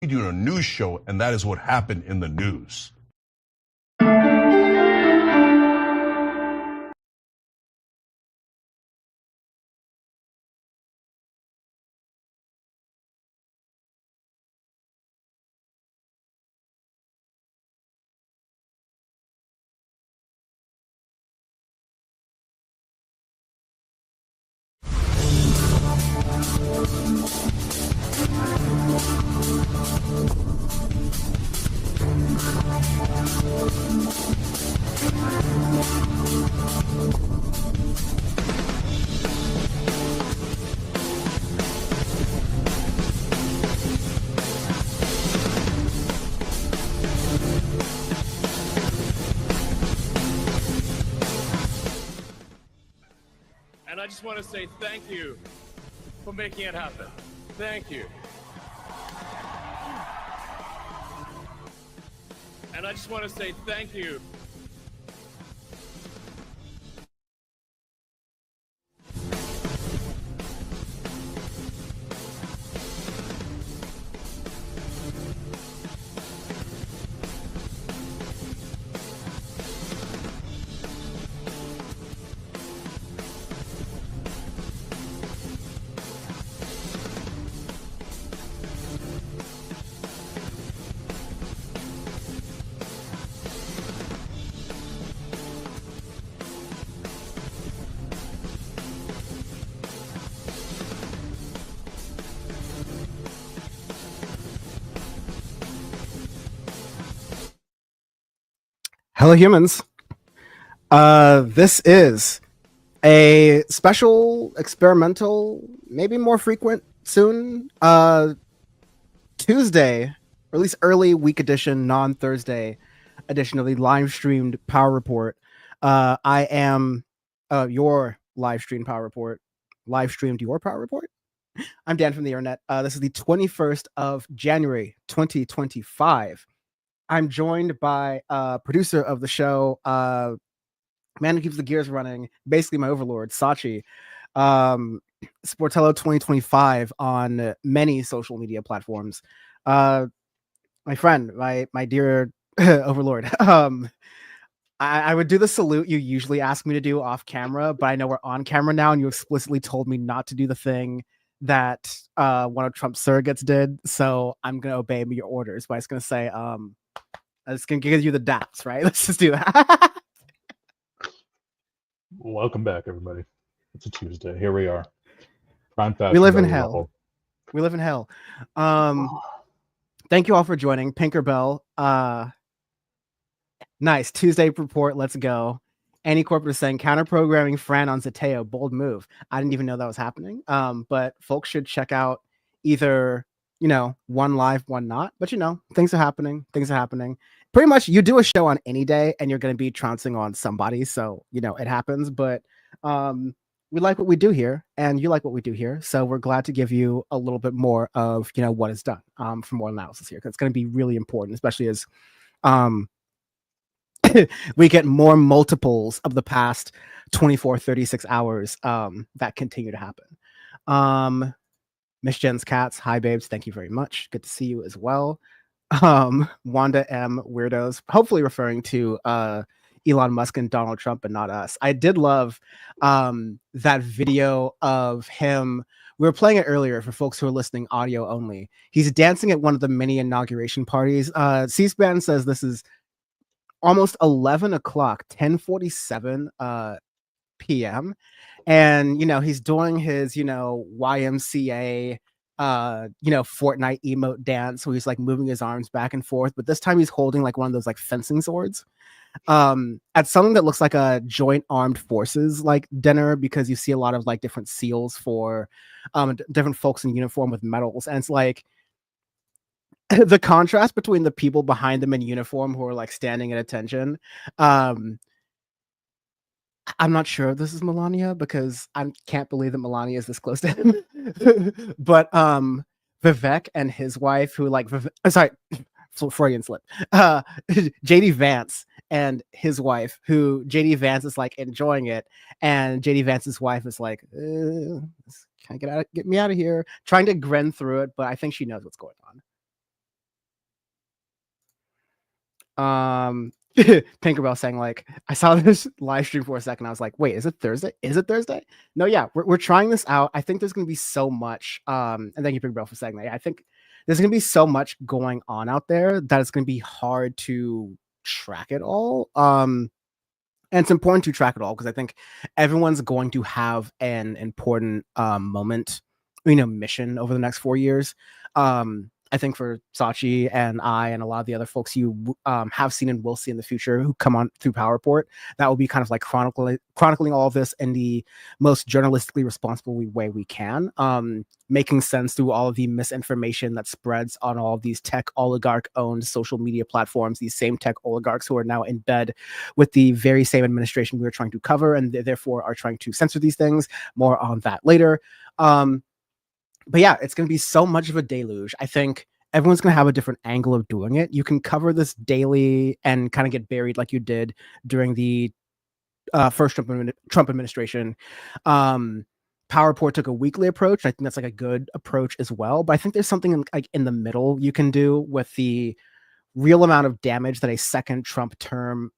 doing a news show, and that is what happened in the news. And I just want to say thank you for making it happen. Thank you. And I just want to say thank you. Hello, humans. This is a special, experimental, maybe more frequent soon, Tuesday, or at least early week edition, non-Thursday edition of the live-streamed Power Report. I am your live-streamed Power Report. Live-streamed your Power Report? I'm Dan from the internet. This is the 21st of January, 2025. I'm joined by producer of the show, man who keeps the gears running, basically my overlord, Sachi. Sportello 2025 on many social media platforms. My friend, my dear overlord. I would do the salute you usually ask me to do off camera, but I know we're on camera now, and you explicitly told me not to do the thing that one of Trump's surrogates did. So I'm gonna obey your orders. But I was gonna say, I was gonna give you the daps, right? Let's just do that. Welcome back, everybody. It's a Tuesday. Here we are. Prime fast. We live in hell. We live in hell. Thank you all for joining. Pinkerbell. Nice. Tuesday report. Let's go. Annie Corporate is saying counter programming Fran on Zateo. Bold move. I didn't even know that was happening. But folks should check out either, one live, one not. But things are happening. Things are happening. Pretty much you do a show on any day and you're going to be trouncing on somebody. So, it happens. But we like what we do here and you like what we do here. So we're glad to give you a little bit more of, what is done for more analysis here. Because it's going to be really important, especially as we get more multiples of the past 24, 36 hours that continue to happen. Miss Jen's Cats. Hi, babes. Thank you very much. Good to see you as well. Wanda M. Weirdos, hopefully referring to Elon Musk and Donald Trump and not us. I did love that video of him. We were playing it earlier for folks who are listening audio only. He's dancing at one of the mini inauguration parties. C-SPAN says this is almost 11 o'clock, 10:47 p.m. And, he's doing his, YMCA, Fortnite emote dance. So he's like moving his arms back and forth. But this time he's holding like one of those like fencing swords at something that looks like a joint armed forces like dinner, because you see a lot of like different seals for different folks in uniform with medals. And it's like the contrast between the people behind them in uniform who are like standing at attention. I'm not sure if this is Melania because I can't believe that Melania is this close to him. But Vivek and his wife, who like, sorry, Freudian slip. JD Vance and his wife, who JD Vance is like enjoying it, and JD Vance's wife is like, "Can I get me out of here?" Trying to grin through it, but I think she knows what's going on. Pinkerbell saying like, I saw this live stream for a second. I was like, wait, is it Thursday? Is it Thursday? No, yeah, we're trying this out. I think there's gonna be so much. And thank you, Pinkerbell, for saying that. I think there's gonna be so much going on out there that it's gonna be hard to track it all. And it's important to track it all because I think everyone's going to have an important moment, mission over the next 4 years. I think for Sachi and I and a lot of the other folks you have seen and will see in the future who come on through PowerPort, that will be kind of like chronicling all of this in the most journalistically responsible way we can, making sense through all of the misinformation that spreads on all of these tech oligarch-owned social media platforms, these same tech oligarchs who are now in bed with the very same administration we are trying to cover and therefore are trying to censor these things. More on that later. But yeah, it's going to be so much of a deluge. I think everyone's going to have a different angle of doing it. You can cover this daily and kind of get buried like you did during the first Trump administration. PowerPort took a weekly approach. I think that's like a good approach as well. But I think there's something in the middle you can do with the real amount of damage that a second Trump term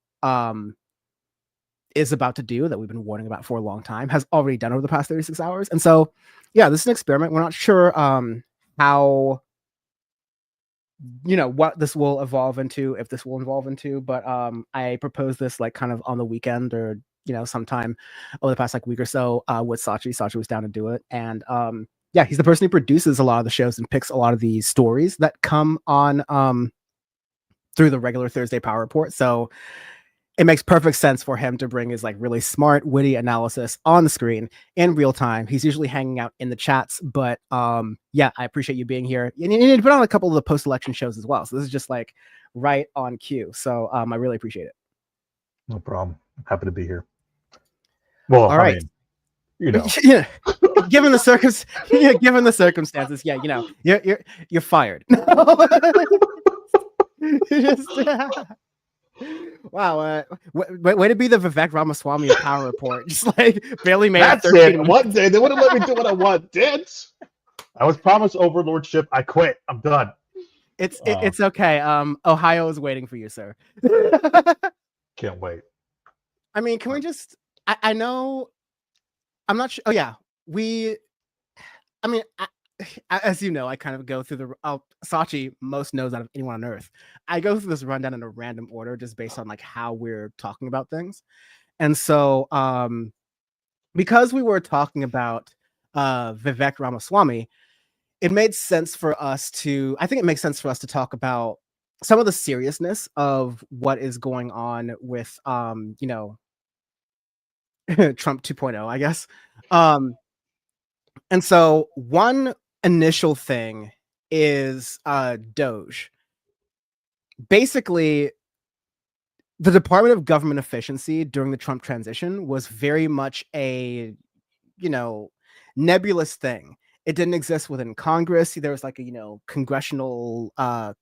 is about to do, that we've been warning about for a long time, has already done over the past 36 hours. And so, yeah, this is an experiment. We're not sure how, what this will evolve into, if this will evolve into, but I proposed this like kind of on the weekend or, sometime over the past like week or so with Sachi. Sachi was down to do it. And yeah, he's the person who produces a lot of the shows and picks a lot of the stories that come on through the regular Thursday Power Report. So it makes perfect sense for him to bring his like really smart, witty analysis on the screen in real time. He's usually hanging out in the chats, but yeah, I appreciate you being here. And you put on a couple of the post-election shows as well. So this is just like right on cue. So I really appreciate it. No problem. I'm happy to be here. Well, all right. Yeah, given the circumstances, yeah, you're fired. Wow, way to be the Vivek Ramaswamy of Power Report. Just like barely made it 13 minutes. One day they wouldn't let me do what I want. Dance. I was promised overlordship. I quit. I'm done. It's okay. Ohio is waiting for you, sir. Can't wait. I mean, can we just? I know. I'm not sure. Oh yeah, I mean, as you know, I kind of go through the Sachi most knows out of anyone on earth. I go through this rundown in a random order just based on like how we're talking about things. And so because we were talking about Vivek Ramaswamy, it made sense for us to talk about some of the seriousness of what is going on with Trump 2.0, I guess. And so one initial thing is Doge. Basically, the Department of Government Efficiency during the Trump transition was very much a, nebulous thing. It didn't exist within Congress. There was like a, congressional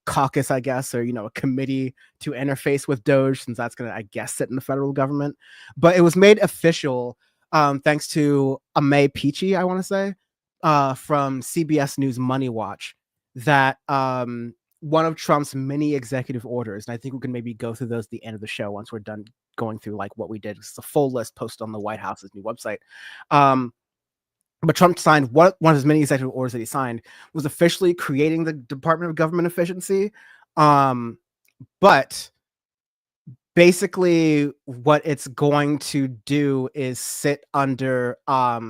caucus, I guess, or, a committee to interface with Doge, since that's going to, I guess, sit in the federal government. But it was made official thanks to Amay Peachy, I want to say, from CBS News Money Watch, that one of Trump's many executive orders, and I think we can maybe go through those at the end of the show once we're done going through like what we did. It's a full list posted on the White House's new website. But Trump signed one of his many executive orders that he signed was officially creating the Department of Government Efficiency. But basically what it's going to do is sit under I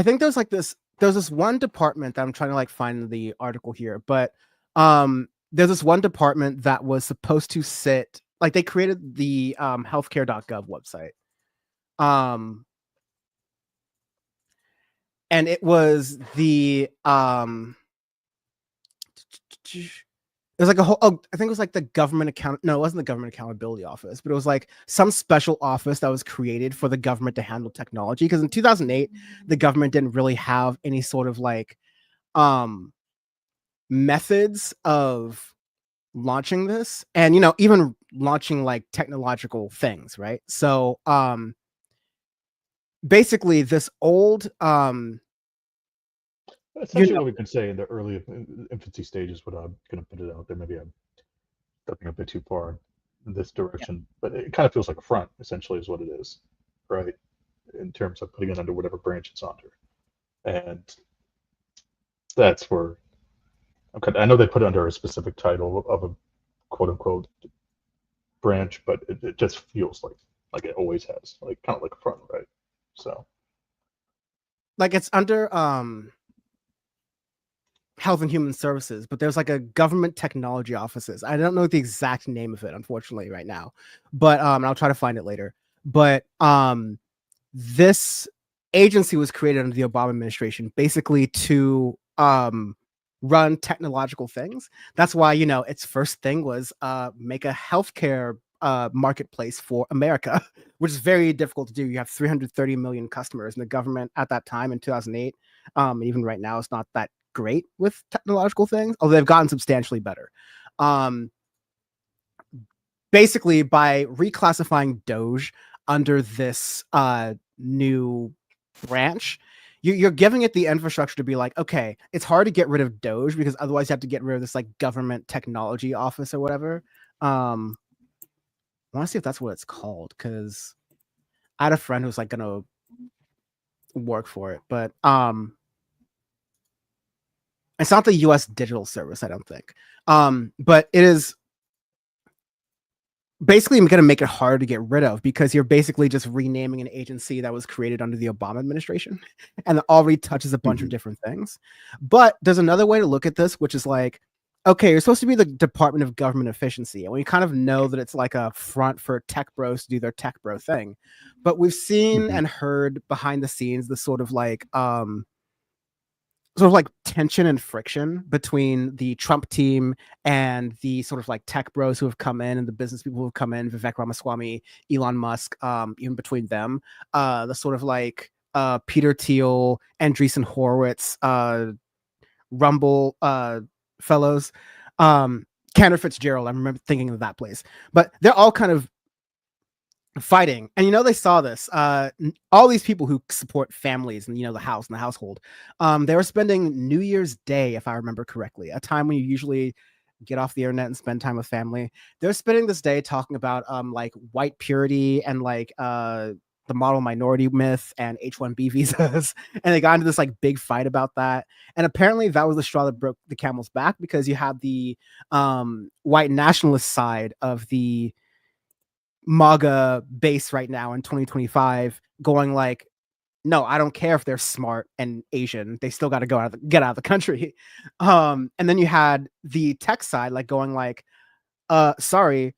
think there's this one department that I'm trying to like find the article here, but there's this one department that was supposed to sit, like they created the healthcare.gov website. And it was the it was like a whole, I think it was like the no, it wasn't the Government Accountability Office, but it was like some special office that was created for the government to handle technology. Because in 2008, the government didn't really have any sort of like methods of launching this and, even launching like technological things, right? So basically this old essentially what we've been saying in the early infancy stages, but I'm going to put it out there. Maybe I'm stepping a bit too far in this direction, but it kind of feels like a front, essentially, is what it is, right? In terms of putting it under whatever branch it's under. And that's where I know they put it under a specific title of a quote unquote branch, but it just feels like it always has, like kind of like a front, right? So like it's under Health and Human Services, but there's like a government technology offices. I don't know the exact name of it, unfortunately, right now, but I'll try to find it later. But this agency was created under the Obama administration, basically to run technological things. That's why, you know, its first thing was make a healthcare marketplace for America, which is very difficult to do. You have 330 million customers, and the government at that time in 2008, even right now, it's not that great with technological things, although they've gotten substantially better. Basically, by reclassifying Doge under this new branch, you're giving it the infrastructure to be like, okay, it's hard to get rid of Doge because otherwise you have to get rid of this like government technology office or whatever. I want to see if that's what it's called, because I had a friend who's like gonna work for it, but it's not the US Digital Service, I don't think. But it is basically going to make it hard to get rid of, because you're basically just renaming an agency that was created under the Obama administration and it already touches a bunch of different things. But there's another way to look at this, which is like, okay, you're supposed to be the Department of Government Efficiency, and we kind of know that it's like a front for tech bros to do their tech bro thing. But we've seen and heard behind the scenes the sort of like tension and friction between the Trump team and the sort of like tech bros who have come in and the business people who have come in, Vivek Ramaswamy, Elon Musk, even between them, the sort of like Peter Thiel, Andreessen Horowitz, Rumble fellows, Cantor Fitzgerald. I remember thinking of that place, but they're all kind of fighting. And you know, they saw this, all these people who support families and, you know, the house and the household, they were spending New Year's Day, if I remember correctly, a time when you usually get off the internet and spend time with family. They're spending this day talking about like white purity and like the model minority myth and H-1B visas, and they got into this like big fight about that. And apparently that was the straw that broke the camel's back, because you have the white nationalist side of the MAGA base right now in 2025 going like, no, I don't care if they're smart and Asian, they still got to get out of the country. And then you had the tech side like going like, sorry,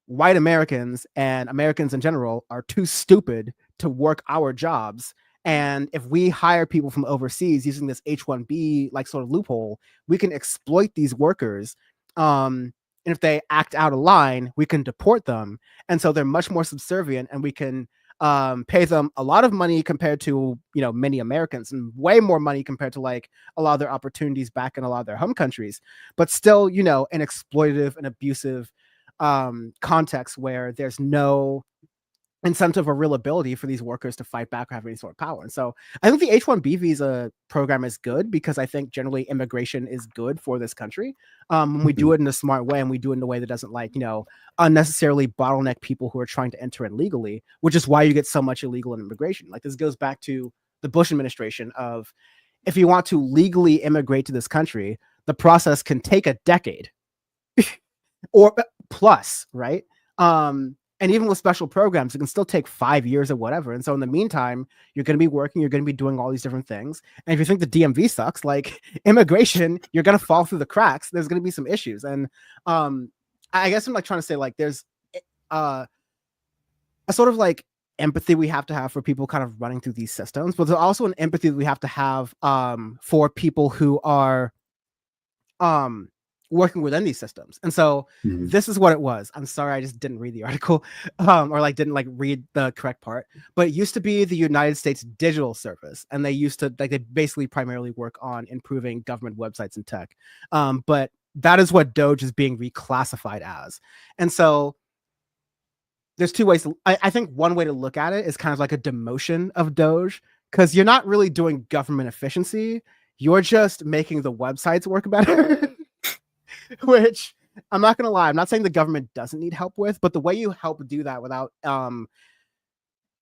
white Americans and Americans in general are too stupid to work our jobs, and if we hire people from overseas using this H-1B like sort of loophole, we can exploit these workers, and if they act out of line, we can deport them. And so they're much more subservient, and we can pay them a lot of money compared to, you know, many Americans, and way more money compared to like a lot of their opportunities back in a lot of their home countries, but still, you know, an exploitative and abusive context where there's no incentive or real ability for these workers to fight back or have any sort of power. And so I think the H-1B visa program is good, because I think generally immigration is good for this country. When we do it in a smart way, and we do it in a way that doesn't like, you know, unnecessarily bottleneck people who are trying to enter in legally, which is why you get so much illegal in immigration. Like, this goes back to the Bush administration of, if you want to legally immigrate to this country, the process can take a decade or plus, right? And even with special programs, it can still take 5 years or whatever. And so in the meantime, you're going to be working, you're going to be doing all these different things. And if you think the DMV sucks, like immigration, you're going to fall through the cracks. There's going to be some issues. And I guess I'm like trying to say, like, there's a sort of like empathy we have to have for people kind of running through these systems, but there's also an empathy that we have to have for people who are working within these systems. And so this is what it was. I'm sorry, I just didn't read the article, or like didn't like read the correct part, but it used to be the United States Digital Service, and they used to like, they basically primarily work on improving government websites and tech, but that is what Doge is being reclassified as. And so there's two ways I think one way to look at it is kind of like a demotion of Doge, because you're not really doing government efficiency, you're just making the websites work better. Which I'm not gonna lie. I'm not saying the government doesn't need help with, but the way you help do that without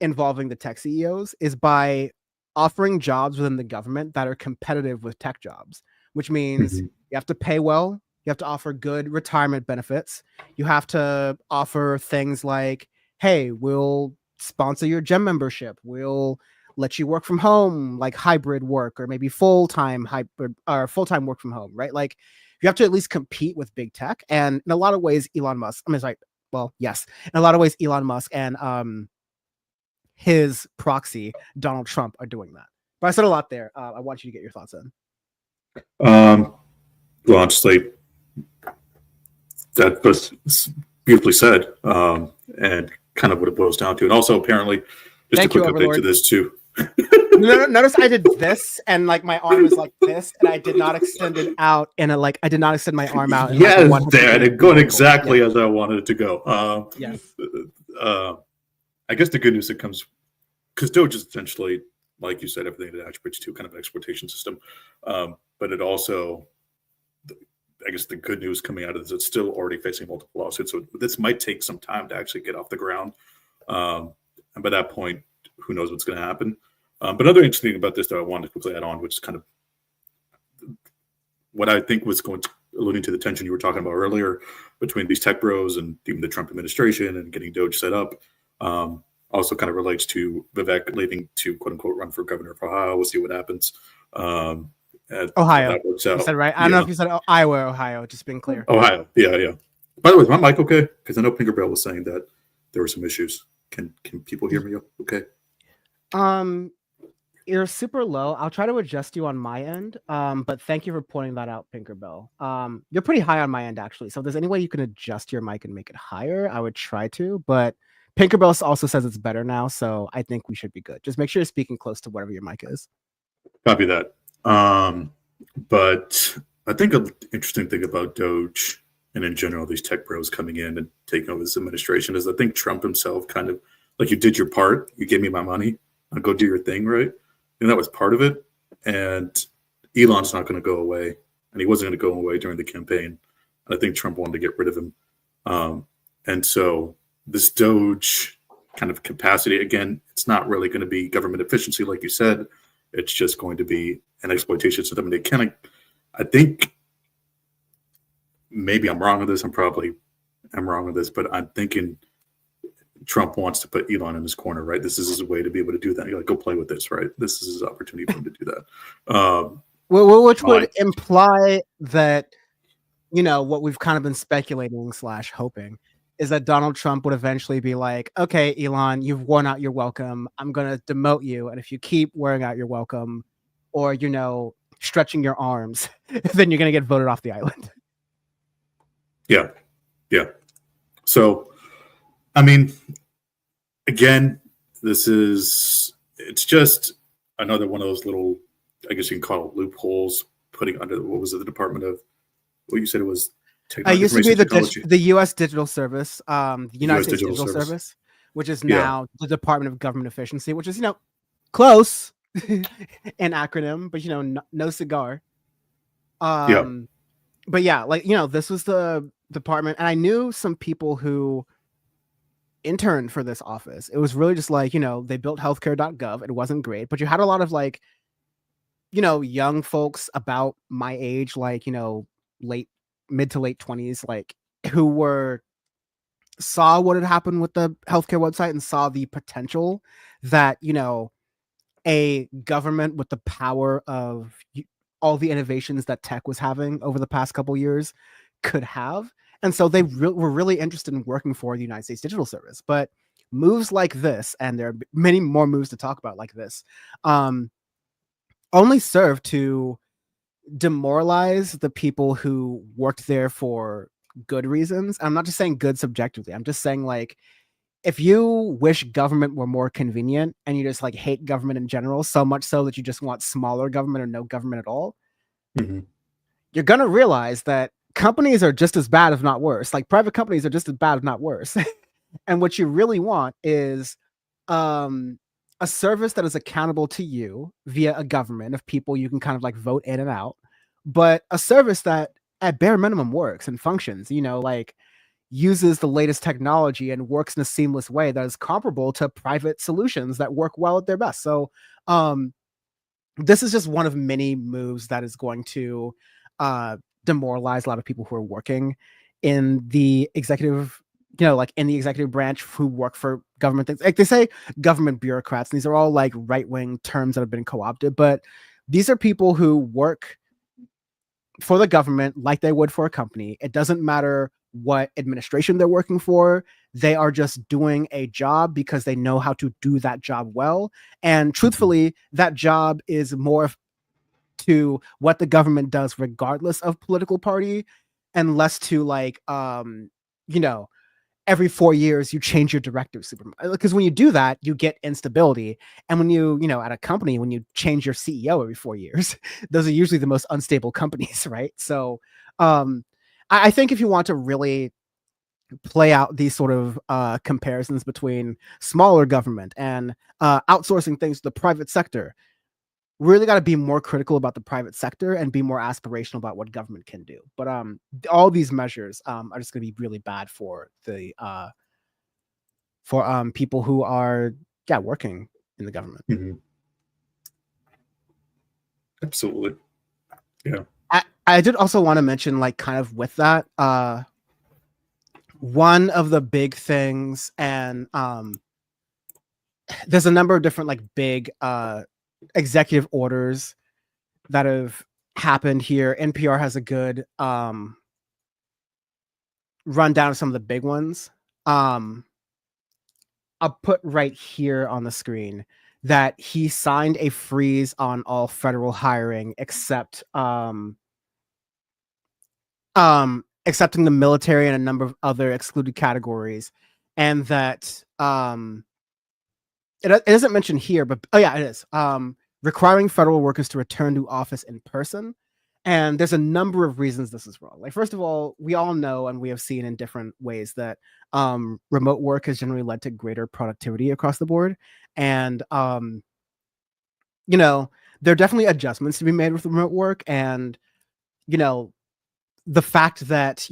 involving the tech CEOs is by offering jobs within the government that are competitive with tech jobs, which means you have to pay well, you have to offer good retirement benefits, you have to offer things like, hey, we'll sponsor your gym membership, we'll let you work from home, like hybrid work, or maybe full-time hybrid or full-time work from home, right? Like you have to at least compete with big tech. And in a lot of ways, Elon Musk, I mean, sorry, well, yes, in a lot of ways, Elon Musk and his proxy, Donald Trump, are doing that. But I said a lot there. I want you to get your thoughts in. Well, honestly, that was beautifully said, and kind of what it boils down to. And also, apparently, just a quick update to this too. No, notice I did this, and like my arm is like this, and I did not extend it out, and I did not extend my arm out. Yeah, like there, and it going exactly as I wanted it to go. Yes. I guess the good news that comes, because Doge is essentially, like you said, everything that attributes to kind of an exploitation system. But it also, I guess the good news coming out of this, it's still already facing multiple lawsuits. So this might take some time to actually get off the ground. And by that point, who knows what's going to happen. But another interesting thing about this that I wanted to quickly add on, which is kind of what I think was alluding to the tension you were talking about earlier between these tech bros and even the Trump administration and getting Doge set up. Also kind of relates to Vivek leaving to quote unquote run for governor of Ohio. We'll see what happens. Ohio. You said right. I don't know if you said Iowa or Ohio, just being clear. Ohio. Yeah. By the way, is my mic okay? Because I know Pinkerbell was saying that there were some issues. Can people hear me okay? You're super low. I'll try to adjust you on my end. But thank you for pointing that out, Pinkerbell. You're pretty high on my end, actually. So if there's any way you can adjust your mic and make it higher, I would try to. But Pinkerbell also says it's better now, so I think we should be good. Just make sure you're speaking close to whatever your mic is. Copy that. But I think an interesting thing about Doge and in general these tech bros coming in and taking over this administration is I think Trump himself kind of like, you did your part, you gave me my money, I'll go do your thing, right? And that was part of it. And Elon's not going to go away, and he wasn't going to go away during the campaign. And I think Trump wanted to get rid of him. And so this Doge kind of capacity, again, it's not really going to be government efficiency, like you said. It's just going to be an exploitation system. And they kind of, I think, maybe I'm wrong with this. I'm wrong with this, but I'm thinking Trump wants to put Elon in his corner, right? This is his way to be able to do that. You're like, go play with this, right? This is his opportunity for him to do that. Which would imply that, what we've kind of been speculating / hoping is that Donald Trump would eventually be like, okay, Elon, you've worn out your welcome. I'm going to demote you. And if you keep wearing out your welcome or, stretching your arms, then you're going to get voted off the island. Yeah. So, I mean, again, it's just another one of those little, I guess you can call it loopholes, putting under, what was it, the Department of, what you said it was? It used to be the U.S. Digital Service, the United States Digital Service, which is now the Department of Government Efficiency, which is, close an acronym, but, no cigar. But yeah, this was the department, and I knew some people who interned for this office. It was really just like, they built healthcare.gov. It wasn't great, but you had a lot of young folks about my age, mid to late 20s, who saw what had happened with the healthcare website and saw the potential that, a government with the power of all the innovations that tech was having over the past couple years could have. And so they were really interested in working for the United States Digital Service. But moves like this, and there are many more moves to talk about like this, only serve to demoralize the people who worked there for good reasons. I'm not just saying good subjectively. I'm just saying, if you wish government were more convenient and you just hate government in general, so much so that you just want smaller government or no government at all, you're going to realize that companies are just as bad, if not worse. Private companies are just as bad, if not worse. And what you really want is a service that is accountable to you via a government of people you can kind of vote in and out, but a service that at bare minimum works and functions, like uses the latest technology and works in a seamless way that is comparable to private solutions that work well at their best. So this is just one of many moves that is going to demoralize a lot of people who are working in the executive, like in the executive branch, who work for government things. Like they say government bureaucrats, and these are all like right-wing terms that have been co-opted, but these are people who work for the government like they would for a company. It doesn't matter what administration they're working for. They are just doing a job because they know how to do that job well. And truthfully, that job is more to what the government does regardless of political party, and less to like, every 4 years you change your director because when you do that, you get instability. And when you at a company, when you change your CEO every 4 years, those are usually the most unstable companies, right? So I think if you want to really play out these sort of comparisons between smaller government and outsourcing things to the private sector, really got to be more critical about the private sector and be more aspirational about what government can do. But all these measures are just going to be really bad for the people who are working in the government. Mm-hmm. Absolutely. Yeah. I did also want to mention, like, kind of with that, one of the big things, and there's a number of different like big executive orders that have happened here. NPR has a good rundown of some of the big ones. I'll put right here on the screen that he signed a freeze on all federal hiring except accepting the military and a number of other excluded categories, and that it doesn't mention here, but it is requiring federal workers to return to office in person. And there's a number of reasons this is wrong. Like, first of all, we all know, and we have seen in different ways, that remote work has generally led to greater productivity across the board. And there are definitely adjustments to be made with remote work, and the fact that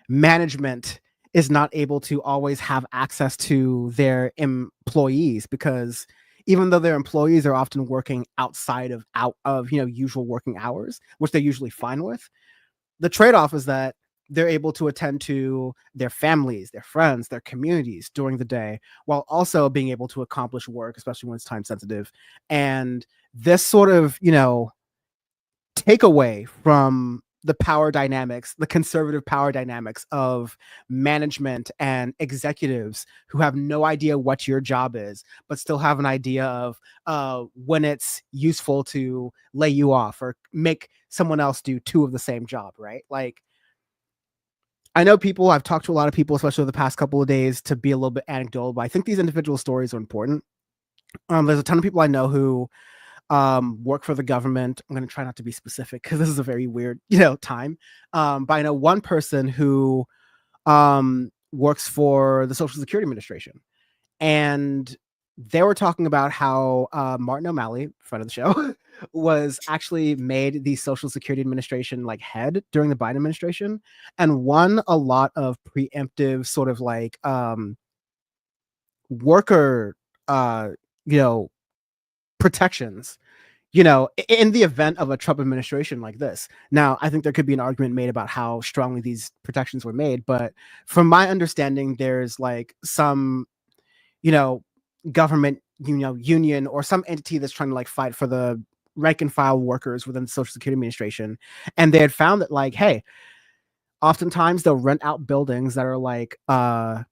management is not able to always have access to their employees, because even though their employees are often working outside of usual working hours, which they're usually fine with, the trade-off is that they're able to attend to their families, their friends, their communities during the day, while also being able to accomplish work, especially when it's time sensitive. And this sort of takeaway from the power dynamics, the conservative power dynamics of management and executives who have no idea what your job is, but still have an idea of when it's useful to lay you off or make someone else do two of the same job, right? Like, I know I've talked to a lot of people, especially over the past couple of days, to be a little bit anecdotal, but I think these individual stories are important. There's a ton of people I know who work for the government. I'm going to try not to be specific because this is a very weird, time. But I know one person who works for the Social Security Administration, and they were talking about how Martin O'Malley, friend of the show, was actually made the Social Security Administration like head during the Biden administration, and won a lot of preemptive sort of like worker, protections, in the event of a Trump administration like this. Now, I think there could be an argument made about how strongly these protections were made, but from my understanding, there's like some, government, union or some entity that's trying to like fight for the rank and file workers within the Social Security Administration. And they had found that, like, hey, oftentimes they'll rent out buildings that are like half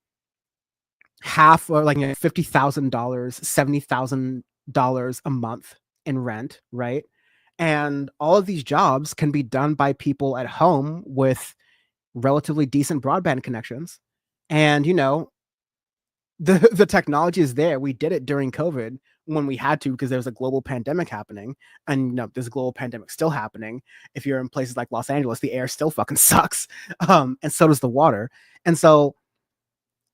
or like $50,000, $70,000 a month in rent, right? And all of these jobs can be done by people at home with relatively decent broadband connections. And the technology is there. We did it during COVID when we had to, because there was a global pandemic happening, and there's a global pandemic still happening. If you're in places like Los Angeles, the air still fucking sucks, and so does the water. And so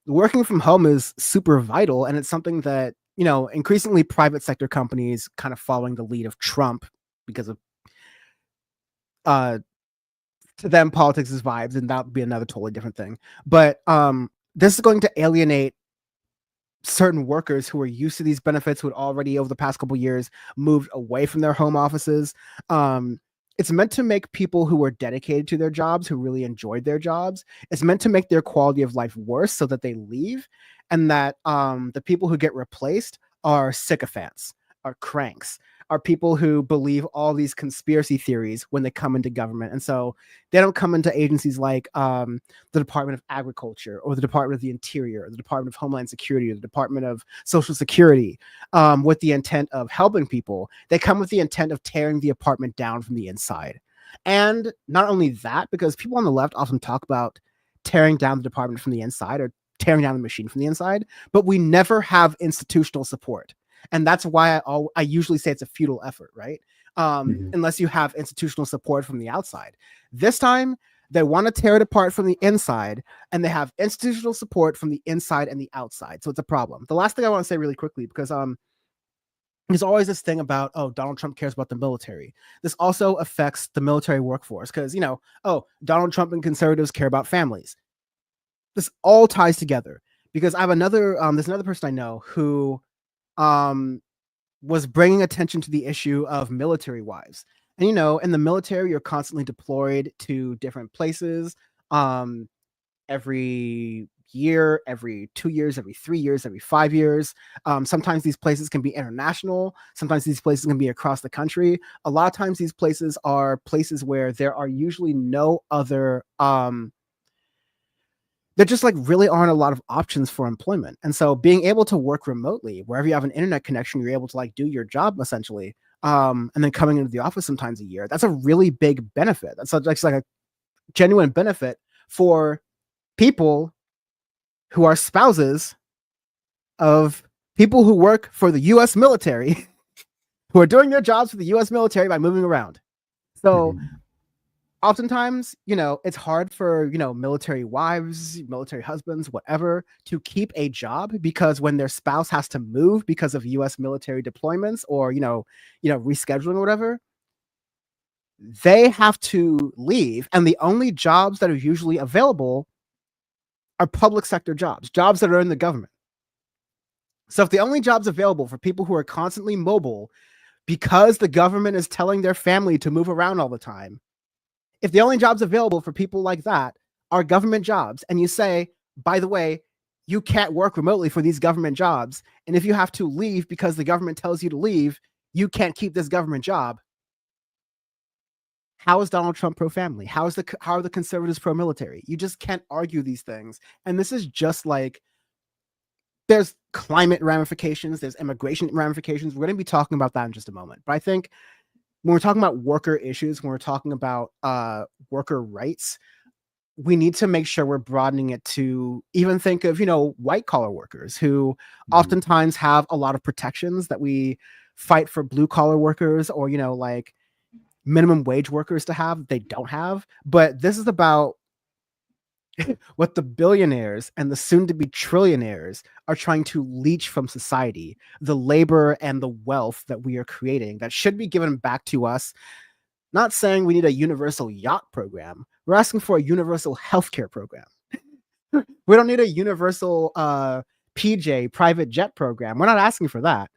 working from home is super vital, and it's something that increasingly private sector companies, kind of following the lead of Trump because of to them, politics is vibes, and that would be another totally different thing. But this is going to alienate certain workers who are used to these benefits, who had already over the past couple of years moved away from their home offices. It's meant to make people who are dedicated to their jobs, who really enjoyed their jobs, it's meant to make their quality of life worse so that they leave, and that the people who get replaced are sycophants, are cranks, are people who believe all these conspiracy theories when they come into government. And so they don't come into agencies like the Department of Agriculture or the Department of the Interior, or the Department of Homeland Security, or the Department of Social Security with the intent of helping people. They come with the intent of tearing the apartment down from the inside. And not only that, because people on the left often talk about tearing down the department from the inside or tearing down the machine from the inside, but we never have institutional support. And that's why I usually say it's a futile effort, right? Unless you have institutional support from the outside. This time, they want to tear it apart from the inside, and they have institutional support from the inside and the outside. So it's a problem. The last thing I want to say really quickly, because there's always this thing about, oh, Donald Trump cares about the military. This also affects the military workforce because, Donald Trump and conservatives care about families. This all ties together because I have there's another person I know who was bringing attention to the issue of military wives. And, in the military, you're constantly deployed to different places every year, every 2 years, every 3 years, every 5 years. Sometimes these places can be international. Sometimes these places can be across the country. A lot of times these places are places where there are usually no other there just really aren't a lot of options for employment. And so being able to work remotely, wherever you have an internet connection, you're able to do your job essentially. And then coming into the office sometimes a year, that's a really big benefit. That's like a genuine benefit for people who are spouses of people who work for the US military, who are doing their jobs for the US military by moving around. So oftentimes, it's hard for, military wives, military husbands, whatever, to keep a job because when their spouse has to move because of US military deployments or, rescheduling or whatever, they have to leave. And the only jobs that are usually available are public sector jobs that are in the government. So if the only jobs available for people who are constantly mobile because the government is telling their family to move around all the time, if the only jobs available for people like that are government jobs, and you say, by the way, you can't work remotely for these government jobs, and if you have to leave because the government tells you to leave, you can't keep this government job. How is Donald Trump pro-family? How are the conservatives pro-military? You just can't argue these things. And this is just there's climate ramifications, there's immigration ramifications. We're going to be talking about that in just a moment. But I think when we're talking about worker issues, when we're talking about worker rights, we need to make sure we're broadening it to even think of, white collar workers who oftentimes have a lot of protections that we fight for blue collar workers or, minimum wage workers to have. They don't have. But this is about what the billionaires and the soon to be trillionaires are trying to leech from society, the labor and the wealth that we are creating that should be given back to us. Not saying we need a universal yacht program. We're asking for a universal healthcare program. We don't need a universal PJ private jet program. We're not asking for that.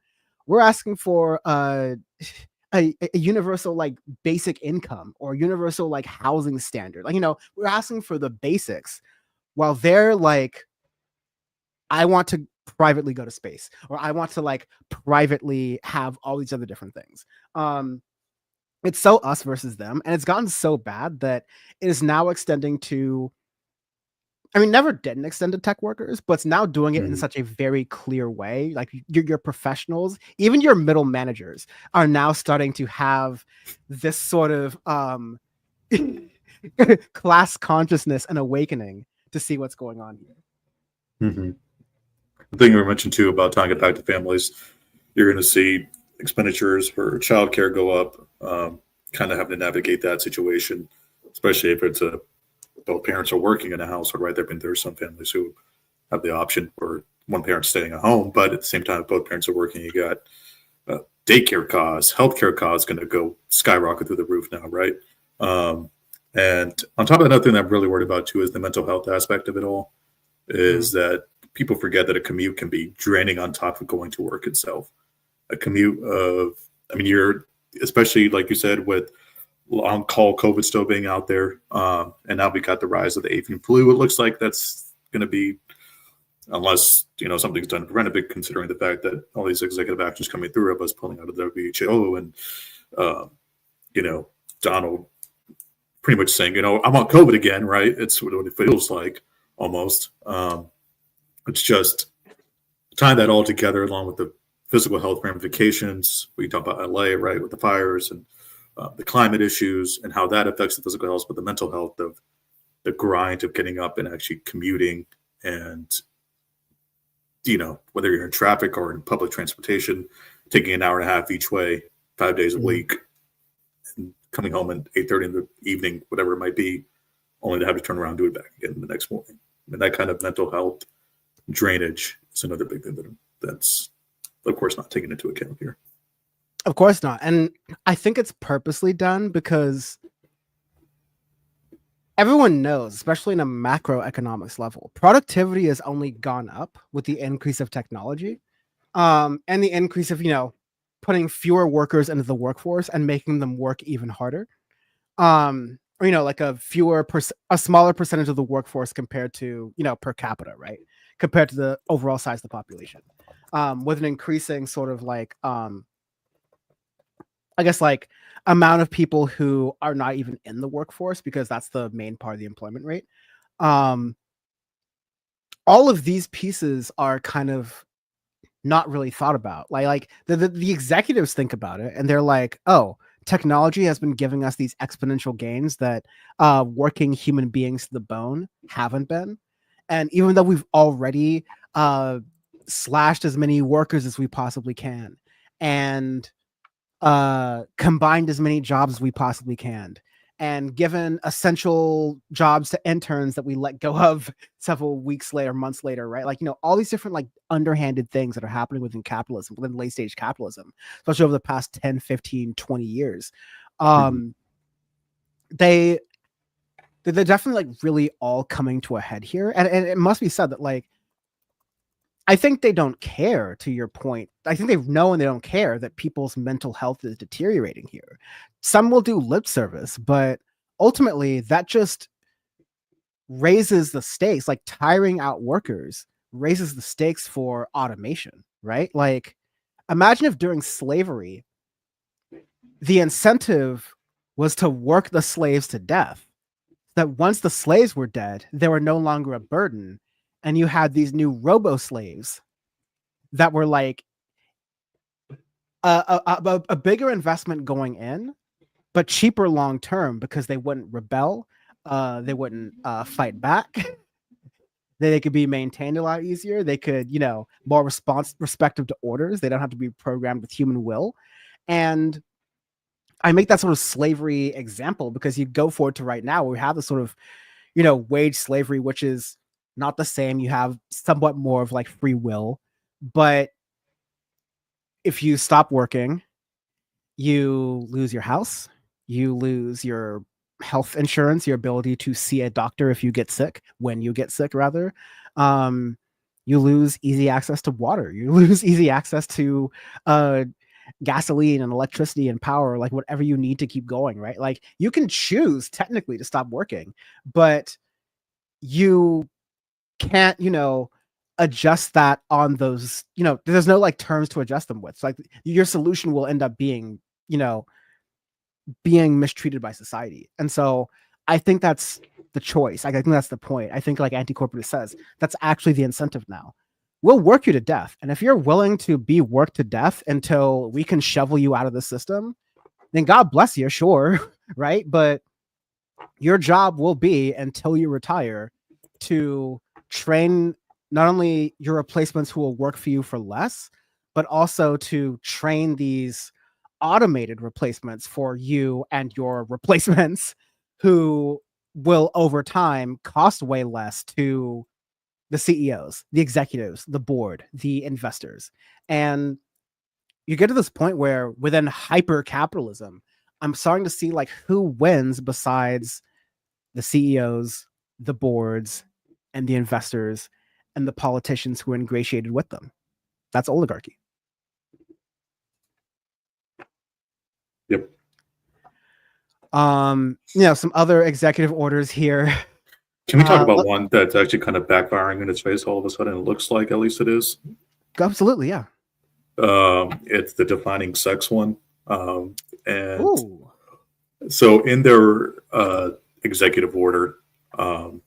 We're asking for a universal basic income or universal housing standard. We're asking for the basics while they're I want to privately go to space or I want to privately have all these other different things. It's so us versus them. And it's gotten so bad that it is now extending to, never didn't extend to tech workers, but it's now doing it in such a very clear way. Your professionals, even your middle managers are now starting to have this sort of class consciousness and awakening to see what's going on here. The thing we mentioned too about tying it back to families, you're going to see expenditures for childcare go up, kind of having to navigate that situation, especially if it's both parents are working in a household, right? There are some families who have the option for one parent staying at home, but at the same time, if both parents are working, you got daycare costs, healthcare costs going to go skyrocket through the roof now, right? And on top of that, another thing that I'm really worried about too is the mental health aspect of it all. Is that people forget that a commute can be draining on top of going to work itself. A commute of, I mean, you're, especially like you said, with on-call COVID still being out there, and now we got the rise of the avian flu. It looks like that's going to be, unless something's done to prevent it, considering the fact that all these executive actions coming through of us pulling out of the WHO and Donald pretty much saying, I'm on COVID again, right? It's what it feels like almost. It's just tying that all together along with the physical health ramifications. We talk about LA, right, with the fires and the climate issues and how that affects the physical health, but the mental health of the grind of getting up and actually commuting and, whether you're in traffic or in public transportation, taking an hour and a half each way, 5 days a week, and coming home at 8:30 in the evening, whatever it might be, only to have to turn around and do it back again the next morning. And that kind of mental health drainage is another big thing that's, of course, not taken into account here. Of course not. And I think it's purposely done because everyone knows, especially in a macroeconomics level, productivity has only gone up with the increase of technology, and the increase of, putting fewer workers into the workforce and making them work even harder. Like a smaller percentage of the workforce compared to, per capita, right? Compared to the overall size of the population. With an increasing sort of like, amount of people who are not even in the workforce, because that's the main part of the employment rate. All of these pieces are kind of not really thought about. Like the executives think about it and they're like, oh, technology has been giving us these exponential gains that working human beings to the bone haven't been. And even though we've already slashed as many workers as we possibly can and combined as many jobs as we possibly can and given essential jobs to interns that we let go of several weeks later, months later, right? All these different underhanded things that are happening within capitalism, within late stage capitalism, especially over the past 10, 15, 20 years. They're definitely really all coming to a head here. And it must be said that I think they don't care, to your point. I think they know and they don't care that people's mental health is deteriorating here. Some will do lip service, but ultimately that just raises the stakes. Tiring out workers raises the stakes for automation, right? Imagine if during slavery, the incentive was to work the slaves to death. That once the slaves were dead, they were no longer a burden. And you had these new robo slaves that were a bigger investment going in, but cheaper long term because they wouldn't rebel, they wouldn't fight back. They could be maintained a lot easier. They could, more respective to orders. They don't have to be programmed with human will. And I make that sort of slavery example because you go forward to right now where we have the sort of, wage slavery, which is not the same. You have somewhat more of free will, but if you stop working, you lose your house, you lose your health insurance, your ability to see a doctor if you get sick, when you get sick rather. You lose easy access to water, you lose easy access to gasoline and electricity and power, whatever you need to keep going, right? You can choose technically to stop working, but you can't, adjust that on those, there's no terms to adjust them with. So your solution will end up being, being mistreated by society. And so I think that's the choice. I think that's the point. I think anti-corporate says that's actually the incentive now. We'll work you to death. And if you're willing to be worked to death until we can shovel you out of the system, then God bless you, sure. Right. But your job will be until you retire to train not only your replacements who will work for you for less, but also to train these automated replacements for you and your replacements who will over time cost way less to the CEOs, the executives, the board, the investors. And you get to this point where within hyper capitalism, I'm starting to see who wins besides the CEOs, the boards, and the investors, and the politicians who are ingratiated with them. That's oligarchy. Yep. Some other executive orders here. Can we talk about one that's actually kind of backfiring in its face all of a sudden? It looks like, at least it is. Absolutely, yeah. It's the defining sex one. And Ooh. so in their executive order, one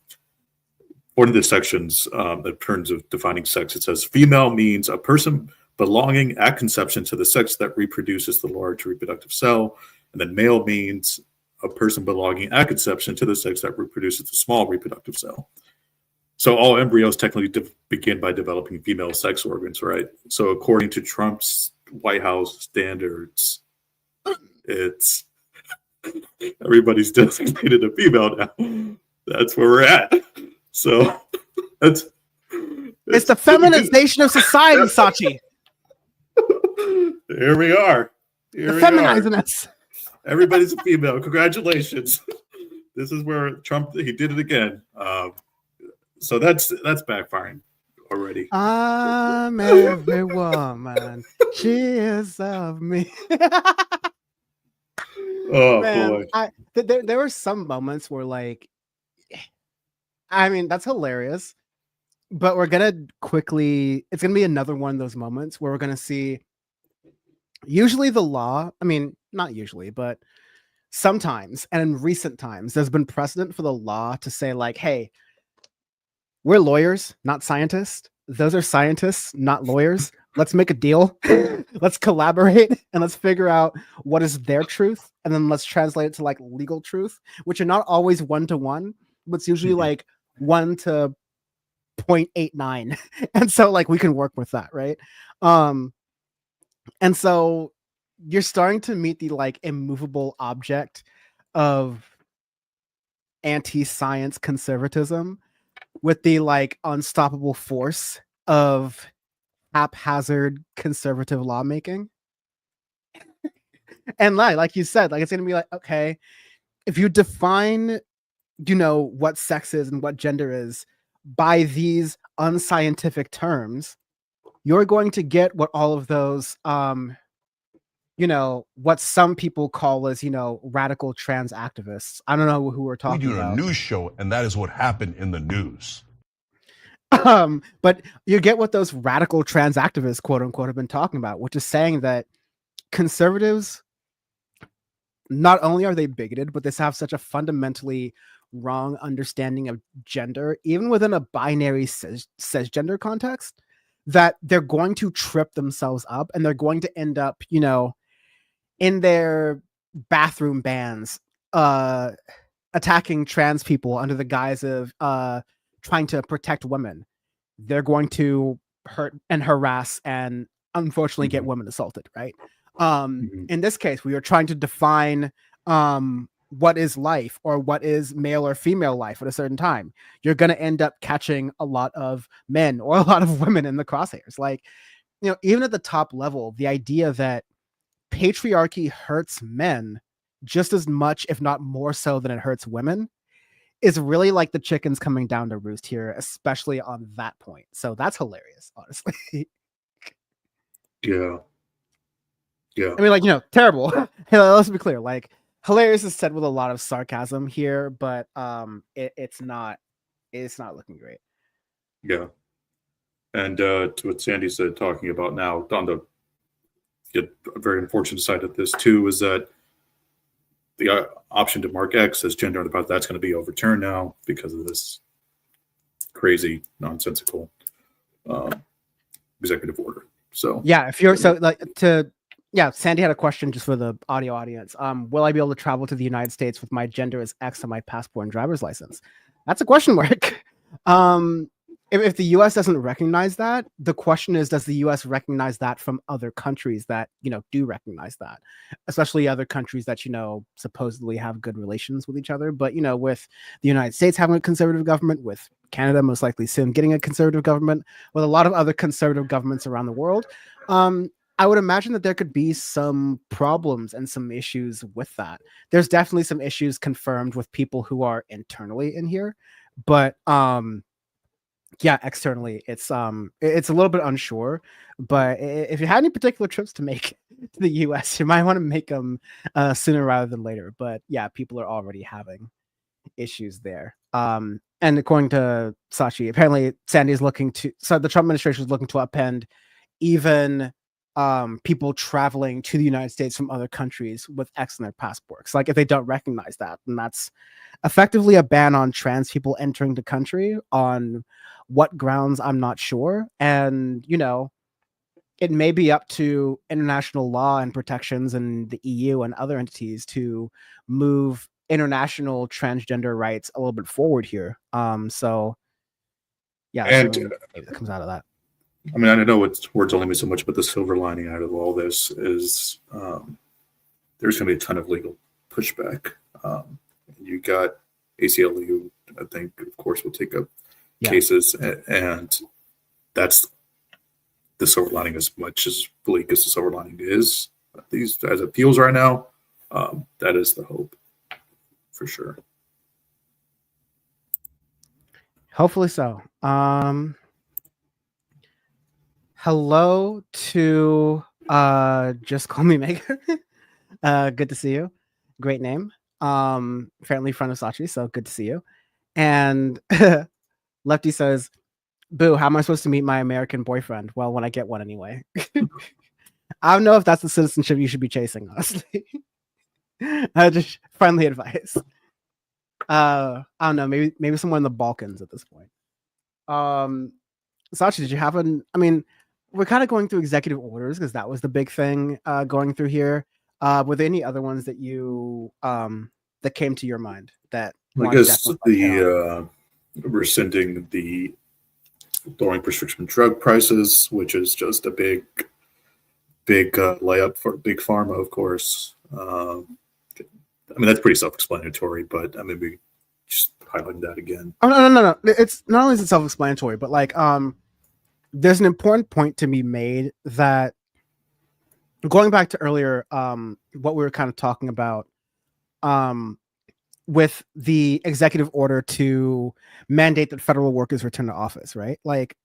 of the sections in terms of defining sex, it says female means a person belonging at conception to the sex that reproduces the large reproductive cell. And then male means a person belonging at conception to the sex that reproduces the small reproductive cell. So all embryos technically begin by developing female sex organs, right? So according to Trump's White House standards, it's everybody's designated a female now. That's where we're at. So it's the feminization of society, Sachi. Here we are. They're feminizing us. Everybody's a female. Congratulations. This is where Trump, he did it again. So that's backfiring already. I'm every woman. She is of me. Oh, man, boy. There were some moments where, like, I mean, that's hilarious. But it's going to be another one of those moments where we're going to see usually the law, I mean, not usually, but sometimes, and in recent times, there's been precedent for the law to say, like, hey, we're lawyers, not scientists. Those are scientists, not lawyers. Let's make a deal. Let's collaborate and let's figure out what is their truth. And then let's translate it to like legal truth, which are not always 1-to-1, but it's usually like 1 to 0.89. And so like we can work with that, right? And so you're starting to meet the like immovable object of anti-science conservatism with the like unstoppable force of haphazard conservative lawmaking. And like you said, like it's gonna be like, okay, if you define, what sex is and what gender is by these unscientific terms, you're going to get what all of those what some people call as radical trans activists. I don't know who we're talking about. We do a news show, and that is what happened in the news. But you get what those radical trans activists, quote unquote, have been talking about, which is saying that conservatives, not only are they bigoted, but they have such a fundamentally wrong understanding of gender, even within a binary cisgender context, that they're going to trip themselves up and they're going to end up, in their bathroom bans, attacking trans people under the guise of trying to protect women. They're going to hurt and harass and unfortunately get women assaulted, right? In this case, we are trying to define what is life or what is male or female life at a certain time. You're going to end up catching a lot of men or a lot of women in the crosshairs. Like, even at the top level, the idea that patriarchy hurts men just as much, if not more so, than it hurts women is really like the chickens coming down to roost here, especially on that point. So that's hilarious, honestly. Yeah. I mean, like, terrible. Let's be clear. Like, hilarious is said with a lot of sarcasm here, but it's not looking great. Yeah. And to what Sandy said, talking about now, on the very unfortunate side of this too, is that the option to mark X as gender on the path, that's going to be overturned now because of this crazy, nonsensical executive order. So yeah, Sandy had a question just for the audio audience. Will I be able to travel to the United States with my gender as X on my passport and driver's license? That's a question mark. If the US doesn't recognize that, the question is, does the US recognize that from other countries that, do recognize that, especially other countries that, supposedly have good relations with each other. But, with the United States having a conservative government, with Canada most likely soon getting a conservative government, with a lot of other conservative governments around the world, I would imagine that there could be some problems and some issues with that. There's definitely some issues confirmed with people who are internally in here, but yeah, externally it's a little bit unsure. But if you had any particular trips to make to the US, you might want to make them sooner rather than later. But yeah, people are already having issues there. And according to Sachi, apparently the Trump administration is looking to upend even people traveling to the United States from other countries with X in their passports. Like if they don't recognize that, and that's effectively a ban on trans people entering the country on what grounds, I'm not sure. And, you know, it may be up to international law and protections and the EU and other entities to move international transgender rights a little bit forward here. So yeah, And maybe that comes out of that. I mean, I know words only mean so much, but the silver lining out of all this is there's going to be a ton of legal pushback. You got ACLU, I think, of course, will take up cases, and that's the silver lining. As much as bleak as the silver lining is, these as it feels right now, that is the hope for sure. Hopefully so. Hello to just call me Megan. Good to see you. Great name. Apparently friend of Sachi, so good to see you. And Lefty says, "Boo, how am I supposed to meet my American boyfriend?" Well, when I get one anyway. I don't know if that's the citizenship you should be chasing, honestly. Just friendly advice. I don't know, maybe somewhere in the Balkans at this point. Sachi, did you have I mean, we're kind of going through executive orders because that was the big thing going through here. Were there any other ones that you that came to your mind that I guess the rescinding the lowering prescription drug prices, which is just a big layup for big pharma, of course. I mean, that's pretty self-explanatory, but I mean, we just highlighting that again. Oh, no. It's not only is it self-explanatory, but like there's an important point to be made that going back to earlier, what we were kind of talking about with the executive order to mandate that federal workers return to office, right? Like,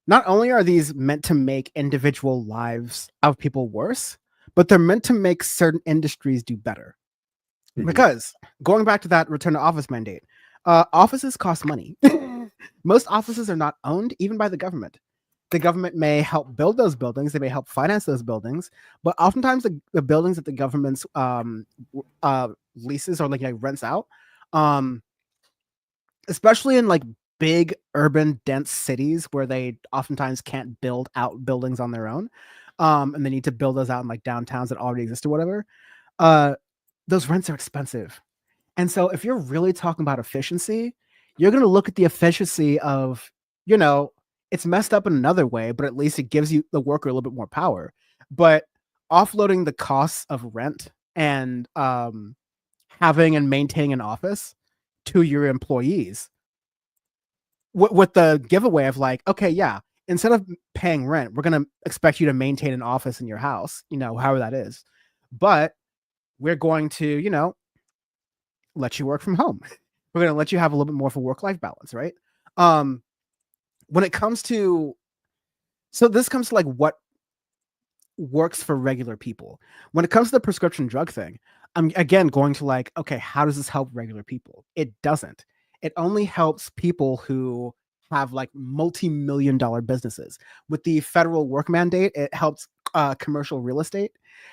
not only are these meant to make individual lives of people worse, but they're meant to make certain industries do better. Mm-hmm. Because going back to that return to office mandate, offices cost money. Most offices are not owned even by the government. The government may help build those buildings, they may help finance those buildings, but oftentimes the buildings that the government's leases or like rents out, especially in like big urban dense cities where they oftentimes can't build out buildings on their own, and they need to build those out in like downtowns that already exist or whatever, those rents are expensive. And so if you're really talking about efficiency, you're going to look at the efficiency of, you know, it's messed up in another way, but at least it gives you the worker a little bit more power. But offloading the costs of rent and having and maintaining an office to your employees with the giveaway of like, okay, yeah, instead of paying rent, we're going to expect you to maintain an office in your house, you know, however that is. But we're going to, you know, let you work from home. We're going to let you have a little bit more of a work-life balance, right? When it comes to, so this comes to like what works for regular people. When it comes to the prescription drug thing, I'm again going to like, okay, how does this help regular people? It doesn't. It only helps people who have like multi-million-dollar businesses. With the federal work mandate, it helps commercial real estate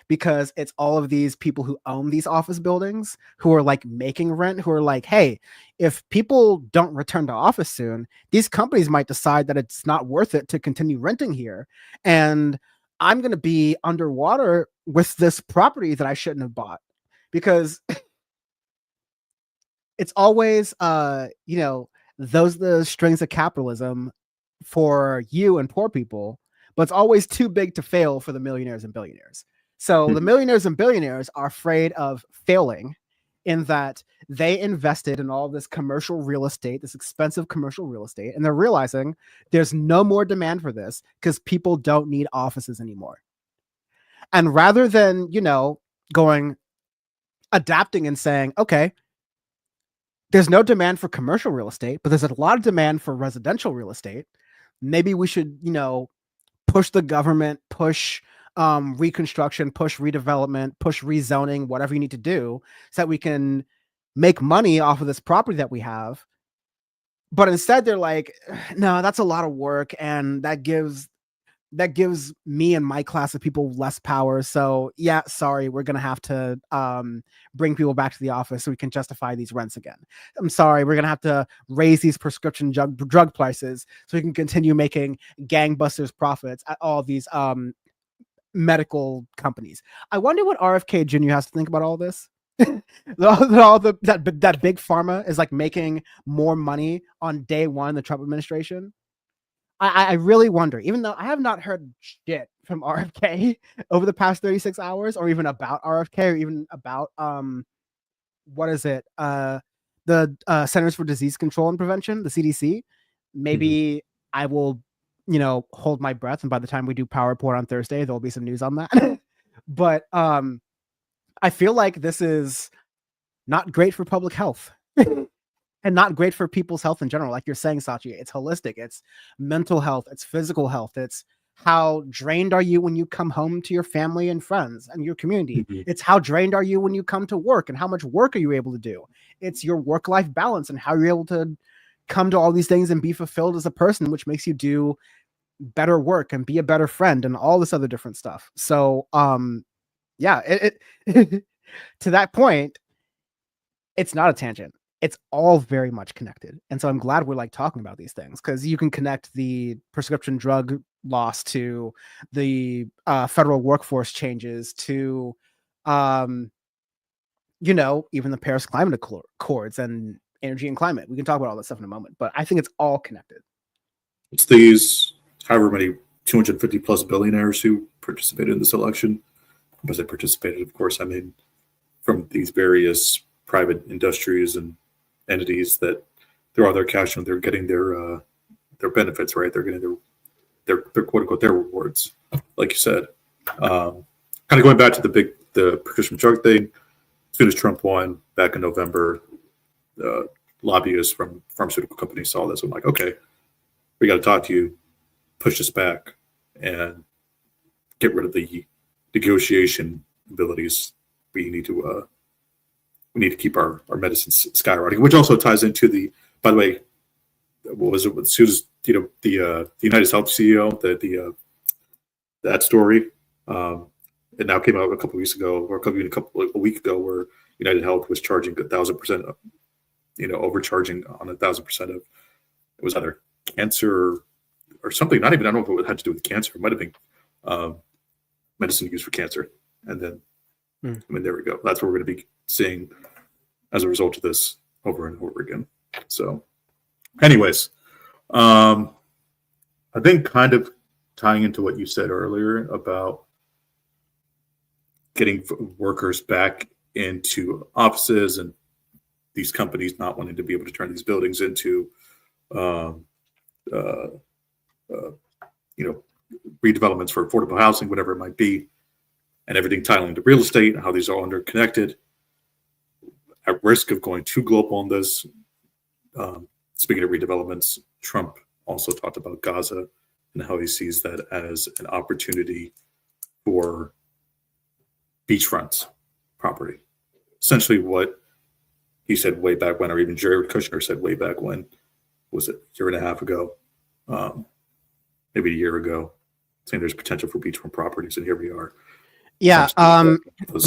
because it's all of these people who own these office buildings who are like making rent, who are like, hey, if people don't return to office soon, these companies might decide that it's not worth it to continue renting here. And I'm going to be underwater with this property that I shouldn't have bought, because it's always, you know, those are the strings of capitalism for you and poor people, but it's always too big to fail for the millionaires and billionaires. So the millionaires and billionaires are afraid of failing in that they invested in all this commercial real estate, this expensive commercial real estate, and they're realizing there's no more demand for this because people don't need offices anymore. And rather than, adapting and saying, okay, there's no demand for commercial real estate, but there's a lot of demand for residential real estate. Maybe we should, push the government, push reconstruction, push redevelopment, push rezoning, whatever you need to do so that we can make money off of this property that we have. But instead they're like, no, that's a lot of work. And that gives me and my class of people less power. So yeah, sorry, we're going to have to bring people back to the office so we can justify these rents again. I'm sorry, we're going to have to raise these prescription drug prices so we can continue making gangbusters profits at all these medical companies. I wonder what RFK Jr. has to think about all this. that big pharma is like making more money on day one of the Trump administration. I really wonder, even though I have not heard shit from RFK over the past 36 hours, or even about RFK, or even about what is it? The Centers for Disease Control and Prevention, the CDC. Maybe I will, hold my breath, and by the time we do Power Report on Thursday, there'll be some news on that. But I feel like this is not great for public health. And not great for people's health in general. Like you're saying, Sachi, it's holistic. It's mental health. It's physical health. It's how drained are you when you come home to your family and friends and your community. It's how drained are you when you come to work and how much work are you able to do. It's your work-life balance and how you're able to come to all these things and be fulfilled as a person, which makes you do better work and be a better friend and all this other different stuff. So, yeah, it to that point, it's not a tangent. It's all very much connected. And so I'm glad we're like talking about these things, because you can connect the prescription drug loss to the federal workforce changes to, even the Paris Climate Accords and energy and climate. We can talk about all that stuff in a moment, but I think it's all connected. It's these however many 250 plus billionaires who participated in this election. Because they participated, of course, I mean, from these various private industries and entities that through all their cash and they're getting their benefits, right? They're getting their quote unquote their rewards, like you said. Kind of going back to the prescription drug thing. As soon as Trump won back in November, lobbyists from pharmaceutical companies saw this. I'm like, okay, we got to talk to you, push this back, and get rid of the negotiation abilities. We need to keep our medicines skyrocketing, which also ties into the. By the way, what was it? As soon as the United Health CEO, that story, it now came out a couple of weeks ago, or a week ago, where United Health was charging 1,000%, overcharging on 1,000% of, it was either cancer or something. Not even, I don't know if it had to do with cancer. It might have been medicine used for cancer, and then I mean, there we go. That's what we're going to be seeing as a result of this over and over again. So, anyways, I think kind of tying into what you said earlier about getting workers back into offices and these companies not wanting to be able to turn these buildings into, redevelopments for affordable housing, whatever it might be, and everything tying into real estate and how these are all interconnected. At risk of going too global on this, speaking of redevelopments, Trump also talked about Gaza and how he sees that as an opportunity for beachfront property. Essentially what he said way back when, or even Jared Kushner said way back when, was it a year and a half ago, maybe a year ago, saying there's potential for beachfront properties, and here we are. Yeah.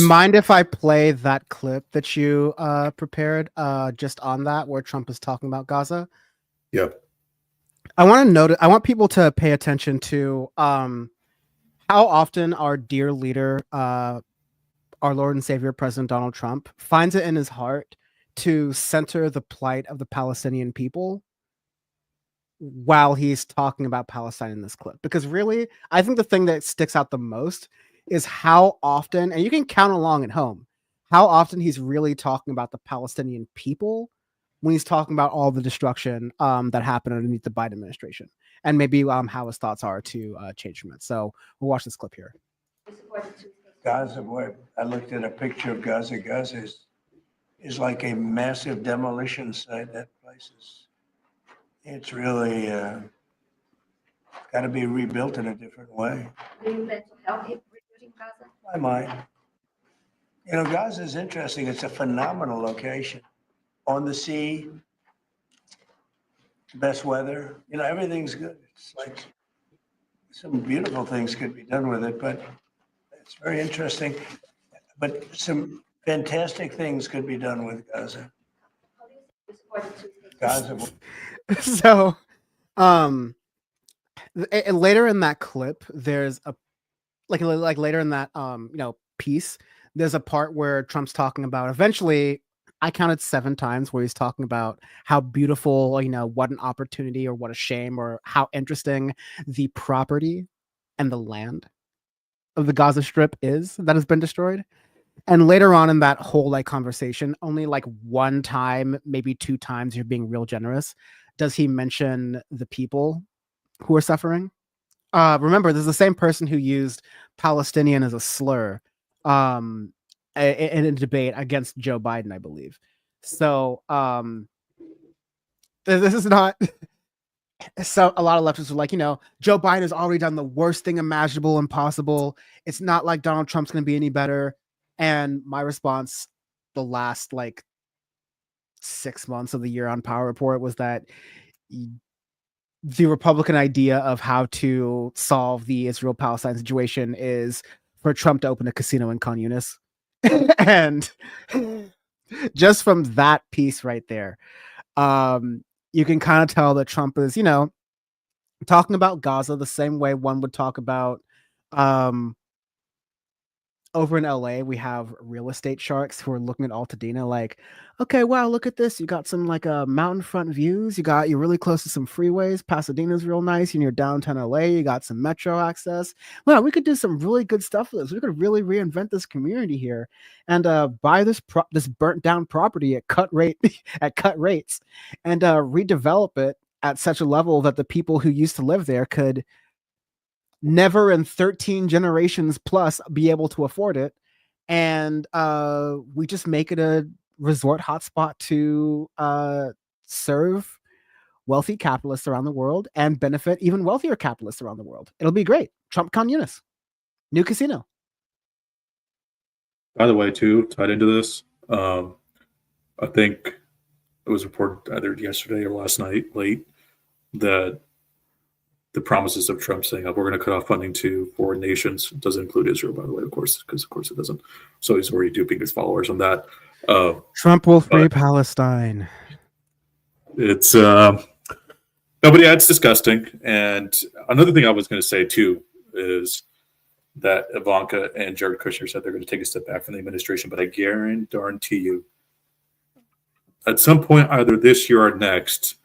Mind if I play that clip that you prepared just on that, where Trump is talking about Gaza? Yeah. I want people to pay attention to how often our dear leader, our Lord and Savior, President Donald Trump, finds it in his heart to center the plight of the Palestinian people while he's talking about Palestine in this clip. Because really, I think the thing that sticks out the most is how often, and you can count along at home, how often he's really talking about the Palestinian people when he's talking about all the destruction that happened underneath the Biden administration, and maybe how his thoughts are to change from it. So we'll watch this clip here. Gaza, boy, I looked at a picture of Gaza. Gaza is like a massive demolition site. That place it's really got to be rebuilt in a different way. Do you plan to help rebuilding Gaza? I might. You know, Gaza is interesting. It's a phenomenal location. On the sea, best weather. You know, everything's good. It's like some beautiful things could be done with it, but it's very interesting. But some fantastic things could be done with Gaza. How do you support the two-state Gaza. So later in that clip, there's a like later in that piece, there's a part where Trump's talking about, eventually I counted 7 times where he's talking about how beautiful, what an opportunity or what a shame or how interesting the property and the land of the Gaza Strip is that has been destroyed. And later on in that whole conversation, only 1 time, maybe 2 times, you're being real generous, does he mention the people who are suffering. Remember, this is the same person who used Palestinian as a slur in a debate against Joe Biden, I believe. So this is not. So a lot of leftists are like, Joe Biden has already done the worst thing imaginable and possible. It's not like Donald Trump's going to be any better. And my response, the last 6 months of the year on Power Report, was that the Republican idea of how to solve the Israel-Palestine situation is for Trump to open a casino in Khan Yunis. And just from that piece right there, you can kind of tell that Trump is, talking about Gaza the same way one would talk about over in LA, we have real estate sharks who are looking at Altadena like, okay, wow, look at this. You got some mountain front views. You're really close to some freeways. Pasadena's real nice. And you're downtown LA. You got some metro access. Wow, we could do some really good stuff with this. We could really reinvent this community here and buy this burnt down property at cut rates and redevelop it at such a level that the people who used to live there could never in 13 generations plus be able to afford it. And we just make it a resort hotspot to serve wealthy capitalists around the world and benefit even wealthier capitalists around the world. It'll be great. Trump Khan Yunis, new casino. By the way, too, tied into this, I think it was reported either yesterday or last night late that the promises of Trump saying, we're going to cut off funding to foreign nations doesn't include Israel, by the way, of course, because of course it doesn't. So he's already duping his followers on that. Trump will free Palestine. It's nobody. It's disgusting. And another thing I was going to say too is that Ivanka and Jared Kushner said they're going to take a step back from the administration, but I guarantee you, at some point, either this year or next,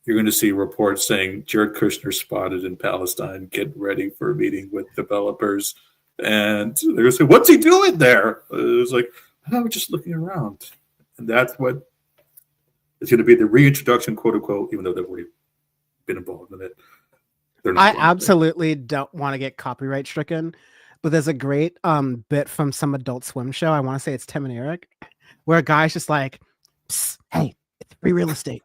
you're going to see reports saying Jared Kushner spotted in Palestine, get ready for a meeting with developers. And they're going to say, what's he doing there? It was like, we're just looking around. And that's what is going to be the reintroduction, quote unquote, even though they've already been involved in it. I absolutely don't want to get copyright stricken, but there's a great bit from some Adult Swim show. I want to say it's Tim and Eric, where a guy's just like, hey, it's free real estate.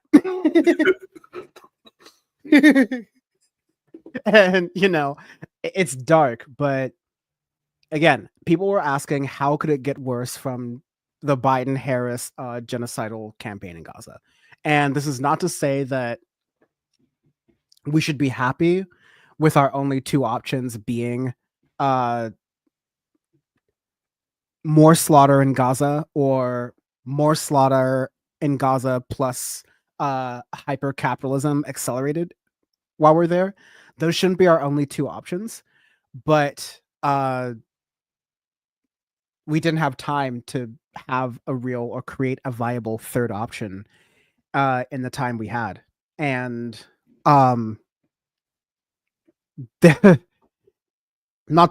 And it's dark, but again, people were asking how could it get worse from the Biden-Harris genocidal campaign in Gaza. And this is not to say that we should be happy with our only 2 options being more slaughter in Gaza or more slaughter in Gaza plus hyper capitalism accelerated while we're there. Those shouldn't be our only 2 options, but we didn't have time to have a real or create a viable 3rd option in the time we had. And not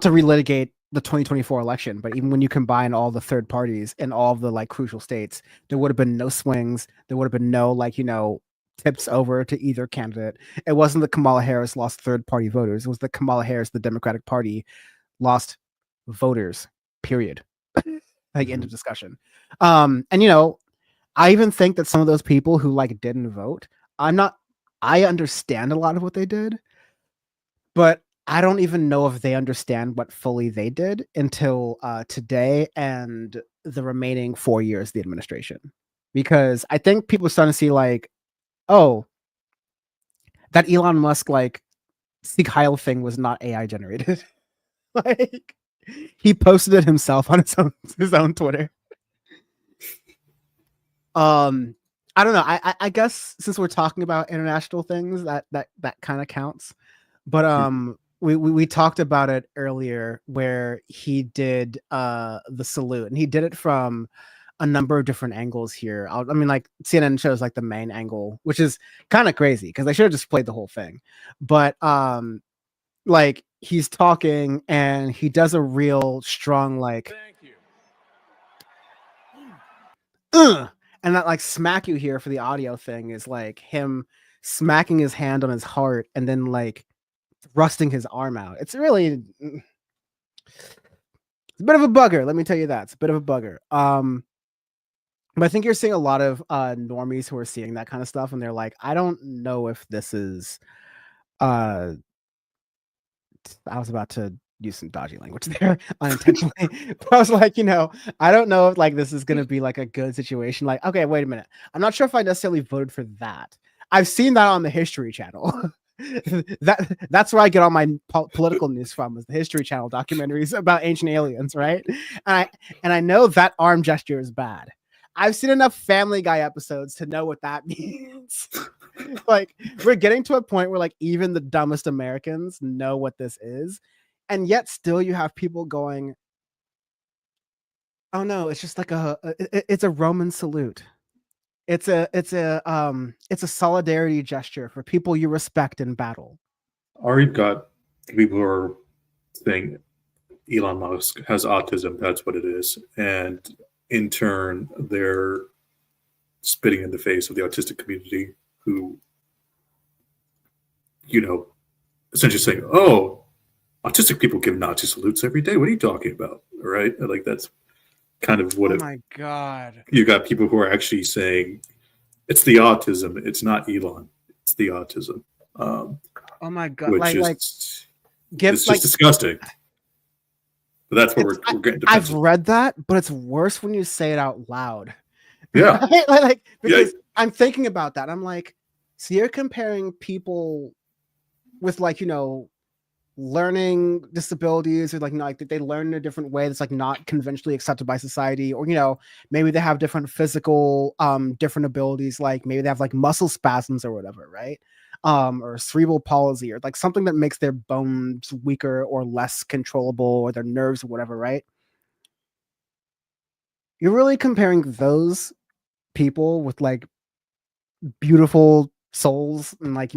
to relitigate the 2024 election, but even when you combine all the third parties in all of the like crucial states, there would have been no swings. There would have been no like, tips over to either candidate. It wasn't that Kamala Harris lost third party voters. It was that Kamala Harris, the Democratic Party, lost voters, period. Like end of discussion. And I even think that some of those people who like didn't vote, I understand a lot of what they did, but I don't even know if they understand what fully they did until today and the remaining 4 years of the administration. Because I think people are starting to see like, oh, that Elon Musk like Sieg Heil thing was not AI generated. Like he posted it himself on his own Twitter. I don't know. I guess since we're talking about international things, that kind of counts. But we talked about it earlier where he did the salute, and he did it from a number of different angles here. I mean, like CNN shows like the main angle, which is kind of crazy because they should have just played the whole thing. But like he's talking and he does a real strong like Thank you. and that like smack you here for the audio thing is like him smacking his hand on his heart and then like thrusting his arm out. It's really it's a bit of a bugger, let me tell you that. It's a bit of a bugger. But I think you're seeing a lot of normies who are seeing that kind of stuff and they're like, I don't know if this is I was about to use some dodgy language there unintentionally. But I was like, I don't know if like this is gonna be like a good situation. Like, okay, wait a minute. I'm not sure if I necessarily voted for that. I've seen that on the History Channel. That's where I get all my political news from, is the History Channel documentaries about ancient aliens, right? And I know that arm gesture is bad. I've seen enough Family Guy episodes to know what that means. Like we're getting to a point where like even the dumbest Americans know what this is, and yet still you have people going, oh no, it's just like it's a Roman salute. It's a solidarity gesture for people you respect in battle. Or you've got people who are saying Elon Musk has autism, that's what it is. And in turn, they're spitting in the face of the autistic community who, essentially saying, oh, autistic people give Nazi salutes every day. What are you talking about? Right? Like that's kind of what my God. You got people who are actually saying it's the autism, it's not Elon, it's the autism. Oh my God. Which it's just disgusting. But that's what we're getting defensive. I've read that, but it's worse when you say it out loud. Yeah. Right? Because I'm thinking about that. I'm like, so you're comparing people with like, learning disabilities, or like they learn in a different way that's like not conventionally accepted by society, or maybe they have different physical different abilities, like maybe they have like muscle spasms or whatever, right? Or cerebral palsy, or like something that makes their bones weaker or less controllable, or their nerves or whatever, right? You're really comparing those people with like beautiful souls and like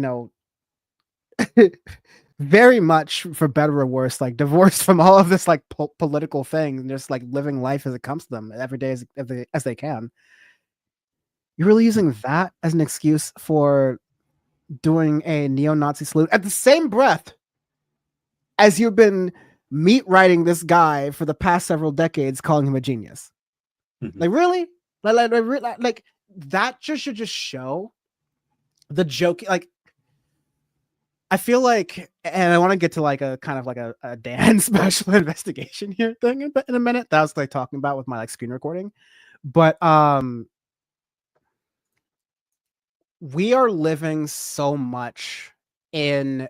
very much, for better or worse, like divorced from all of this like political thing and just like living life as it comes to them every day as they can. You're really using that as an excuse for doing a neo-Nazi salute at the same breath as you've been meat writing this guy for the past several decades, calling him a genius. Mm-hmm. Like really? Like that should just show the joke. Like I feel like, and I want to get to like a kind of like a Dan special investigation here thing in a minute. That was like talking about with my like screen recording, but we are living so much in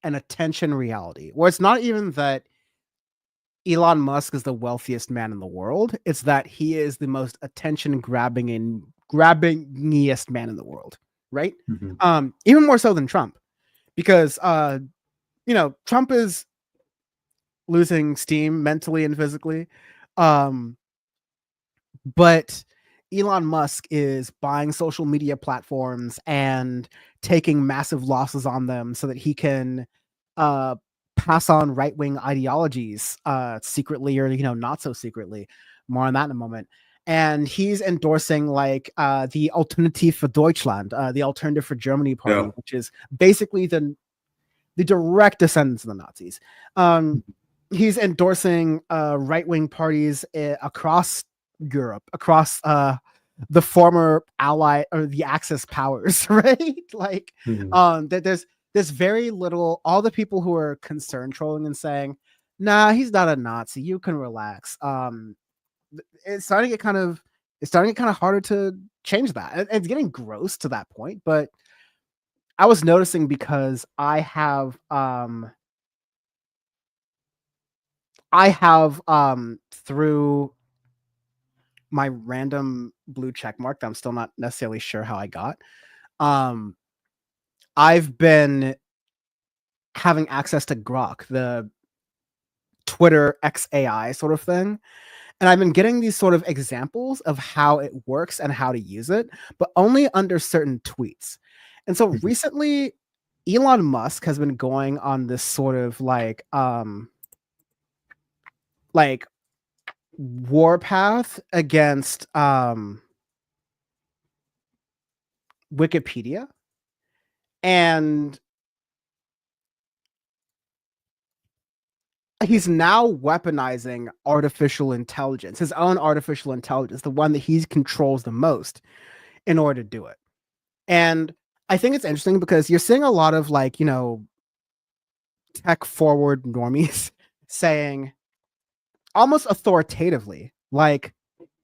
an attention reality where it's not even that Elon Musk is the wealthiest man in the world. It's that he is the most attention grabbingest man in the world, right? Mm-hmm. Even more so than Trump, because Trump is losing steam mentally and physically, but Elon Musk is buying social media platforms and taking massive losses on them so that he can pass on right-wing ideologies secretly or not so secretly. More on that in a moment. And he's endorsing like the Alternative for Deutschland, the Alternative for Germany party, which is basically the direct descendants of the Nazis. He's endorsing right-wing parties across Europe, across the former ally or the Axis powers, right? Like, there's very little. All the people who are concerned trolling and saying, "Nah, he's not a Nazi. You can relax." It's starting to get kind of harder to change that. It's getting gross to that point, but I was noticing because I have through my random blue check mark that I'm still not necessarily sure how I got. I've been having access to Grok, the Twitter XAI sort of thing. And I've been getting these sort of examples of how it works and how to use it, but only under certain tweets. And so recently, Elon Musk has been going on this sort of like warpath against Wikipedia. And he's now weaponizing artificial intelligence, his own artificial intelligence, the one that he controls the most, in order to do it. And I think it's interesting because you're seeing a lot of like, tech forward normies saying almost authoritatively, like,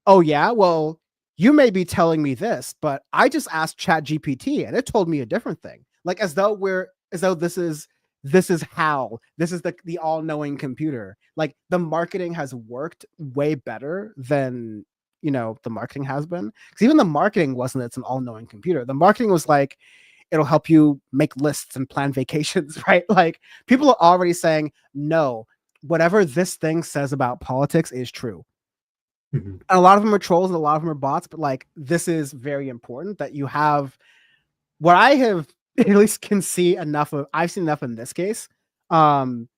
oh yeah, well, you may be telling me this, but I just asked ChatGPT and it told me a different thing. Like as though this is the all-knowing computer. Like the marketing has worked way better than the marketing has been. Because even the marketing wasn't it's an all-knowing computer. The marketing was like, it'll help you make lists and plan vacations, right? Like people are already saying, no, whatever this thing says about politics is true. And a lot of them are trolls and a lot of them are bots, but like this is very important that you have what I have at least can see enough of. I've seen enough in this case of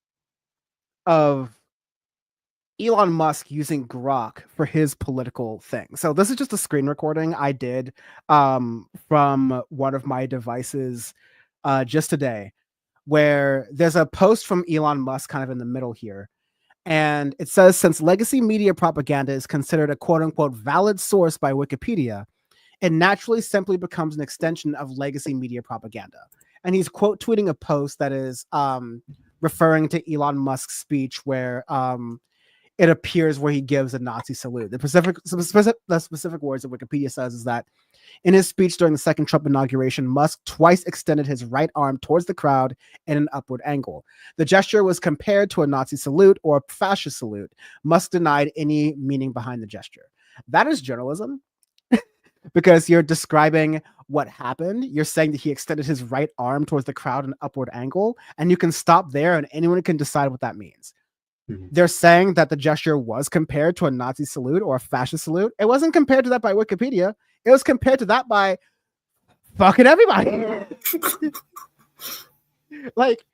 Elon Musk using Grok for his political thing. So this is just a screen recording I did from one of my devices just today, where there's a post from Elon Musk kind of in the middle here. And it says, since legacy media propaganda is considered a quote unquote valid source by Wikipedia, it naturally simply becomes an extension of legacy media propaganda. And he's quote tweeting a post that is referring to Elon Musk's speech where it appears where he gives a Nazi salute. The specific words that Wikipedia says is that in his speech during the second Trump inauguration, Musk twice extended his right arm towards the crowd in an upward angle. The gesture was compared to a Nazi salute or a fascist salute. Musk denied any meaning behind the gesture. That is journalism. Because you're describing what happened. You're saying that he extended his right arm towards the crowd in an upward angle, and you can stop there and anyone can decide what that means. They're saying that the gesture was compared to a Nazi salute or a fascist salute. It wasn't compared to that by Wikipedia. It was compared to that by fucking everybody. Like,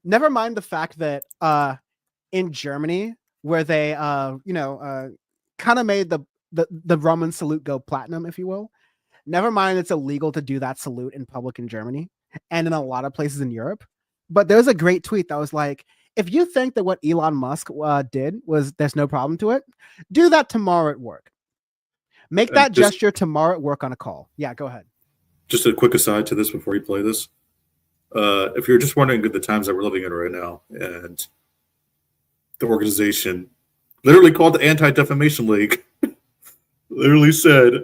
never mind the fact that in Germany, where they kind of made the Roman salute go platinum, if you will. Never mind it's illegal to do that salute in public in Germany and in a lot of places in Europe. But there's a great tweet that was like, if you think that what Elon Musk did was there's no problem to it, do that tomorrow at work. Make that gesture tomorrow at work on a call. Yeah, go ahead. Just a quick aside to this before you play this. If you're just wondering the times that we're living in right now, and the organization literally called the Anti-Defamation League literally said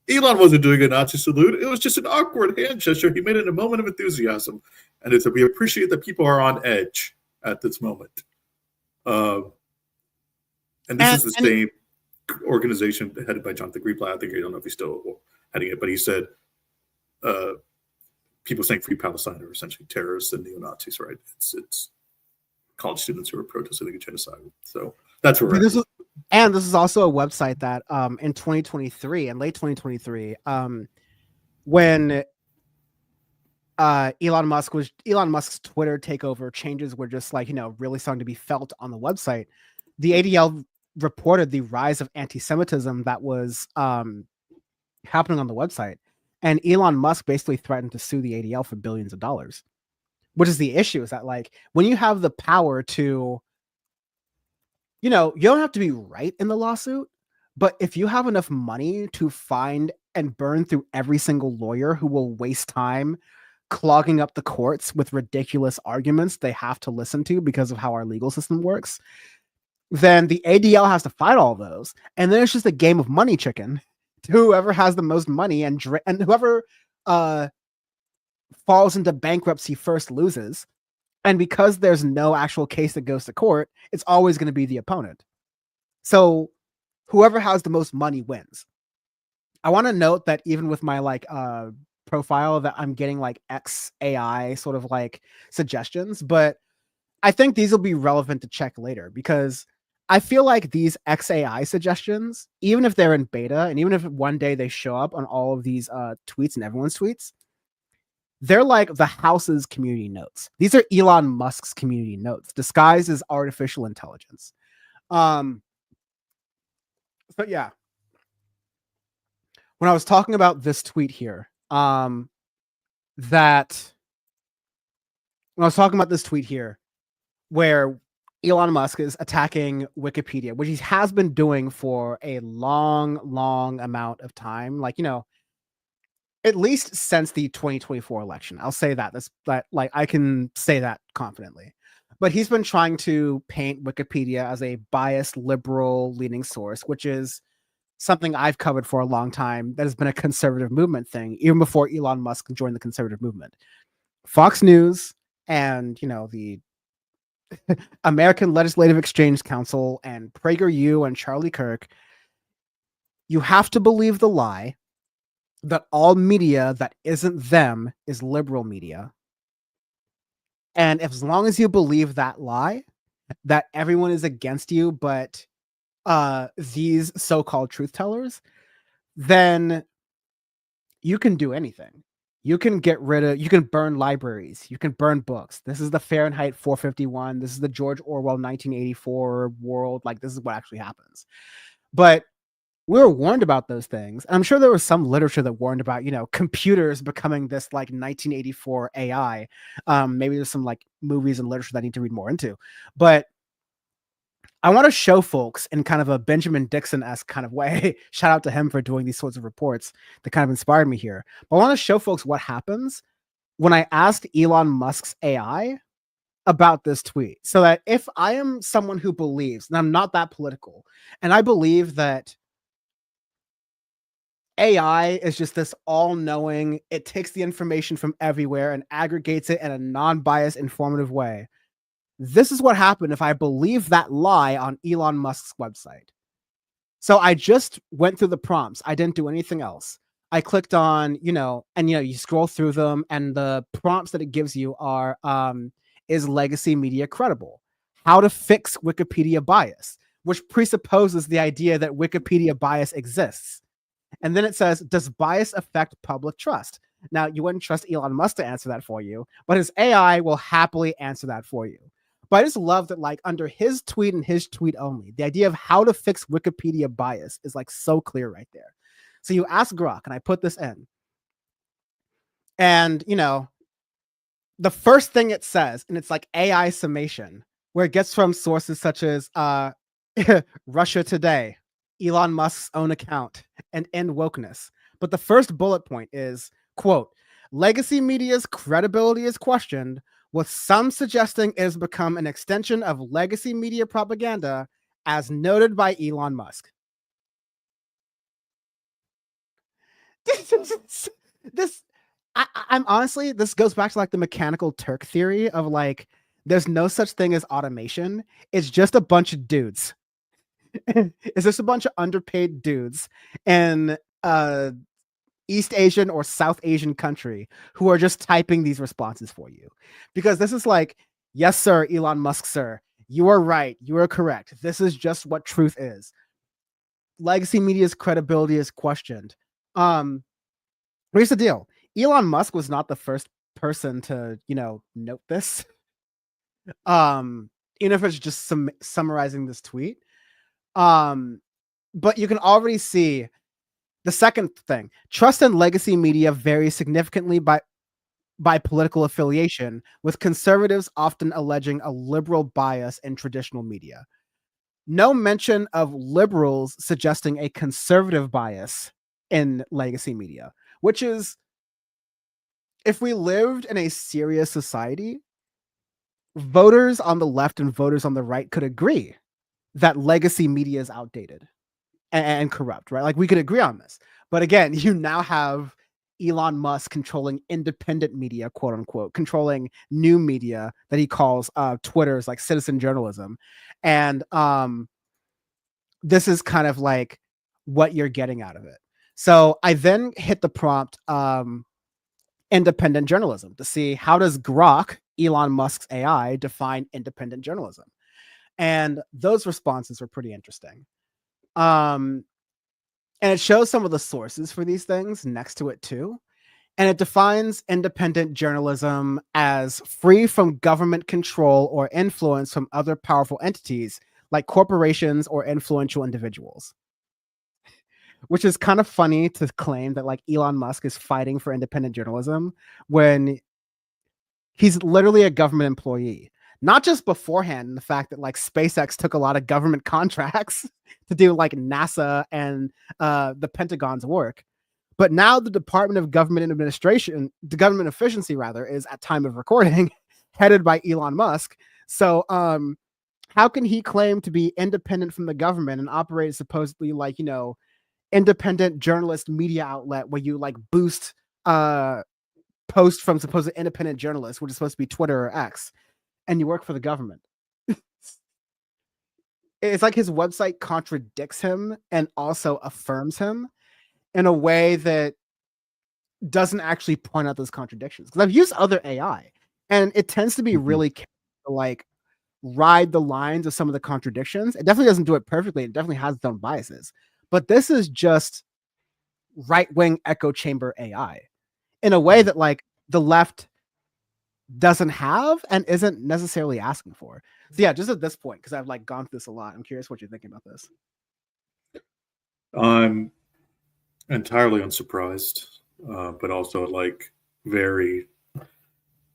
Elon wasn't doing a Nazi salute. It was just an awkward hand gesture. He made it in a moment of enthusiasm. And it's we appreciate that people are on edge at this moment. And this is the same organization headed by Jonathan Greenblatt. I don't know if he's still heading it, but he said people saying Free Palestine are essentially terrorists and neo-Nazis, right? It's college students who are protesting the genocide. So that's where this is also a website that in 2023 and late 2023, when Elon Musk's Twitter takeover changes were just like, really starting to be felt on the website. The ADL reported the rise of anti-Semitism that was happening on the website. And Elon Musk basically threatened to sue the ADL for billions of dollars, which is the issue, is that like when you have the power to, you don't have to be right in the lawsuit, but if you have enough money to find and burn through every single lawyer who will waste time clogging up the courts with ridiculous arguments they have to listen to because of how our legal system works, then the ADL has to fight all those. And then it's just a game of money chicken to whoever has the most money, and whoever falls into bankruptcy first loses. And because there's no actual case that goes to court, it's always going to be the opponent. So whoever has the most money wins. I want to note that even with my profile, that I'm getting like XAI sort of like suggestions, but I think these will be relevant to check later, because I feel like these XAI suggestions, even if they're in beta and even if one day they show up on all of these tweets and everyone's tweets, they're like the house's community notes. These are Elon Musk's community notes disguised as artificial intelligence. But yeah, when I was talking about this tweet here, where Elon Musk is attacking Wikipedia, which he has been doing for a long amount of time, at least since the 2024 election. I'll say that. I can say that confidently. But he's been trying to paint Wikipedia as a biased liberal leaning source, which is something I've covered for a long time. That has been a conservative movement thing, even before Elon Musk joined the conservative movement. Fox News and, the American Legislative Exchange Council and PragerU and Charlie Kirk, you have to believe the lie that all media that isn't them is liberal media. And as long as you believe that lie, that everyone is against you but these so-called truth tellers, then you can do anything. You can you can burn libraries, you can burn books. This is the Fahrenheit 451. This is the George Orwell 1984 world. Like, this is what actually happens. But we were warned about those things. I'm sure there was some literature that warned about, computers becoming this like 1984 AI. Maybe there's some like movies and literature that I need to read more into. But I want to show folks in kind of a Benjamin Dixon-esque kind of way. Shout out to him for doing these sorts of reports that kind of inspired me here. But I want to show folks what happens when I asked Elon Musk's AI about this tweet, so that if I am someone who believes, and I'm not that political, and I believe that AI is just this all-knowing, it takes the information from everywhere and aggregates it in a non-biased, informative way. This is what happened if I believe that lie on Elon Musk's website. So I just went through the prompts. I didn't do anything else. I clicked on, you scroll through them, and the prompts that it gives you are, is legacy media credible? How to fix Wikipedia bias, which presupposes the idea that Wikipedia bias exists. And then it says, does bias affect public trust? Now, you wouldn't trust Elon Musk to answer that for you, but his AI will happily answer that for you. But I just love that, like, under his tweet and his tweet only, the idea of how to fix Wikipedia bias is like so clear right there. So you ask Grok, and I put this in, and the first thing it says, and it's like AI summation, where it gets from sources such as Russia Today, Elon Musk's own account, and End Wokeness. But the first bullet point is, quote, legacy media's credibility is questioned, with some suggesting it has become an extension of legacy media propaganda, as noted by Elon Musk. I'm honestly, this goes back to like the Mechanical Turk theory of like, there's no such thing as automation. It's just a bunch of dudes. It's just a bunch of underpaid dudes in East Asian or South Asian country who are just typing these responses for you. Because this is like, yes, sir, Elon Musk, sir. You are right. You are correct. This is just what truth is. Legacy media's credibility is questioned. Here's the deal. Elon Musk was not the first person to, note this. Even if it's just summarizing this tweet. But you can already see the second thing. Trust in legacy media varies significantly by political affiliation, with conservatives often alleging a liberal bias in traditional media. No mention of liberals suggesting a conservative bias in legacy media, which is, if we lived in a serious society, voters on the left and voters on the right could agree that legacy media is outdated and corrupt, right? Like, we could agree on this. But again, you now have Elon Musk controlling independent media, quote unquote, controlling new media that he calls Twitter's like citizen journalism. And this is kind of like what you're getting out of it. So I then hit the prompt independent journalism to see, how does Grok, Elon Musk's AI, define independent journalism? And those responses were pretty interesting. And it shows some of the sources for these things next to it too. And it defines independent journalism as free from government control or influence from other powerful entities like corporations or influential individuals. Which is kind of funny to claim that like Elon Musk is fighting for independent journalism when he's literally a government employee. Not just beforehand, the fact that like SpaceX took a lot of government contracts to do like NASA and the Pentagon's work, but now the Department of Government Administration, the government efficiency rather, is at time of recording headed by Elon Musk. So how can he claim to be independent from the government and operate supposedly like, independent journalist media outlet where you like boost posts from supposed independent journalists, which is supposed to be Twitter or X, and you work for the government? It's like his website contradicts him and also affirms him in a way that doesn't actually point out those contradictions. Because I've used other AI, and it tends to be really like ride the lines of some of the contradictions. It definitely doesn't do it perfectly. It definitely has its own biases. But this is just right-wing echo chamber AI in a way that like the left doesn't have and isn't necessarily asking for. So yeah, just at this point, because I've like gone through this a lot, I'm curious what you're thinking about this. I'm entirely unsurprised, but also like very.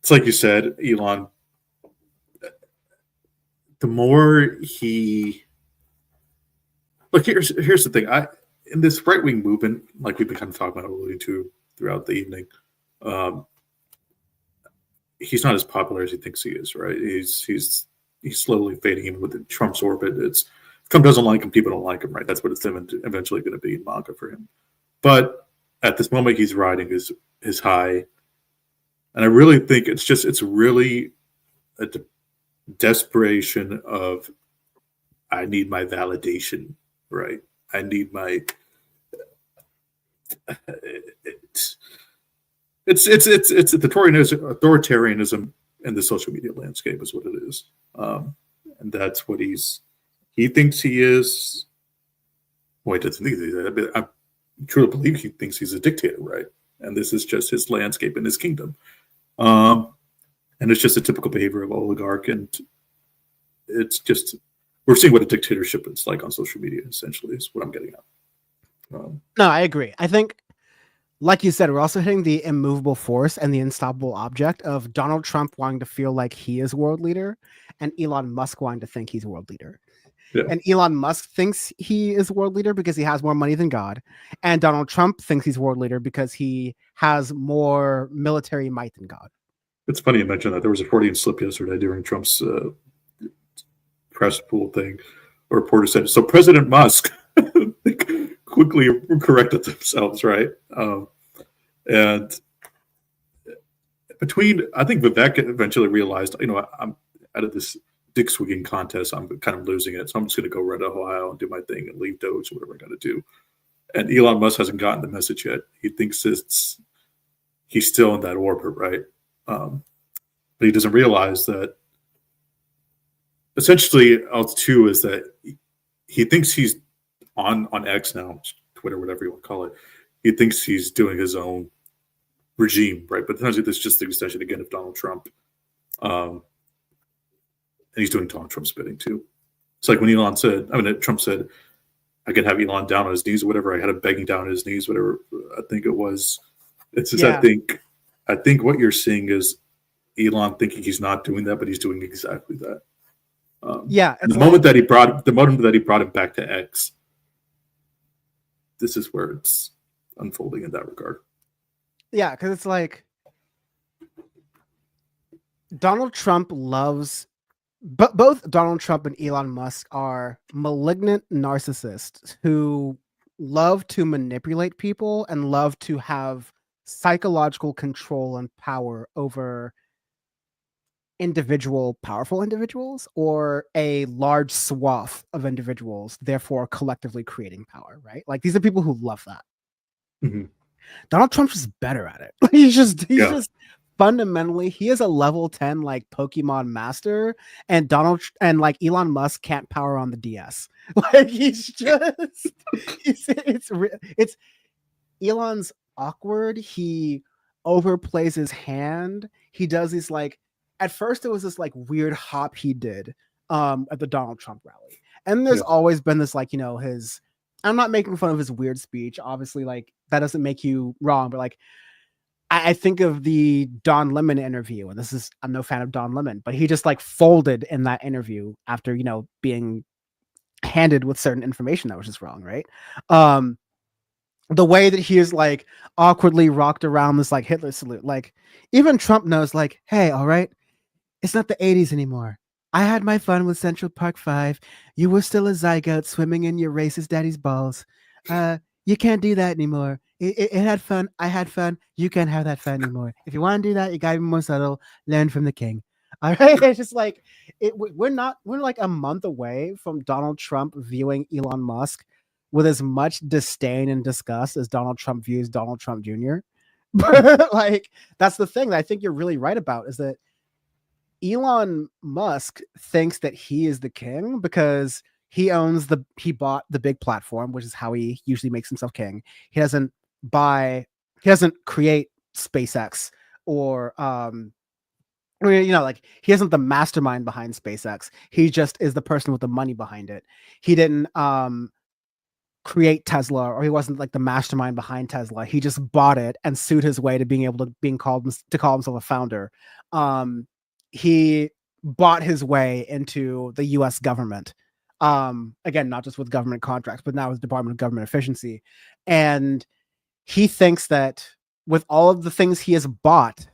It's like you said, Elon. The more he look, here's the thing. In this right wing movement, like we've been kind of talking about, alluding to throughout the evening, he's not as popular as he thinks he is. Right? He's slowly fading even within Trump's orbit. It's Trump doesn't like him, people don't like him. Right? That's what it's eventually going to be in MAGA for him. But at this moment, he's riding his high, and I really think it's really a desperation of, I need my validation, right? I need my it's authoritarianism in the social media landscape is what it is, and that's what he thinks he is. Well, he doesn't think he's that, but I truly believe he thinks he's a dictator, right? And this is just his landscape in his kingdom. And it's just a typical behavior of oligarch, and it's just we're seeing what a dictatorship is like on social media. Essentially, is what I'm getting at. No, I agree. I think, like you said, we're also hitting the immovable force and the unstoppable object of Donald Trump wanting to feel like he is world leader, and Elon Musk wanting to think he's world leader. Yeah. And Elon Musk thinks he is world leader because he has more money than God, and Donald Trump thinks he's world leader because he has more military might than God. It's funny you mentioned that. There was a Freudian slip yesterday during Trump's press pool thing. A reporter said, so President Musk quickly corrected themselves, right? And I think Vivek eventually realized, I'm out of this dick swinging contest. I'm kind of losing it. So I'm just going to go run to Ohio and do my thing and leave Doge, whatever I got to do. And Elon Musk hasn't gotten the message yet. He thinks he's still in that orbit, right? But he doesn't realize that essentially L2 is that he thinks he's on X now, Twitter, whatever you want to call it. He thinks he's doing his own regime, right? But essentially, this is just the extension again of Donald Trump, and he's doing Donald Trump's bidding too. It's like when Elon said, Trump said, I could have Elon down on his knees or whatever. I had him begging down on his knees, whatever. I think it was. It's just, Yeah. I think what you're seeing is Elon thinking he's not doing that, but he's doing exactly that. Yeah. The moment that he brought him back to X, this is where it's unfolding in that regard. Yeah, because it's like Donald Trump loves, but both Donald Trump and Elon Musk are malignant narcissists who love to manipulate people and love to have psychological control and power over powerful individuals, or a large swath of individuals, therefore collectively creating power, right? Like, these are people who love that. Mm-hmm. Donald Trump's just better at it. He's just fundamentally, he is a level 10 like Pokemon master, and like Elon Musk can't power on the DS. Like, he's just it's Elon's awkward. He overplays his hand. He does these, like, at first it was this like weird hop he did at the Donald Trump rally. And there's always been this, like, I'm not making fun of his weird speech. Obviously, like, that doesn't make you wrong, but like, I think of the Don Lemon interview, and I'm no fan of Don Lemon, but he just like folded in that interview after, being handed with certain information that was just wrong, right? The way that he is like awkwardly rocked around this like Hitler salute, like, even Trump knows, like, hey, all right, it's not the 80s anymore. I had my fun with Central Park 5. You were still a zygote swimming in your racist daddy's balls. You can't do that anymore. It had fun. I had fun. You can't have that fun anymore. If you want to do that, you gotta be more subtle. Learn from the king. All right. It's just like we're like a month away from Donald Trump viewing Elon Musk with as much disdain and disgust as Donald Trump views Donald Trump Jr. But like, that's the thing that I think you're really right about, is that Elon Musk thinks that he is the king because he bought the big platform, which is how he usually makes himself king. He doesn't create SpaceX or like, he isn't the mastermind behind SpaceX. He just is the person with the money behind it. He didn't create Tesla, or he wasn't like the mastermind behind Tesla. He just bought it and sued his way to being called himself a founder. He bought his way into the US government. Again, not just with government contracts, but now with Department of Government Efficiency. And he thinks that with all of the things he has bought,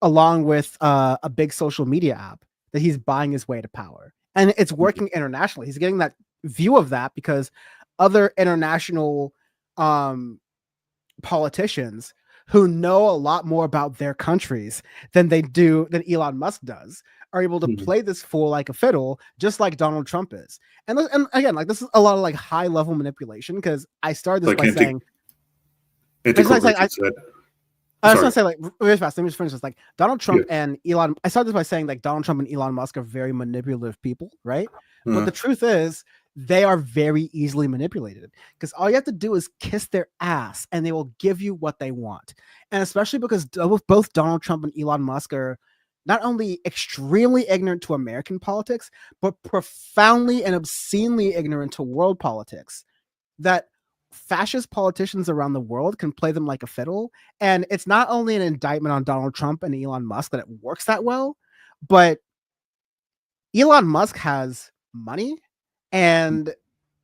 along with a big social media app, that he's buying his way to power. And it's working internationally. He's getting that view of that because other international politicians who know a lot more about their countries than Elon Musk does are able to play this fool like a fiddle, just like Donald Trump is. And again, like, this is a lot of like high level manipulation, because I started this by saying, I was gonna say, like, really fast, let me just finish this. Like, Donald Trump and Elon, I started this by saying, like, Donald Trump and Elon Musk are very manipulative people, right? But the truth is, they are very easily manipulated, because all you have to do is kiss their ass and they will give you what they want. And especially because both Donald Trump and Elon Musk are not only extremely ignorant to American politics, but profoundly and obscenely ignorant to world politics, that fascist politicians around the world can play them like a fiddle. And it's not only an indictment on Donald Trump and Elon Musk that it works that well, but Elon Musk has money, and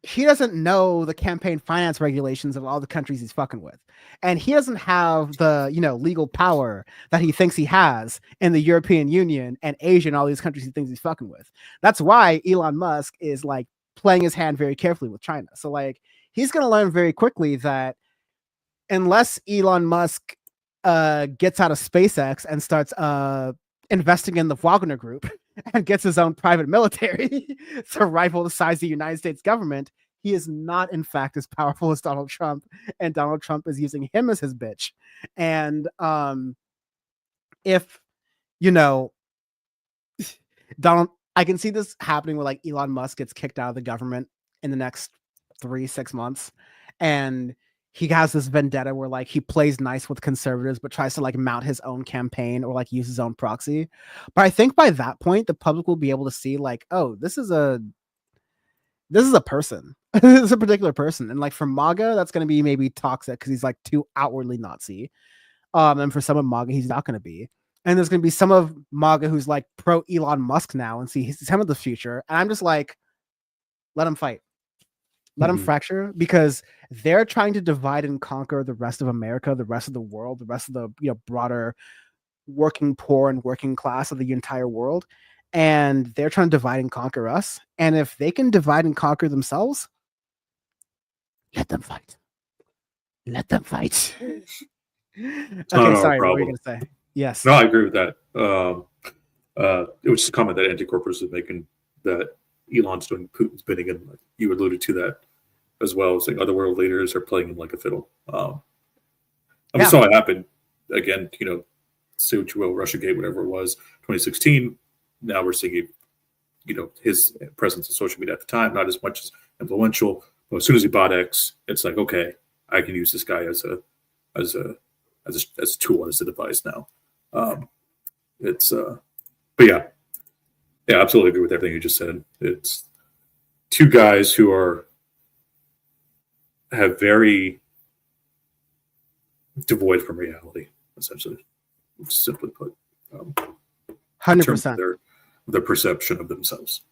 he doesn't know the campaign finance regulations of all the countries he's fucking with. And he doesn't have the, legal power that he thinks he has in the European Union and Asia and all these countries he thinks he's fucking with. That's why Elon Musk is like playing his hand very carefully with China. So like, he's going to learn very quickly that unless Elon Musk gets out of SpaceX and starts investing in the Wagner Group and gets his own private military to rival the size of the United States government, he is not, in fact, as powerful as Donald Trump, and Donald Trump is using him as his bitch. And if, I can see this happening where like Elon Musk gets kicked out of the government in the next 3-6 months, and he has this vendetta where like he plays nice with conservatives but tries to like mount his own campaign or like use his own proxy. But I think by that point the public will be able to see like, oh, this is a person. This is a particular person. And like for MAGA, that's going to be maybe toxic because he's like too outwardly Nazi. And for some of MAGA, he's not going to be. And there's going to be some of MAGA who's like pro Elon Musk now and see he's him of the future. And I'm just like, let him fight. Let them fracture, because they're trying to divide and conquer the rest of America, the rest of the world, the rest of the broader working poor and working class of the entire world. And they're trying to divide and conquer us. And if they can divide and conquer themselves, let them fight. Let them fight. Okay, sorry, what were you going to say? Yes. No, I agree with that. It was just a comment that Anti-Corpus is making, that Elon's doing Putin's bidding, and you alluded to that as well. It's like other world leaders are playing him like a fiddle. We saw it happen again, say what you will, Russiagate, whatever it was, 2016. Now we're seeing, his presence on social media at the time, not as much as influential. But as soon as he bought X, it's like, okay, I can use this guy as a tool, as a device now. But yeah, absolutely agree with everything you just said. It's two guys who have very devoid from reality, essentially, simply put. 100%. Their perception of themselves.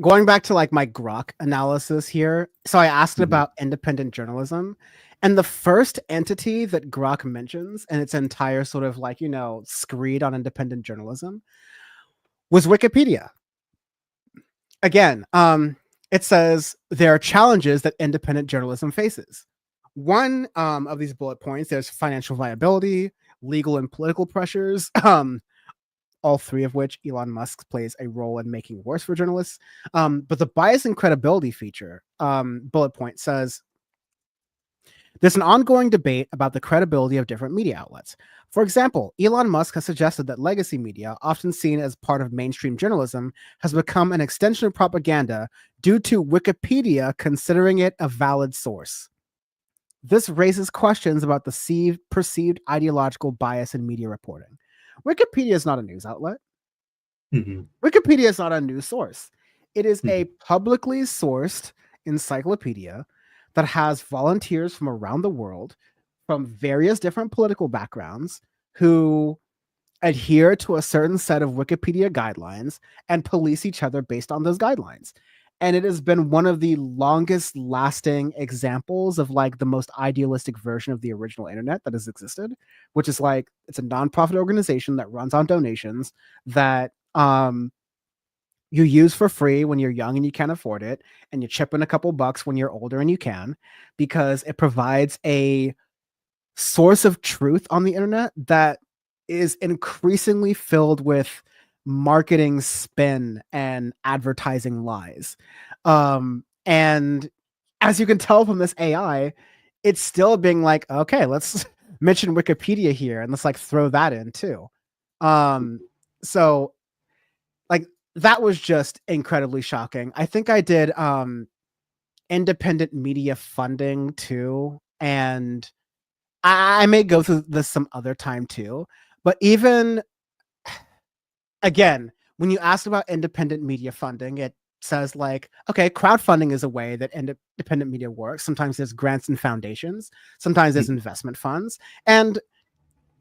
Going back to like my Grok analysis here. So I asked about independent journalism, and the first entity that Grok mentions in its entire sort of like, screed on independent journalism was Wikipedia. Again, it says there are challenges that independent journalism faces. One of these bullet points, there's financial viability, legal and political pressures, all three of which Elon Musk plays a role in making worse for journalists. But the bias and credibility feature bullet point says, there's an ongoing debate about the credibility of different media outlets. For example, Elon Musk has suggested that legacy media, often seen as part of mainstream journalism, has become an extension of propaganda due to Wikipedia considering it a valid source. This raises questions about the perceived ideological bias in media reporting. Wikipedia is not a news outlet. Wikipedia is not a news source. It is a publicly sourced encyclopedia that has volunteers from around the world, from various different political backgrounds, who adhere to a certain set of Wikipedia guidelines and police each other based on those guidelines. And it has been one of the longest lasting examples of like the most idealistic version of the original internet that has existed, which is like, it's a nonprofit organization that runs on donations that you use for free when you're young and you can't afford it, and you chip in a couple bucks when you're older and you can, because it provides a source of truth on the internet that is increasingly filled with marketing spin and advertising lies. And as you can tell from this AI, it's still being like, okay, let's mention Wikipedia here and let's like throw that in too. So like that was just incredibly shocking. I think I did independent media funding too, and I may go through this some other time too, but even again, when you ask about independent media funding, it says like, okay, crowdfunding is a way that independent media works. Sometimes there's grants and foundations. Sometimes there's investment funds. And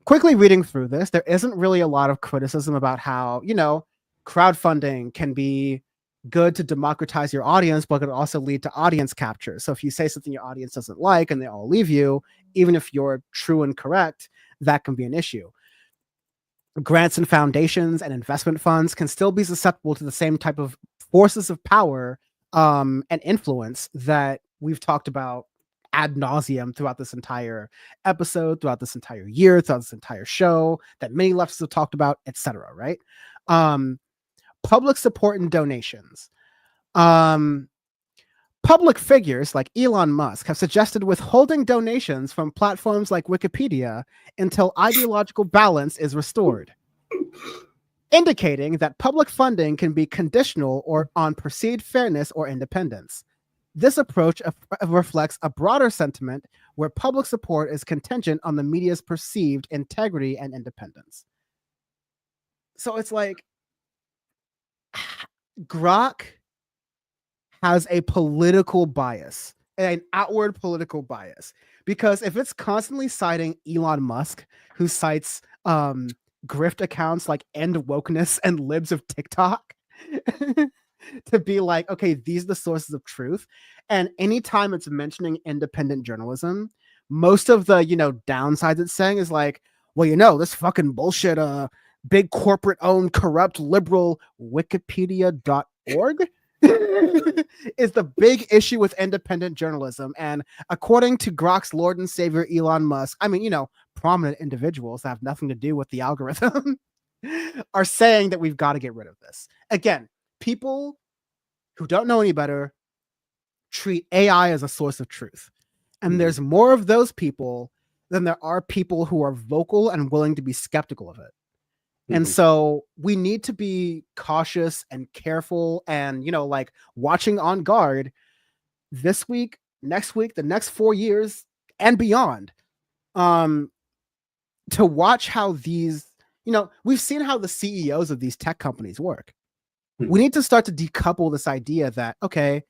quickly reading through this, there isn't really a lot of criticism about how, crowdfunding can be good to democratize your audience, but it could also lead to audience capture. So if you say something your audience doesn't like and they all leave you, even if you're true and correct, that can be an issue. Grants and foundations and investment funds can still be susceptible to the same type of forces of power and influence that we've talked about ad nauseum throughout this entire episode, throughout this entire year, throughout this entire show, that many leftists have talked about, etc. Right? Public support and donations. Public figures like Elon Musk have suggested withholding donations from platforms like Wikipedia until ideological balance is restored, indicating that public funding can be conditional or on perceived fairness or independence. This approach reflects a broader sentiment where public support is contingent on the media's perceived integrity and independence. So it's like Grok has a political bias, an outward political bias, because if it's constantly citing Elon Musk, who cites grift accounts like End Wokeness and Libs of TikTok to be like, okay, these are the sources of truth, and anytime it's mentioning independent journalism, most of the downsides it's saying is like, well, this fucking bullshit big corporate owned corrupt liberal wikipedia.org is the big issue with independent journalism. And according to Grok's Lord and Savior Elon Musk, I mean, prominent individuals that have nothing to do with the algorithm are saying that we've got to get rid of this. Again, people who don't know any better treat AI as a source of truth. And there's more of those people than there are people who are vocal and willing to be skeptical of it. And so we need to be cautious and careful and, like watching on guard this week, next week, the next 4 years and beyond, to watch how these, we've seen how the CEOs of these tech companies work. We need to start to decouple this idea that, okay,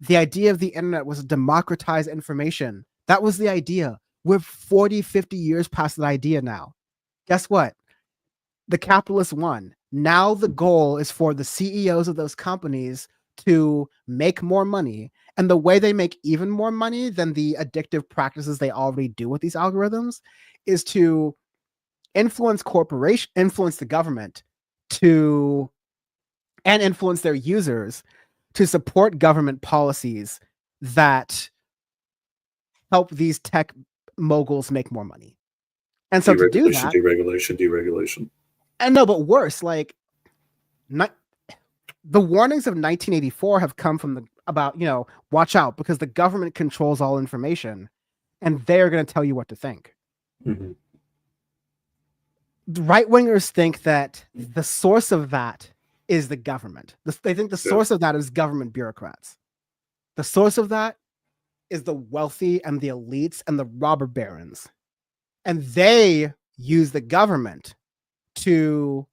the idea of the internet was to democratize information. That was the idea. We're 40, 50 years past that idea now. Guess what? The capitalists won. Now the goal is for the CEOs of those companies to make more money. And the way they make even more money than the addictive practices they already do with these algorithms is to influence the government and influence their users to support government policies that help these tech moguls make more money. And so to do that, deregulation. And no, but worse, like the warnings of 1984 have come from watch out, because the government controls all information and they're going to tell you what to think. Right wingers think that the source of that is the government. They think the source of that is government bureaucrats. The source of that is the wealthy and the elites and the robber barons. And they use the government to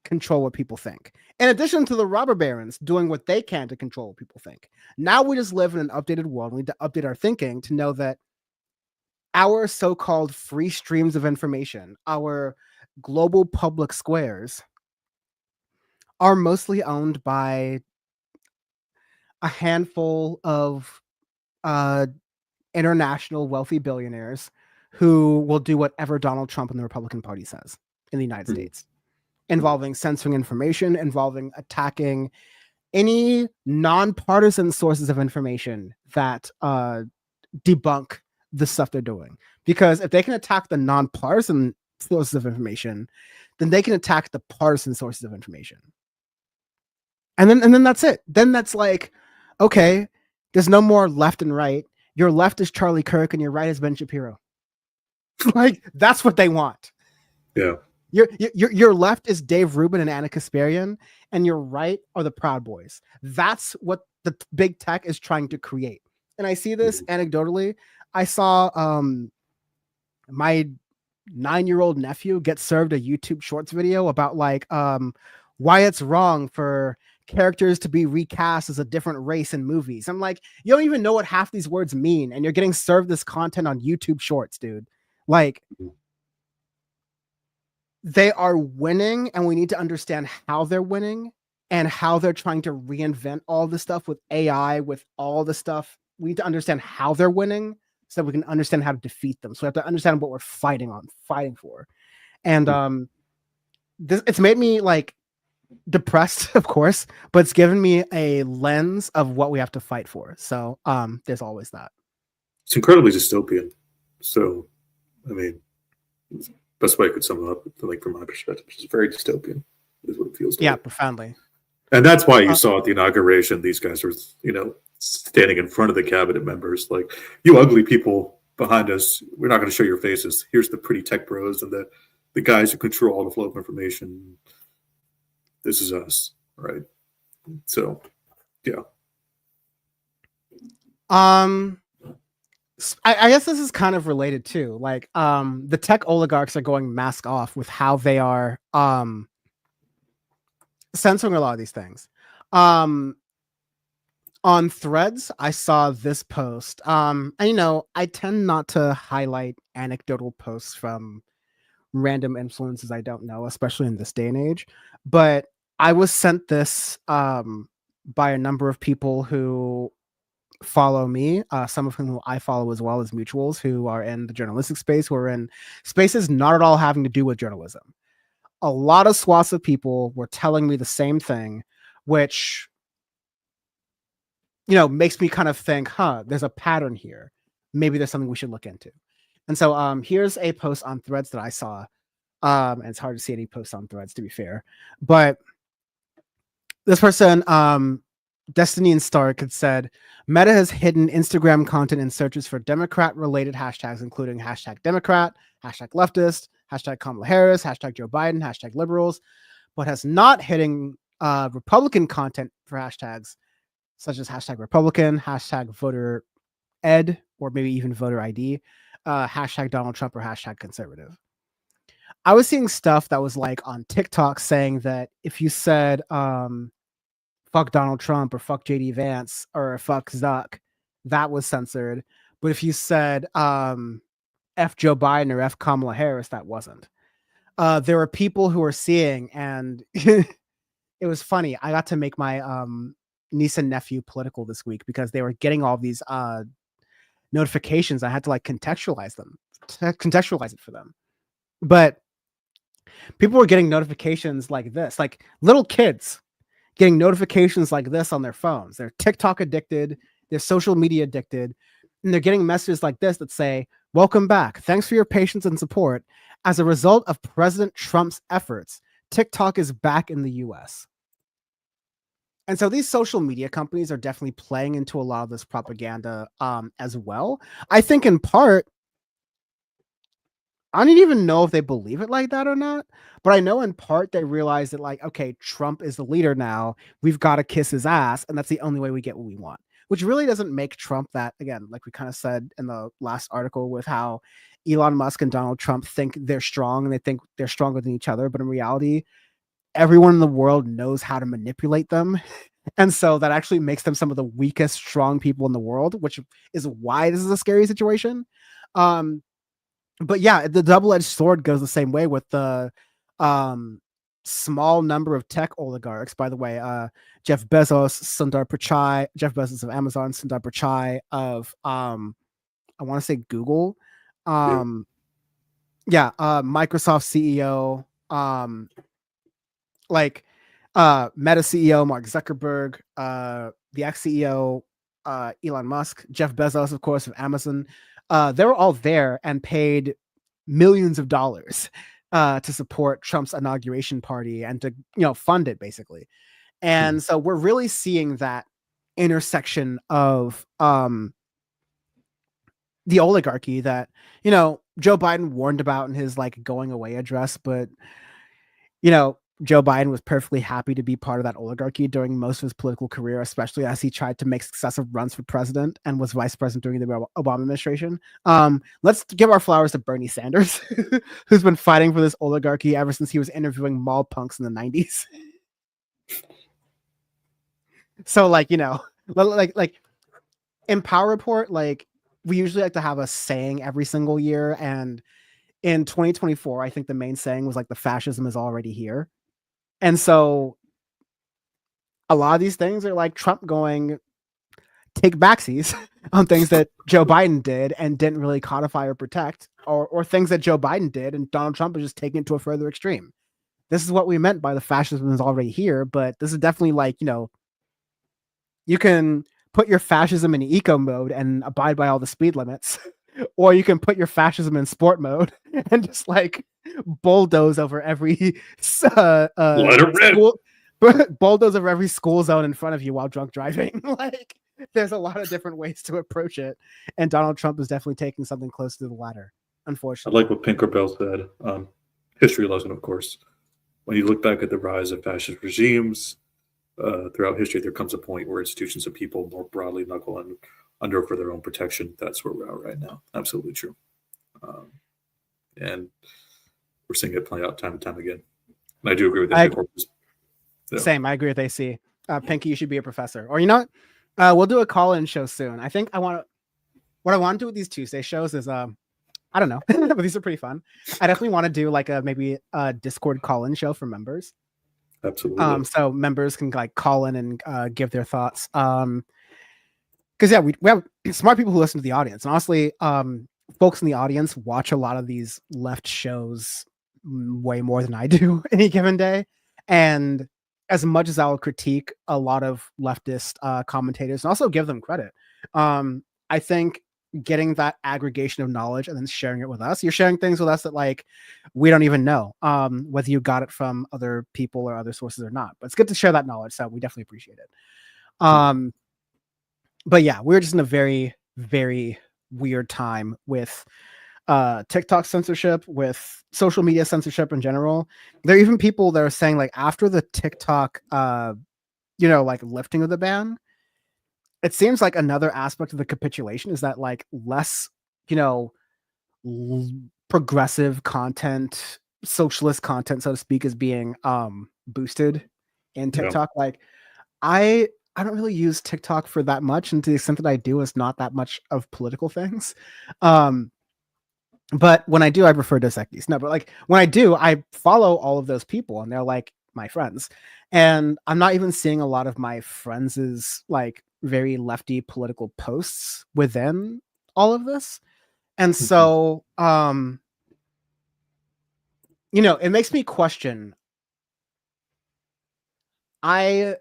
control what people think. In addition to the robber barons doing what they can to control what people think. Now we just live in an updated world. We need to update our thinking to know that our so-called free streams of information, our global public squares, are mostly owned by a handful of international wealthy billionaires who will do whatever Donald Trump and the Republican Party says in the United States, involving censoring information, involving attacking any nonpartisan sources of information that debunk the stuff they're doing. Because if they can attack the nonpartisan sources of information, then they can attack the partisan sources of information. And then that's it. Then that's like, okay, there's no more left and right. Your left is Charlie Kirk and your right is Ben Shapiro. Like, that's what they want. Yeah. Your left is Dave Rubin and Anna Kasparian, and your right are the Proud Boys. That's what the big tech is trying to create. And I see this anecdotally. I saw my 9-year-old nephew get served a YouTube Shorts video about like why it's wrong for characters to be recast as a different race in movies. I'm like, you don't even know what half these words mean, and you're getting served this content on YouTube Shorts, dude. Like, they are winning, and we need to understand how they're winning and how they're trying to reinvent all this stuff with AI, with all the stuff. We need to understand how they're winning so that we can understand how to defeat them. So we have to understand what we're fighting for. And it's made me like depressed, of course, but it's given me a lens of what we have to fight for. So there's always that. It's incredibly dystopian. So, I mean, best way I could sum it up, like from my perspective, is very dystopian, is what it feels like. Yeah, profoundly. And that's why you saw at the inauguration, these guys were, standing in front of the cabinet members, like, you ugly people behind us, we're not going to show your faces. Here's the pretty tech bros and the guys who control all the flow of information. This is us, right? So, yeah. I guess this is kind of related too. Like, the tech oligarchs are going mask off with how they are censoring a lot of these things. On Threads, I saw this post. And I tend not to highlight anecdotal posts from random influences I don't know, especially in this day and age. But I was sent this by a number of people who follow me, some of whom I follow as well as mutuals who are in the journalistic space, who are in spaces not at all having to do with journalism. A lot of swaths of people were telling me the same thing, which makes me kind of think, there's a pattern here. Maybe there's something we should look into. And so here's a post on Threads that I saw. And it's hard to see any posts on Threads, to be fair. But this person, Destiny and Stark, had said, Meta has hidden Instagram content in searches for Democrat-related hashtags, including hashtag Democrat, hashtag leftist, hashtag Kamala Harris, hashtag Joe Biden, hashtag liberals, but has not hidden Republican content for hashtags such as hashtag Republican, hashtag voter ed, or maybe even voter ID, hashtag Donald Trump, or hashtag conservative. I was seeing stuff that was like on TikTok saying that if you said fuck Donald Trump or fuck JD Vance or fuck Zuck, that was censored. But if you said F Joe Biden or F Kamala Harris, that wasn't. There were people who were seeing, and it was funny. I got to make my niece and nephew political this week because they were getting all these notifications. I had to like contextualize it for them. But people were getting notifications like this, like little kids getting notifications like this on their phones. They're TikTok addicted, they're social media addicted, and they're getting messages like this that say, welcome back. Thanks for your patience and support. As a result of President Trump's efforts, TikTok is back in the US. And so these social media companies are definitely playing into a lot of this propaganda as well. I think in part, I don't even know if they believe it like that or not, but I know in part they realize that, like, okay, Trump is the leader now. We've got to kiss his ass, and that's the only way we get what we want, which really doesn't make Trump that, again, like we kind of said in the last article with how Elon Musk and Donald Trump think they're strong and they think they're stronger than each other. But in reality, everyone in the world knows how to manipulate them. And so that actually makes them some of the weakest, strong people in the world, which is why this is a scary situation. But yeah, the double-edged sword goes the same way with the small number of tech oligarchs. By the way, Jeff Bezos, Sundar Pichai, Jeff Bezos of Amazon, Sundar Pichai of I want to say Google, Microsoft CEO, Meta CEO Mark Zuckerberg, the ex-CEO Elon Musk, Jeff Bezos, of course, of Amazon. They were all there and paid millions of dollars to support Trump's inauguration party and to fund it, basically. And so we're really seeing that intersection of the oligarchy that Joe Biden warned about in his going away address, but Joe Biden was perfectly happy to be part of that oligarchy during most of his political career, especially as he tried to make successive runs for president and was vice president during the Obama administration. Let's give our flowers to Bernie Sanders, who's been fighting for this oligarchy ever since he was interviewing mall punks in the 90s. So like in Power Report, we usually like to have a saying every single year. And in 2024, I think the main saying was the fascism is already here. And so a lot of these things are like Trump going take backsies on things that Joe Biden did and didn't really codify or protect, or things that Joe Biden did and Donald Trump is just taking it to a further extreme. This is what we meant by the fascism is already here, but this is definitely you can put your fascism in eco mode and abide by all the speed limits, or you can put your fascism in sport mode and just bulldoze over every bulldoze over every school zone in front of you while drunk driving. There's a lot of different ways to approach it, and Donald Trump is definitely taking something close to the latter, unfortunately. I like what Pinkerbell said. History lesson, of course. When you look back at the rise of fascist regimes throughout history, there comes a point where institutions and people more broadly knuckle under for their own protection. That's where we're at right now. Absolutely true. And we're seeing it play out time and time again. And I do agree with that. Same. I agree with AC. Pinky, you should be a professor. Or you know what? We'll do a call-in show soon. I think what I want to do with these Tuesday shows is I don't know, but these are pretty fun. I definitely want to do like maybe a Discord call-in show for members. Absolutely. So members can like call in and give their thoughts. Because yeah, we have smart people who listen to the audience. And honestly, folks in the audience watch a lot of these left shows way more than I do any given day. And as much as I'll critique a lot of leftist commentators and also give them credit, I think getting that aggregation of knowledge and then sharing it with us, you're sharing things with us that like we don't even know whether you got it from other people or other sources or not. But it's good to share that knowledge, so we definitely appreciate it. But yeah, we're just in a very, very weird time with TikTok censorship, with social media censorship in general. There are even people that are saying like after the TikTok like lifting of the ban, it seems like another aspect of the capitulation is that like less, progressive content, socialist content, so to speak, is being boosted in TikTok. Yeah. Like I don't really use TikTok for that much, and to the extent that I do, it's not that much of political things. But when I do, I prefer Dos Equis. No, but like when I do, I follow all of those people, and they're like my friends. And I'm not even seeing a lot of my friends' like very lefty political posts within all of this. And so, it makes me question. I'm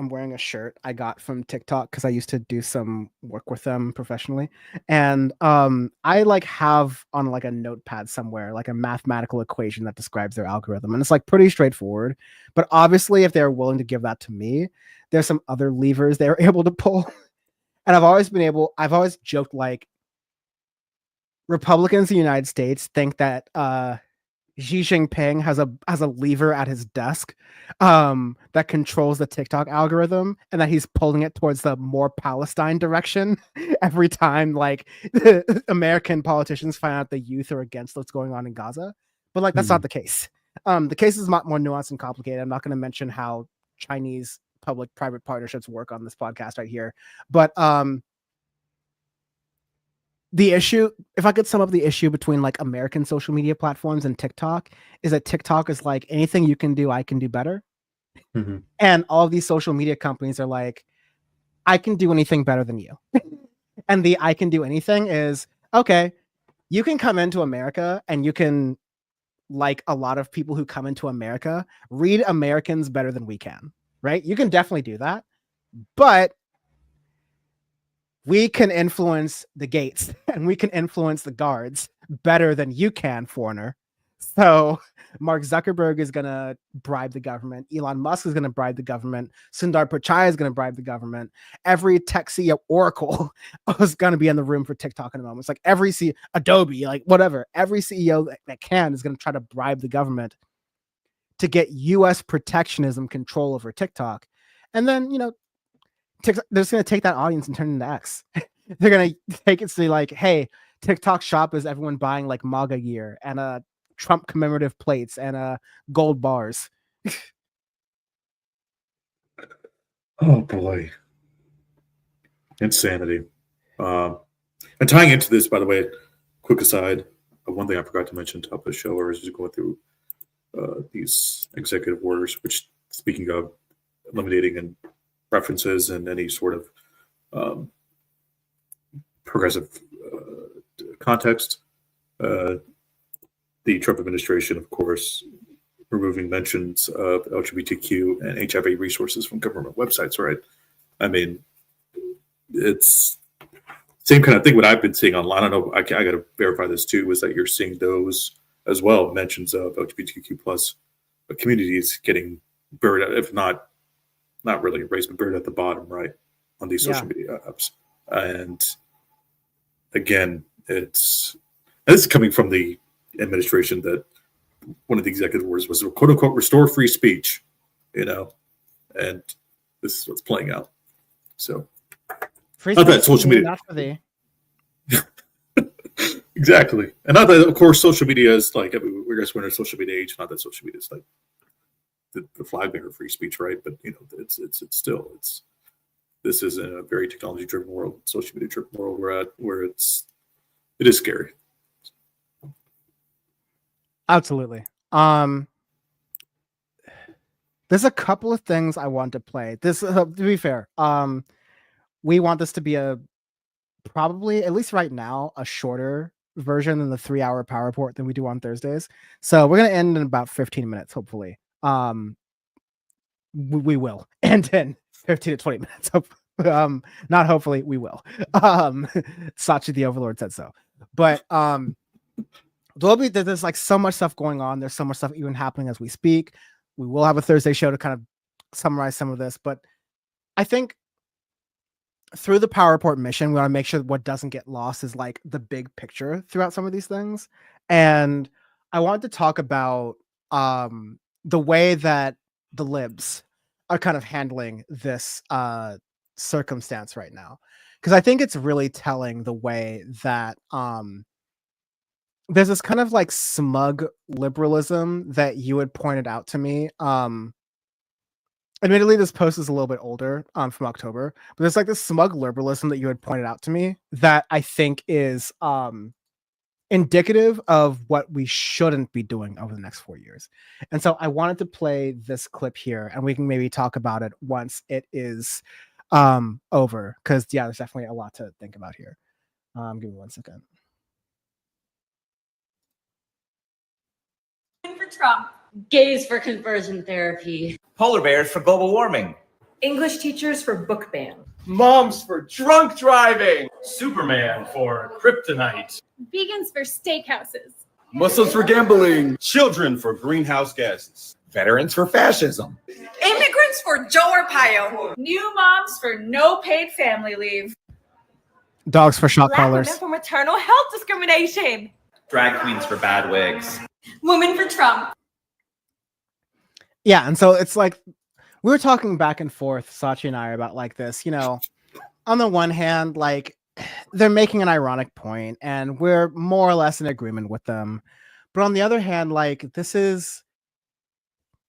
wearing a shirt I got from TikTok because I used to do some work with them professionally. And I like have on like a notepad somewhere, like a mathematical equation that describes their algorithm. And it's like pretty straightforward. But obviously, if they're willing to give that to me, there's some other levers they're able to pull. And I've always joked like Republicans in the United States think that Xi Jinping has a lever at his desk that controls the TikTok algorithm, and that he's pulling it towards the more Palestine direction every time like American politicians find out the youth are against what's going on in Gaza. But like that's not the case. The case is a lot more nuanced and complicated. I'm not going to mention how Chinese public-private partnerships work on this podcast right here. But the issue, if I could sum up the issue between like American social media platforms and TikTok, is that TikTok is like anything you can do, I can do better. Mm-hmm. And all of these social media companies are like, I can do anything better than you. And the I can do anything is, okay, you can come into America and you can, like a lot of people who come into America, read Americans better than we can, right? You can definitely do that. But we can influence the gates and we can influence the guards better than you can, foreigner. So Mark Zuckerberg is going to bribe the government. Elon Musk is going to bribe the government. Sundar Pichai is going to bribe the government. Every tech CEO, Oracle, is going to be in the room for TikTok in a moment. It's like every CEO, Adobe, like whatever, every CEO that can is going to try to bribe the government to get US protectionism control over TikTok. And then, TikTok, they're just going to take that audience and turn it into X. They're going to take it to be like, hey, TikTok shop is everyone buying like MAGA gear and Trump commemorative plates and gold bars. Oh boy. Insanity. And tying into this, by the way, quick aside, one thing I forgot to mention top of the show, or is just going through these executive orders, which, speaking of eliminating and references and any sort of progressive context. The Trump administration, of course, removing mentions of LGBTQ and HIV resources from government websites, right? I mean, it's same kind of thing what I've been seeing online. I know I got to verify this too, is that you're seeing those as well, mentions of LGBTQ plus communities getting buried, if not really erased, but buried at the bottom, right, on these social media apps. And again, this is coming from the administration that one of the executive orders was quote unquote restore free speech, and this is what's playing out. So Free Not that speech social for me, media- not for thee. Exactly. And not that, of course, social media is like, I mean, we're just in a social media age. Not that social media is like the flag bearer of free speech, right? But it's still this is a very technology driven world, social media driven world we're at, where it is scary. Absolutely. There's a couple of things I want to play. This to be fair, we want this to be a probably, at least right now, a shorter version than the 3-hour power report than we do on Thursdays. So we're gonna end in about 15 minutes, hopefully. We will end in 15 to 20 minutes. Not hopefully, we will. Sachi the Overlord said so. But there's like so much stuff going on. There's so much stuff even happening as we speak. We will have a Thursday show to kind of summarize some of this, but I think through the power report mission, we want to make sure what doesn't get lost is like the big picture throughout some of these things. And I wanted to talk about the way that the libs are kind of handling this circumstance right now, because I think it's really telling the way that there's this kind of like smug liberalism that you had pointed out to me. Admittedly, this post is a little bit older from October, but there's like this smug liberalism that you had pointed out to me that I think is indicative of what we shouldn't be doing over the next 4 years. And so I wanted to play this clip here, and we can maybe talk about it once it is over, because yeah, there's definitely a lot to think about here. Give me 1 second. For Trump. Gays for conversion therapy. Polar bears for global warming. English teachers for book ban. Moms for drunk driving. Superman for kryptonite. Vegans for steakhouses. Muslims for gambling. Children for greenhouse gases. Veterans for fascism. Immigrants for Joe Arpaio. New moms for no paid family leave. Dogs for shot Black collars. women for maternal health discrimination. Drag queens for bad wigs. Women for Trump. Yeah, and so it's like we were talking back and forth, Sachi and I, about like this, on the one hand, like they're making an ironic point and we're more or less in agreement with them. But on the other hand, like this is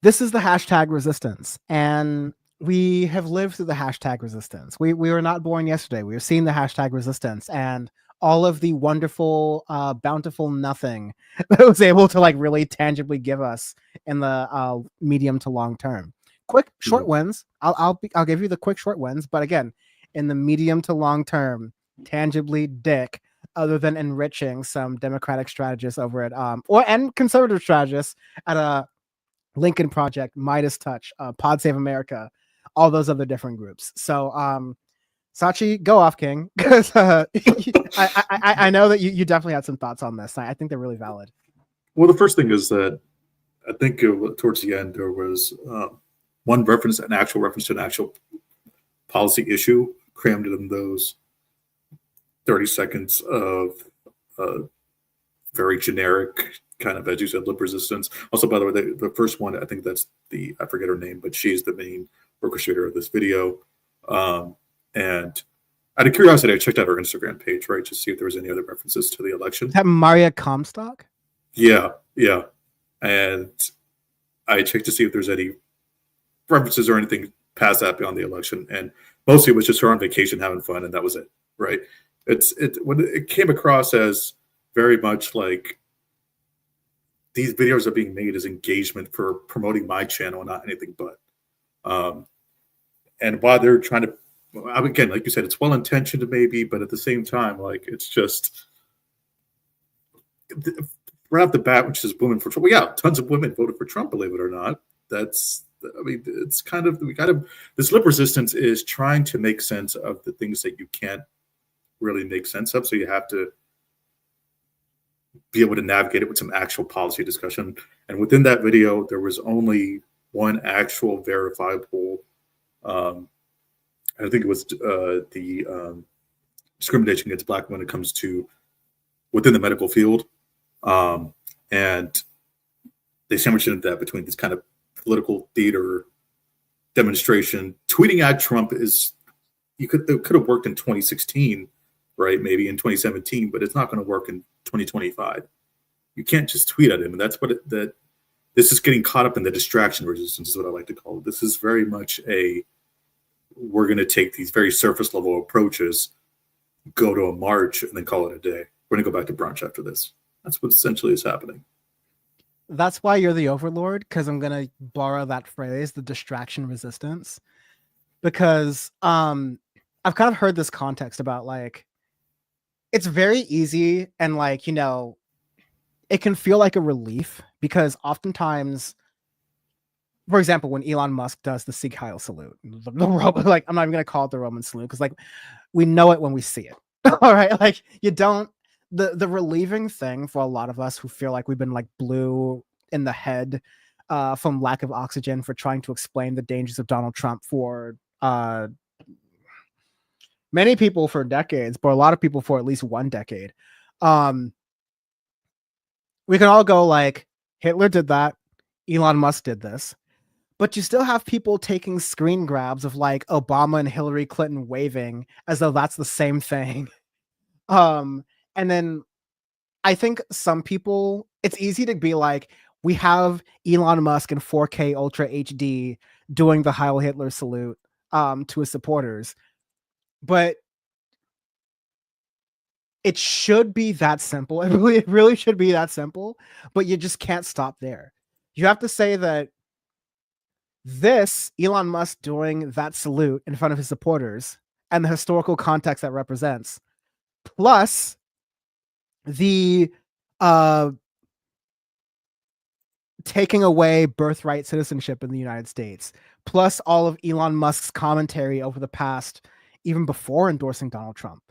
the hashtag resistance. And we have lived through the hashtag resistance. We were not born yesterday. We were seeing the hashtag resistance and all of the wonderful, bountiful nothing that was able to like really tangibly give us in the medium to long term. Quick short wins. I'll give you the quick short wins, but again, in the medium to long term, tangibly dick, other than enriching some Democratic strategists over at and conservative strategists at a Lincoln Project, Midas Touch, Pod Save America, all those other different groups. So Sachi, go off, King, because I know that you definitely had some thoughts on this. I think they're really valid. Well, the first thing is that I think towards the end there was an actual reference to an actual policy issue crammed in those 30 seconds of very generic kind of, as you said, lip resistance. Also, by the way, the first one, I think that's I forget her name, but she's the main orchestrator of this video. And out of curiosity, I checked out her Instagram page, right, to see if there was any other references to the election. Is that Maria Comstock? Yeah. And I checked to see if there's any references or anything past that beyond the election. And mostly it was just her on vacation having fun, and that was it, right? When it came across as very much like these videos are being made as engagement for promoting my channel, not anything but. And while they're trying to, again, like you said, it's well-intentioned maybe, but at the same time, like it's just right off the bat, which is women for Trump. Well, yeah, tons of women voted for Trump, believe it or not. It's kind of, this lip resistance is trying to make sense of the things that you can't really make sense of. So you have to be able to navigate it with some actual policy discussion. And within that video, there was only one actual verifiable, I think it was the discrimination against Black when it comes to within the medical field. And they sandwiched into that between this kind of political theater demonstration. Tweeting at Trump is it could have worked in 2016, right? Maybe in 2017, but it's not going to work in 2025. You can't just tweet at him, and that's what this is getting caught up in the distraction resistance is what I like to call it. This is very much we're going to take these very surface level approaches, go to a march, and then call it a day. We're going to go back to brunch after this. That's what essentially is happening. That's why you're the overlord, because I'm gonna borrow that phrase, the distraction resistance, because I've kind of heard this context about like it's very easy and like, you know, it can feel like a relief because oftentimes, for example, when Elon Musk does the Sieg Heil salute, like I'm not even gonna call it the Roman salute because like we know it when we see it. All right, like you don't. The relieving thing for a lot of us who feel like we've been like blue in the head from lack of oxygen for trying to explain the dangers of Donald Trump for many people for decades, but a lot of people for at least 1 decade. We can all go like Hitler did that, Elon Musk did this, but you still have people taking screen grabs of like Obama and Hillary Clinton waving as though that's the same thing. And then I think some people, it's easy to be like, we have Elon Musk in 4K Ultra HD doing the Heil Hitler salute to his supporters. But it should be that simple. It really should be that simple. But you just can't stop there. You have to say that this, Elon Musk doing that salute in front of his supporters and the historical context that represents, plus the taking away birthright citizenship in the United States, plus all of Elon Musk's commentary over the past, even before endorsing Donald Trump,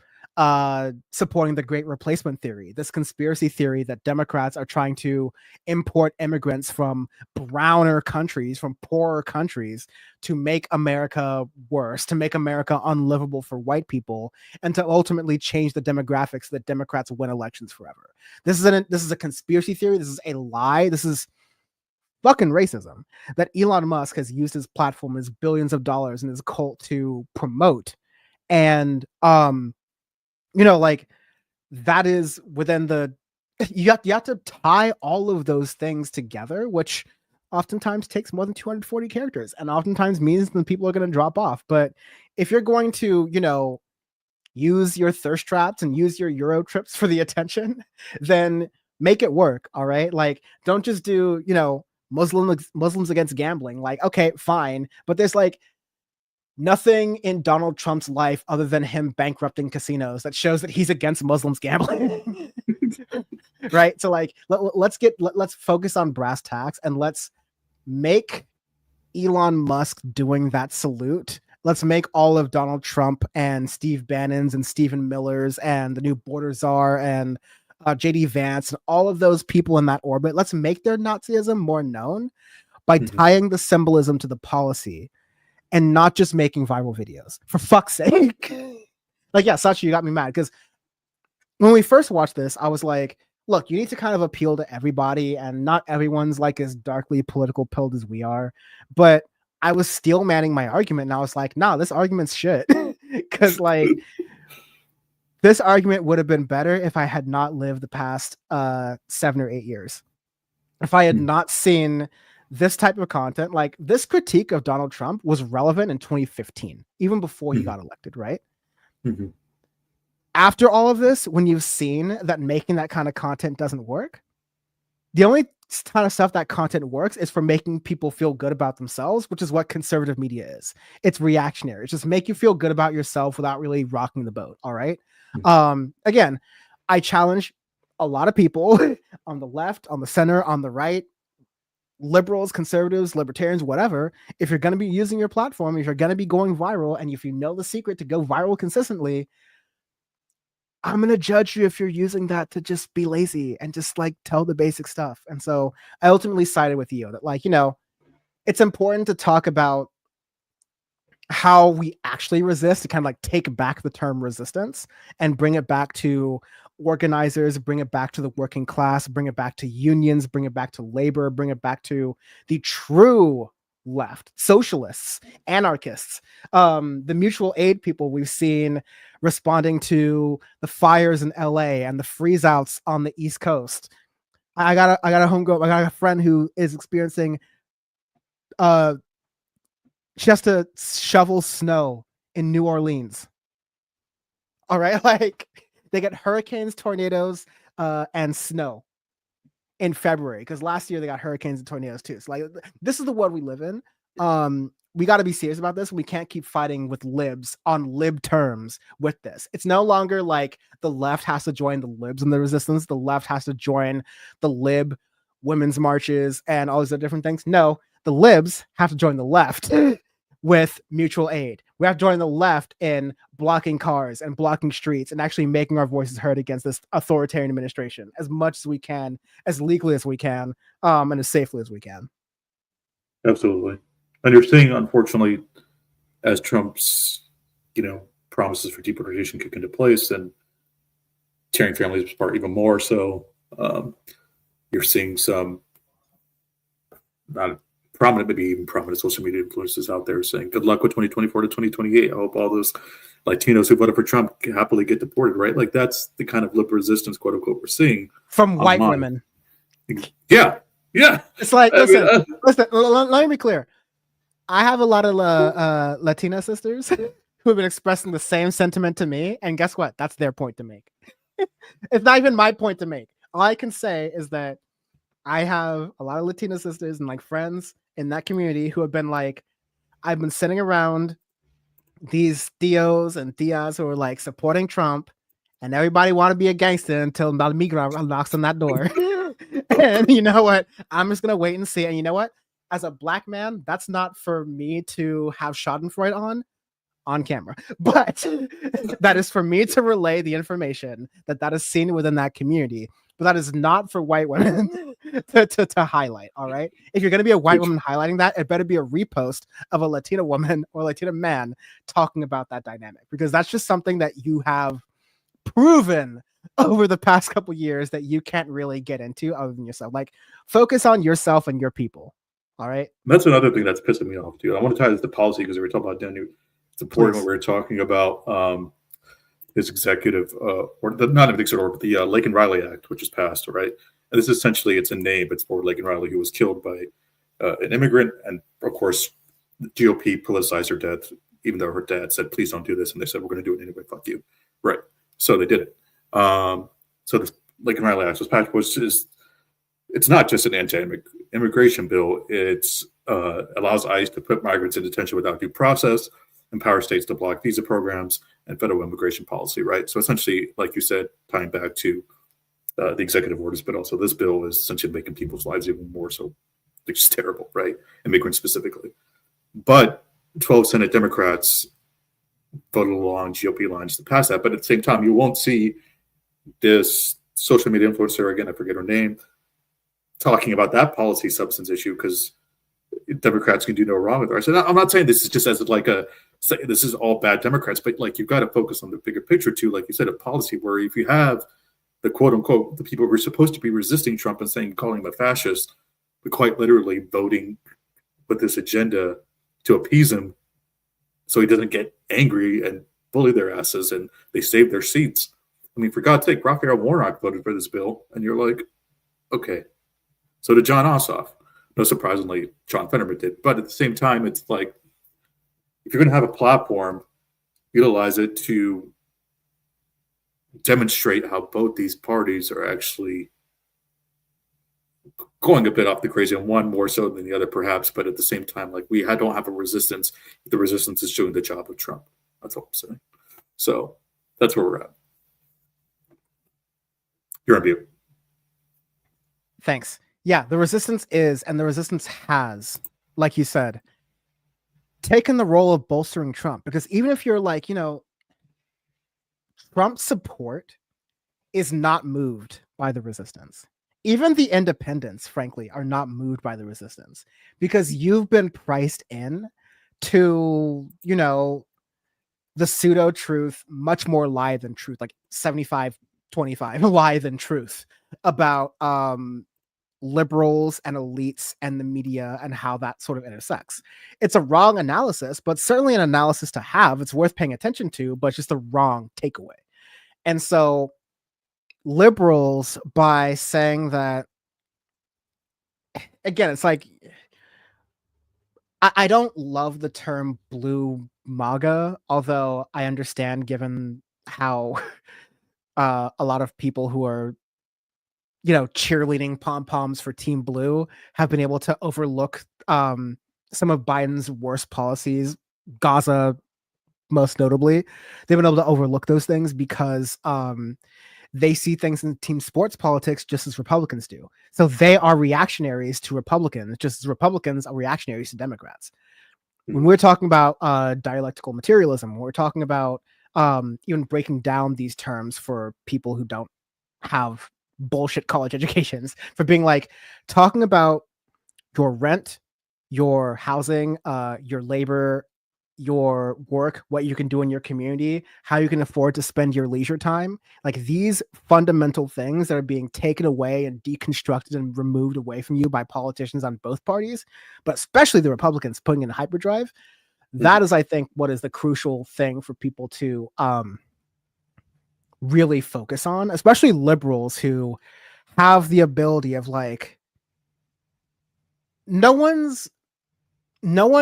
supporting the Great Replacement theory, this conspiracy theory that Democrats are trying to import immigrants from browner countries, from poorer countries, to make America worse, to make America unlivable for white people, and to ultimately change the demographics so that Democrats win elections forever. This is a conspiracy theory. This is a lie. This is fucking racism that Elon Musk has used his platform, his billions of dollars, and his cult to promote. And you know, like that is within the you have to tie all of those things together, which oftentimes takes more than 240 characters and oftentimes means that people are going to drop off. But if you're going to, you know, use your thirst traps and use your Euro trips for the attention, then make it work. All right. Like, don't just do, you know, Muslims against gambling. Like, okay, fine. But there's like nothing in Donald Trump's life other than him bankrupting casinos that shows that he's against Muslims gambling. Right. So like, let's focus on brass tacks and let's make Elon Musk doing that salute. Let's make all of Donald Trump and Steve Bannon's and Stephen Miller's and the new border czar and JD Vance and all of those people in that orbit. Let's make their Nazism more known by tying the symbolism to the policy and not just making viral videos. For fuck's sake. Like, yeah, Sachi, you got me mad because when we first watched this, I was like, look, you need to kind of appeal to everybody, and not everyone's like as darkly political pilled as we are. But I was steel manning my argument, and I was like, nah, this argument's shit. Because like this argument would have been better if I had not lived the past 7 or 8 years. If I had not seen this type of content, like this critique of Donald Trump was relevant in 2015, even before he got elected, right? After all of this, when you've seen that making that kind of content doesn't work, the only kind of stuff that content works is for making people feel good about themselves, which is what conservative media is. It's reactionary. It's just make you feel good about yourself without really rocking the boat. All right. Again, I challenge a lot of people on the left, on the center, on the right, liberals, conservatives, libertarians, whatever. If you're going to be using your platform, if you're going to be going viral, and if you know the secret to go viral consistently, I'm going to judge you if you're using that to just be lazy and just like tell the basic stuff. And so I ultimately sided with you that, like, you know, it's important to talk about how we actually resist, to kind of like take back the term resistance and bring it back to organizers, bring it back to the working class, bring it back to unions, bring it back to labor, bring it back to the true left, socialists, anarchists, the mutual aid people we've seen responding to the fires in LA and the freeze outs on the East Coast. I got a friend who is experiencing she has to shovel snow in New Orleans. All right, like they get hurricanes, tornadoes, and snow in February, because last year they got hurricanes and tornadoes too. So like this is the world we live in. We got to be serious about this. We can't keep fighting with libs on lib terms with this. It's no longer like the left has to join the libs in the resistance. The left has to join the lib women's marches and all these other different things. No, the libs have to join the left with mutual aid. We have to join the left in blocking cars and blocking streets and actually making our voices heard against this authoritarian administration as much as we can, as legally as we can, and as safely as we can. Absolutely. And you're seeing, unfortunately, as Trump's, promises for deportation kick into place and tearing families apart even more so, you're seeing some not prominent, maybe even prominent social media influencers out there saying, good luck with 2024 to 2028. I hope all those Latinos who voted for Trump can happily get deported, right? Like that's the kind of liberal resistance, quote unquote, we're seeing. From white women. Yeah. Yeah. It's like, listen, let me be clear. I have a lot of Latina sisters who have been expressing the same sentiment to me. And guess what? That's their point to make. It's not even my point to make. All I can say is that I have a lot of Latina sisters and like friends in that community who have been like, I've been sitting around these tios and tias who are like supporting Trump, and everybody want to be a gangster until the migrant knocks on that door. And you know what? I'm just gonna wait and see. And you know what? As a black man, that's not for me to have Schadenfreude on camera, but that is for me to relay the information that is seen within that community. But that is not for white women to highlight. All right. If you're going to be a white woman highlighting that, it better be a repost of a Latina woman or Latina man talking about that dynamic, because that's just something that you have proven over the past couple years that you can't really get into other than yourself. Like, focus on yourself and your people. All right. That's another thing that's pissing me off, dude. I want to tie this to policy because we were talking about Daniel. It's important when we were talking about his executive, not an executive order, but the Lake and Riley Act, which is passed, right? And this essentially, it's a name. It's for Lake and Riley, who was killed by an immigrant. And of course, the GOP politicized her death, even though her dad said, please don't do this. And they said, we're going to do it anyway. Fuck you. Right. So they did it. So the Lake and Riley Act was passed, it's not just an anti-immigration bill. It allows ICE to put migrants in detention without due process, empower states to block visa programs, and federal immigration policy, right? So essentially, like you said, tying back to the executive orders, but also this bill is essentially making people's lives even more so, which is terrible, right? Immigrants specifically. But 12 Senate Democrats voted along GOP lines to pass that. But at the same time, you won't see this social media influencer, again, I forget her name, talking about that policy substance issue because Democrats can do no wrong with her. I said, I'm not saying this is just as like this is all bad Democrats, but like you've got to focus on the bigger picture too. Like you said, a policy where if you have the quote unquote, the people who are supposed to be resisting Trump and calling him a fascist, but quite literally voting with this agenda to appease him so he doesn't get angry and bully their asses and they save their seats. I mean, for God's sake, Raphael Warnock voted for this bill, and you're like, okay. So did John Ossoff. No, surprisingly, John Fetterman did. But at the same time, it's like, if you're going to have a platform, utilize it to demonstrate how both these parties are actually going a bit off the crazy, and one more so than the other, perhaps. But at the same time, like don't have a resistance. The resistance is doing the job of Trump. That's all I'm saying. So that's where we're at. You're on mute. Thanks. Yeah, the resistance is, and the resistance has, like you said, taken the role of bolstering Trump. Because even if you're like, Trump's support is not moved by the resistance. Even the independents, frankly, are not moved by the resistance because you've been priced in to, the pseudo truth, much more lie than truth, like 75-25 lie than truth about liberals and elites and the media and how that sort of intersects. It's a wrong analysis, but certainly an analysis to have. It's worth paying attention to, but it's just a wrong takeaway. And so liberals, by saying that, again, it's like, I don't love the term blue MAGA, although I understand given how a lot of people who are, cheerleading pom-poms for Team Blue have been able to overlook some of Biden's worst policies, Gaza most notably. They've been able to overlook those things because they see things in team sports politics just as Republicans do. So they are reactionaries to Republicans, just as Republicans are reactionaries to Democrats. When we're talking about dialectical materialism, when we're talking about even breaking down these terms for people who don't have bullshit college educations, for being like, talking about your rent, your housing, your labor, your work, what you can do in your community, how you can afford to spend your leisure time, like these fundamental things that are being taken away and deconstructed and removed away from you by politicians on both parties, but especially the Republicans putting in hyperdrive. That is, I think, what is the crucial thing for people to really focus on, especially liberals who have the ability of like, no one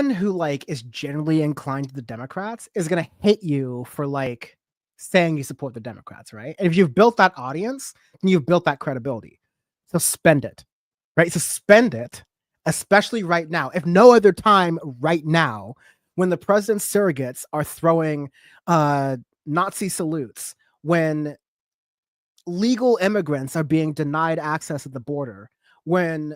who like is generally inclined to the Democrats is going to hate you for like saying you support the Democrats, right? And if you've built that audience, then you've built that credibility. So spend it, right? So spend it, especially right now. If no other time, right now, when the president's surrogates are throwing Nazi salutes, when legal immigrants are being denied access at the border, when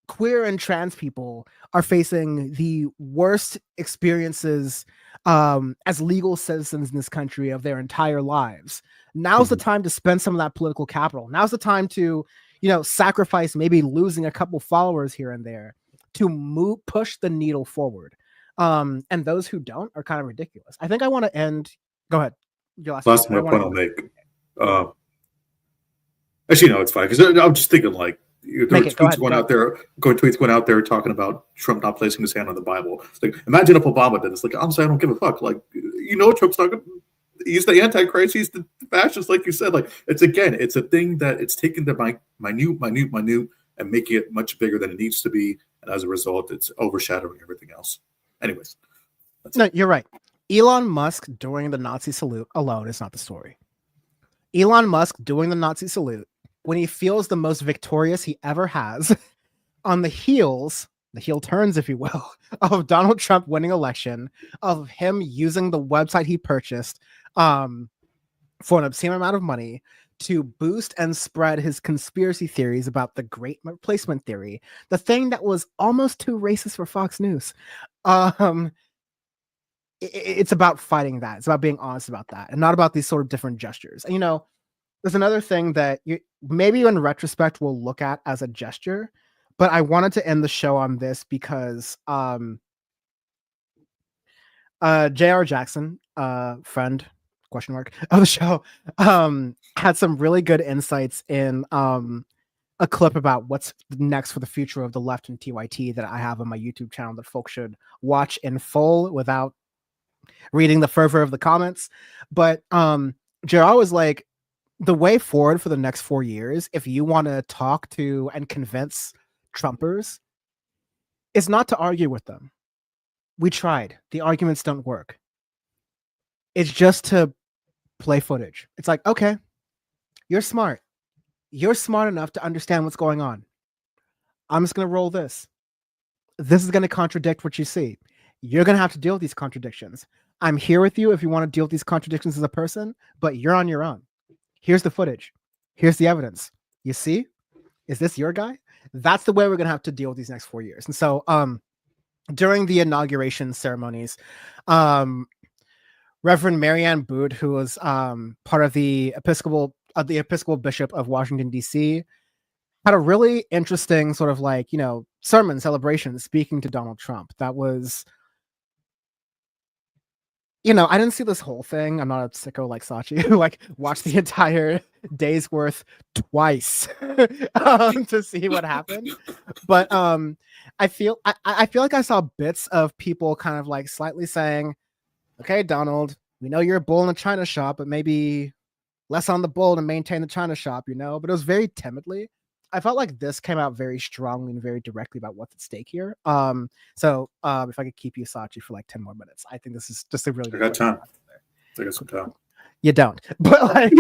queer and trans people are facing the worst experiences as legal citizens in this country of their entire lives. Now's the time to spend some of that political capital. Now's the time to, sacrifice maybe losing a couple followers here and there to push the needle forward. And those who don't are kind of ridiculous. I think I want to end. Go ahead. Your last point I'll make. Actually, no, it's fine because I'm just thinking like there were tweets going out there talking about Trump not placing his hand on the Bible. It's like, imagine if Obama did this. Like, honestly, I don't give a fuck. Like, Trump's not. He's the Antichrist. He's the fascist, like you said. Like, it's a thing that it's taken the minute, and making it much bigger than it needs to be. And as a result, it's overshadowing everything else. Anyways, no, you're right. Elon Musk doing the Nazi salute alone is not the story. Elon Musk doing the Nazi salute when he feels the most victorious he ever has on the heel turns, if you will, of Donald Trump winning election, of him using the website he purchased for an obscene amount of money to boost and spread his conspiracy theories about the Great Replacement theory, the thing that was almost too racist for Fox News. It's about fighting that. It's about being honest about that and not about these sort of different gestures. And, there's another thing that you maybe in retrospect we'll look at as a gesture, but I wanted to end the show on this because J.R. Jackson, friend, question mark, of the show, had some really good insights in a clip about what's next for the future of the left and TYT that I have on my YouTube channel that folks should watch in full without reading the fervor of the comments. But JR was like, the way forward for the next 4 years, if you want to talk to and convince Trumpers, is not to argue with them. We tried. The arguments don't work. It's just to play footage. It's like, okay, you're smart. You're smart enough to understand what's going on. I'm just going to roll this. This is going to contradict what you see. You're going to have to deal with these contradictions. I'm here with you if you want to deal with these contradictions as a person, but you're on your own. Here's the footage. Here's the evidence. You see? Is this your guy? That's the way we're going to have to deal with these next 4 years. And so during the inauguration ceremonies, Reverend Marianne Boot, who was part of the Episcopal Bishop of Washington, D.C., had a really interesting sort of like, sermon celebration speaking to Donald Trump. That was, I didn't see this whole thing. I'm not a sicko like Sachi who like watched the entire day's worth twice to see what happened. But I feel like I saw bits of people kind of like slightly saying, "Okay, Donald, we know you're a bull in a china shop, but maybe less on the bull to maintain the china shop, But it was very timidly. I felt like this came out very strongly and very directly about what's at stake here. So if I could keep you, Sachi, for like 10 more minutes, I think this is just a really I good got time. point. I got some time. You don't, but like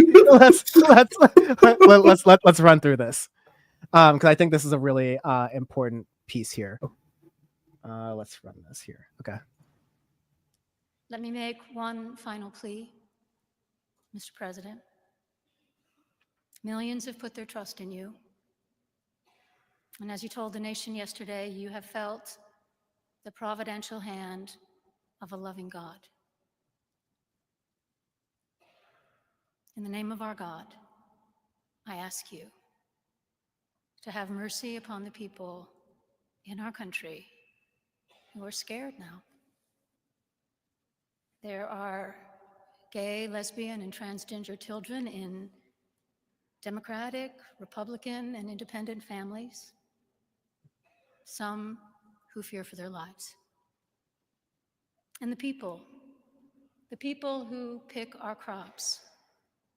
let's run through this because I think this is a really important piece here. Let's run this here. Okay. Let me make one final plea, Mr. President. Millions have put their trust in you. And as you told the nation yesterday, you have felt the providential hand of a loving God. In the name of our God, I ask you to have mercy upon the people in our country who are scared now. There are gay, lesbian, and transgender children in Democratic, Republican, and independent families, some who fear for their lives. And the people who pick our crops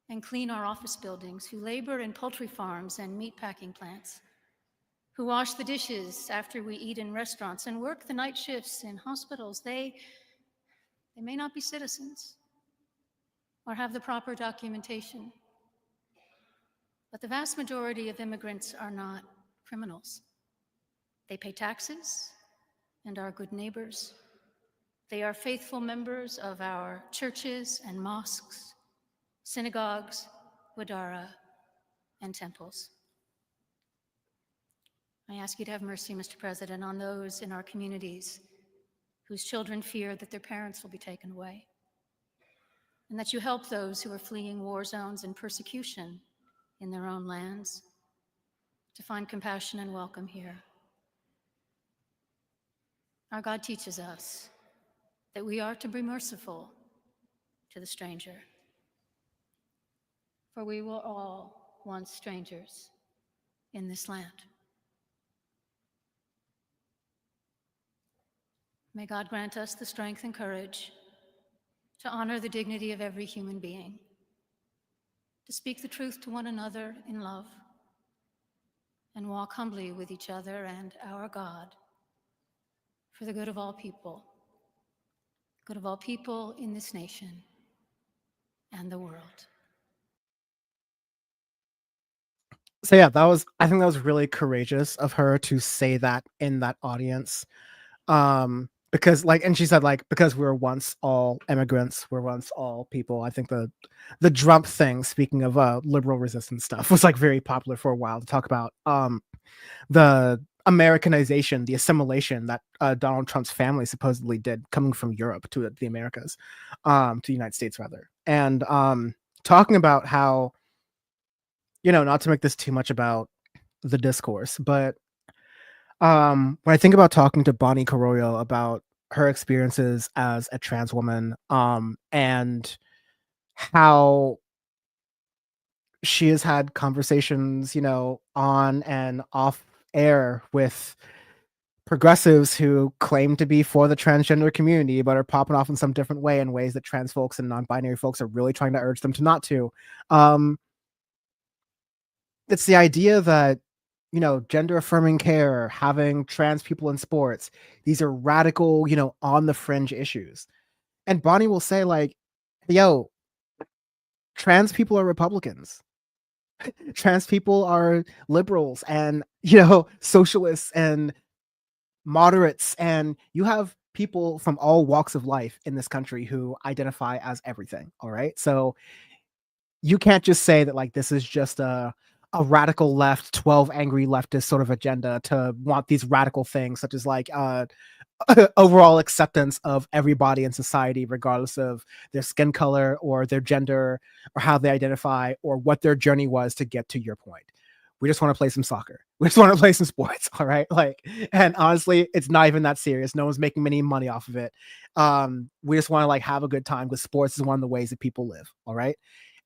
and clean our office buildings, who labor in poultry farms and meatpacking plants, who wash the dishes after we eat in restaurants and work the night shifts in hospitals, they may not be citizens or have the proper documentation, but the vast majority of immigrants are not criminals. They pay taxes and are good neighbors. They are faithful members of our churches and mosques, synagogues, wadara, and temples. I ask you to have mercy, Mr. President, on those in our communities whose children fear that their parents will be taken away, and that you help those who are fleeing war zones and persecution in their own lands to find compassion and welcome here. Our God teaches us that we are to be merciful to the stranger, for we were all once strangers in this land. May God grant us the strength and courage to honor the dignity of every human being, to speak the truth to one another in love, and walk humbly with each other and our God for the good of all people in this nation and the world. So yeah, I think that was really courageous of her to say that in that audience. Because like, and she said like, because we were once all immigrants, we're once all people. I think the Trump thing, speaking of liberal resistance stuff, was like very popular for a while to talk about the Americanization, the assimilation that Donald Trump's family supposedly did coming from Europe to the Americas, to the United States rather. And talking about how, not to make this too much about the discourse, but when I think about talking to Bonnie Carollo about her experiences as a trans woman, and how she has had conversations, on and off air with progressives who claim to be for the transgender community, but are popping off in some different way, in ways that trans folks and non-binary folks are really trying to urge them to not to. It's the idea that, gender affirming care, having trans people in sports, these are radical, on the fringe issues. And Bonnie will say like, yo, trans people are Republicans. Trans people are liberals and, socialists and moderates. And you have people from all walks of life in this country who identify as everything. All right. So you can't just say that like, this is just a radical left, 12 angry leftist sort of agenda to want these radical things, such as like overall acceptance of everybody in society, regardless of their skin color or their gender or how they identify or what their journey was to get to your point. We just want to play some soccer. We just want to play some sports. All right. Like, and honestly, it's not even that serious. No one's making any money off of it. We just want to like have a good time because sports is one of the ways that people live. All right.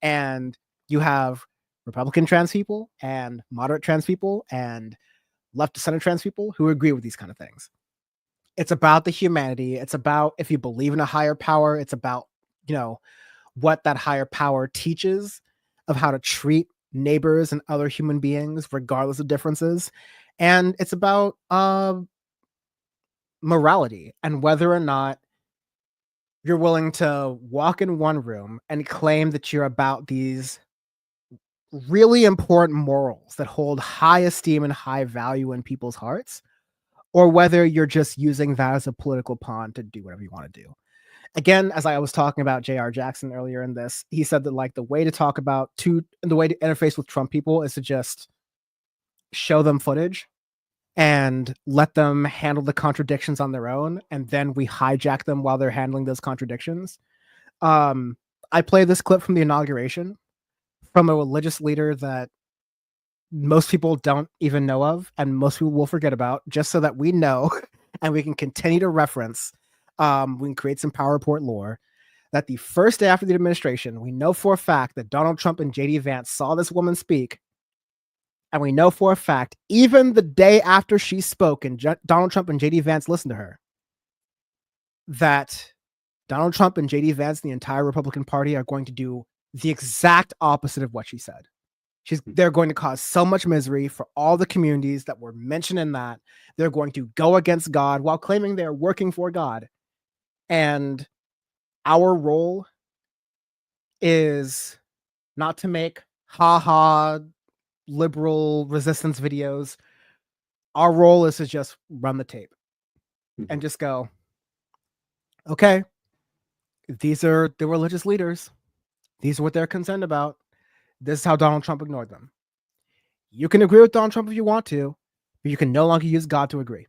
And you have Republican trans people and moderate trans people and left to center trans people who agree with these kind of things. It's about the humanity. It's about if you believe in a higher power, it's about, you know, what that higher power teaches of how to treat neighbors and other human beings, regardless of differences. And it's about morality and whether or not you're willing to walk in one room and claim that you're about these really important morals that hold high esteem and high value in people's hearts, or whether you're just using that as a political pawn to do whatever you want to do. Again, as I was talking about J.R. Jackson earlier in this, he said that like the way to interface with Trump people is to just show them footage and let them handle the contradictions on their own, and then we hijack them while they're handling those contradictions. I played this clip from the inauguration from a religious leader that most people don't even know of and most people will forget about, just so that we know and we can continue to reference. We can create some PowerPoint lore that the first day after the administration, we know for a fact that Donald Trump and JD Vance saw this woman speak. And we know for a fact, even the day after she spoke and Donald Trump and JD Vance listened to her, that Donald Trump and JD Vance and the entire Republican Party are going to do the exact opposite of what she said. They're going to cause so much misery for all the communities that were mentioned in that. They're going to go against God while claiming they're working for God. And our role is not to make ha-ha liberal resistance videos. Our role is to just run the tape and just go, okay, these are the religious leaders. These are what they're concerned about. This is how Donald Trump ignored them. You can agree with Donald Trump if you want to, but you can no longer use God to agree.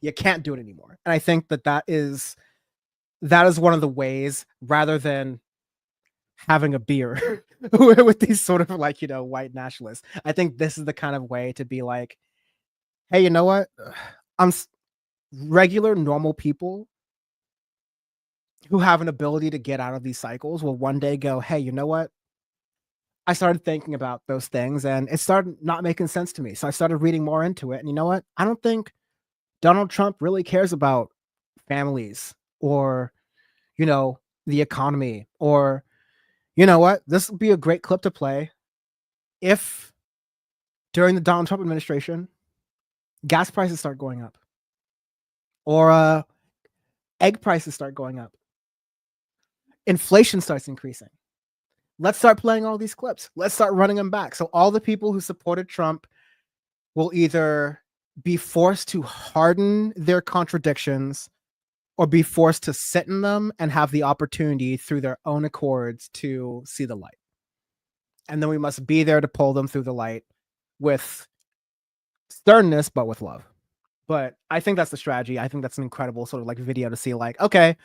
You can't do it anymore. And I think that is one of the ways, rather than having a beer with these sort of like, you know, white nationalists. I think this is the kind of way to be like, hey, you know what? Regular, normal people who have an ability to get out of these cycles will one day go, hey, you know what? I started thinking about those things and it started not making sense to me. So I started reading more into it. And you know what? I don't think Donald Trump really cares about families or, you know, the economy, or, you know what? This would be a great clip to play if during the Donald Trump administration, gas prices start going up or egg prices start going up. Inflation starts increasing. Let's start playing all these clips. Let's start running them back. So all the people who supported Trump will either be forced to harden their contradictions or be forced to sit in them and have the opportunity through their own accords to see the light. And then we must be there to pull them through the light with sternness, but with love. But I think that's the strategy. I think that's an incredible sort of like video to see like, okay,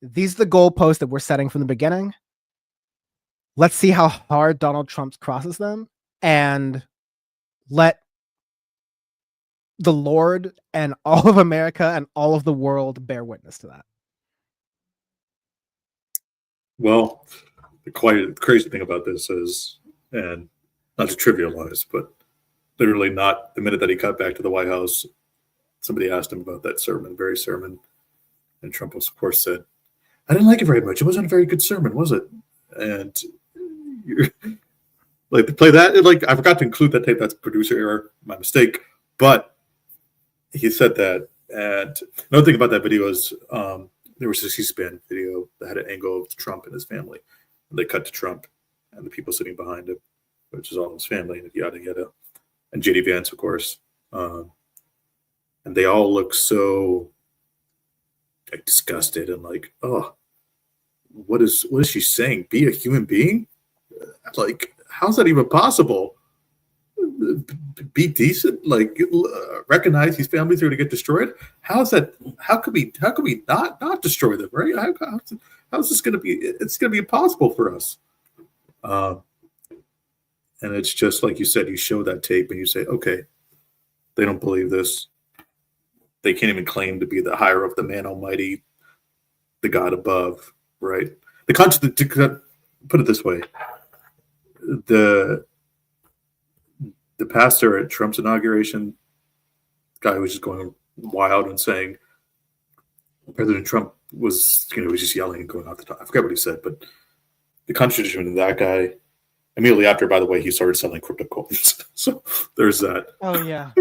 these are the goalposts that we're setting from the beginning. Let's see how hard Donald Trump crosses them and let the Lord and all of America and all of the world bear witness to that. Well, the quite crazy thing about this is, and not to trivialize, but literally not the minute that he got back to the White House, somebody asked him about that sermon, very sermon. And Trump, of course, said, I didn't like it very much. It wasn't a very good sermon, was it? And you're, like, to play that, like, I forgot to include that tape. That's producer error, my mistake. But he said that. And another thing about that video is there was a C-SPAN video that had an angle of Trump and his family. And they cut to Trump and the people sitting behind him, which is all his family, and yada, yada. And JD Vance, of course. And they all look so like disgusted and like, oh, what is she saying? Be a human being? Like, how's that even possible? Be decent, like recognize these families are going to get destroyed. How's that? How could we not destroy them? Right? How's this going to be? It's going to be impossible for us. And it's just like you said, you show that tape and you say, okay, they don't believe this. They can't even claim to be the higher of the man almighty, the God above, right? To put it this way, the pastor at Trump's inauguration, guy was just going wild and saying President Trump was, was just yelling and going off the top. I forget what he said, but the contradiction of that guy, immediately after, by the way, he started selling crypto coins. So there's that. Oh yeah.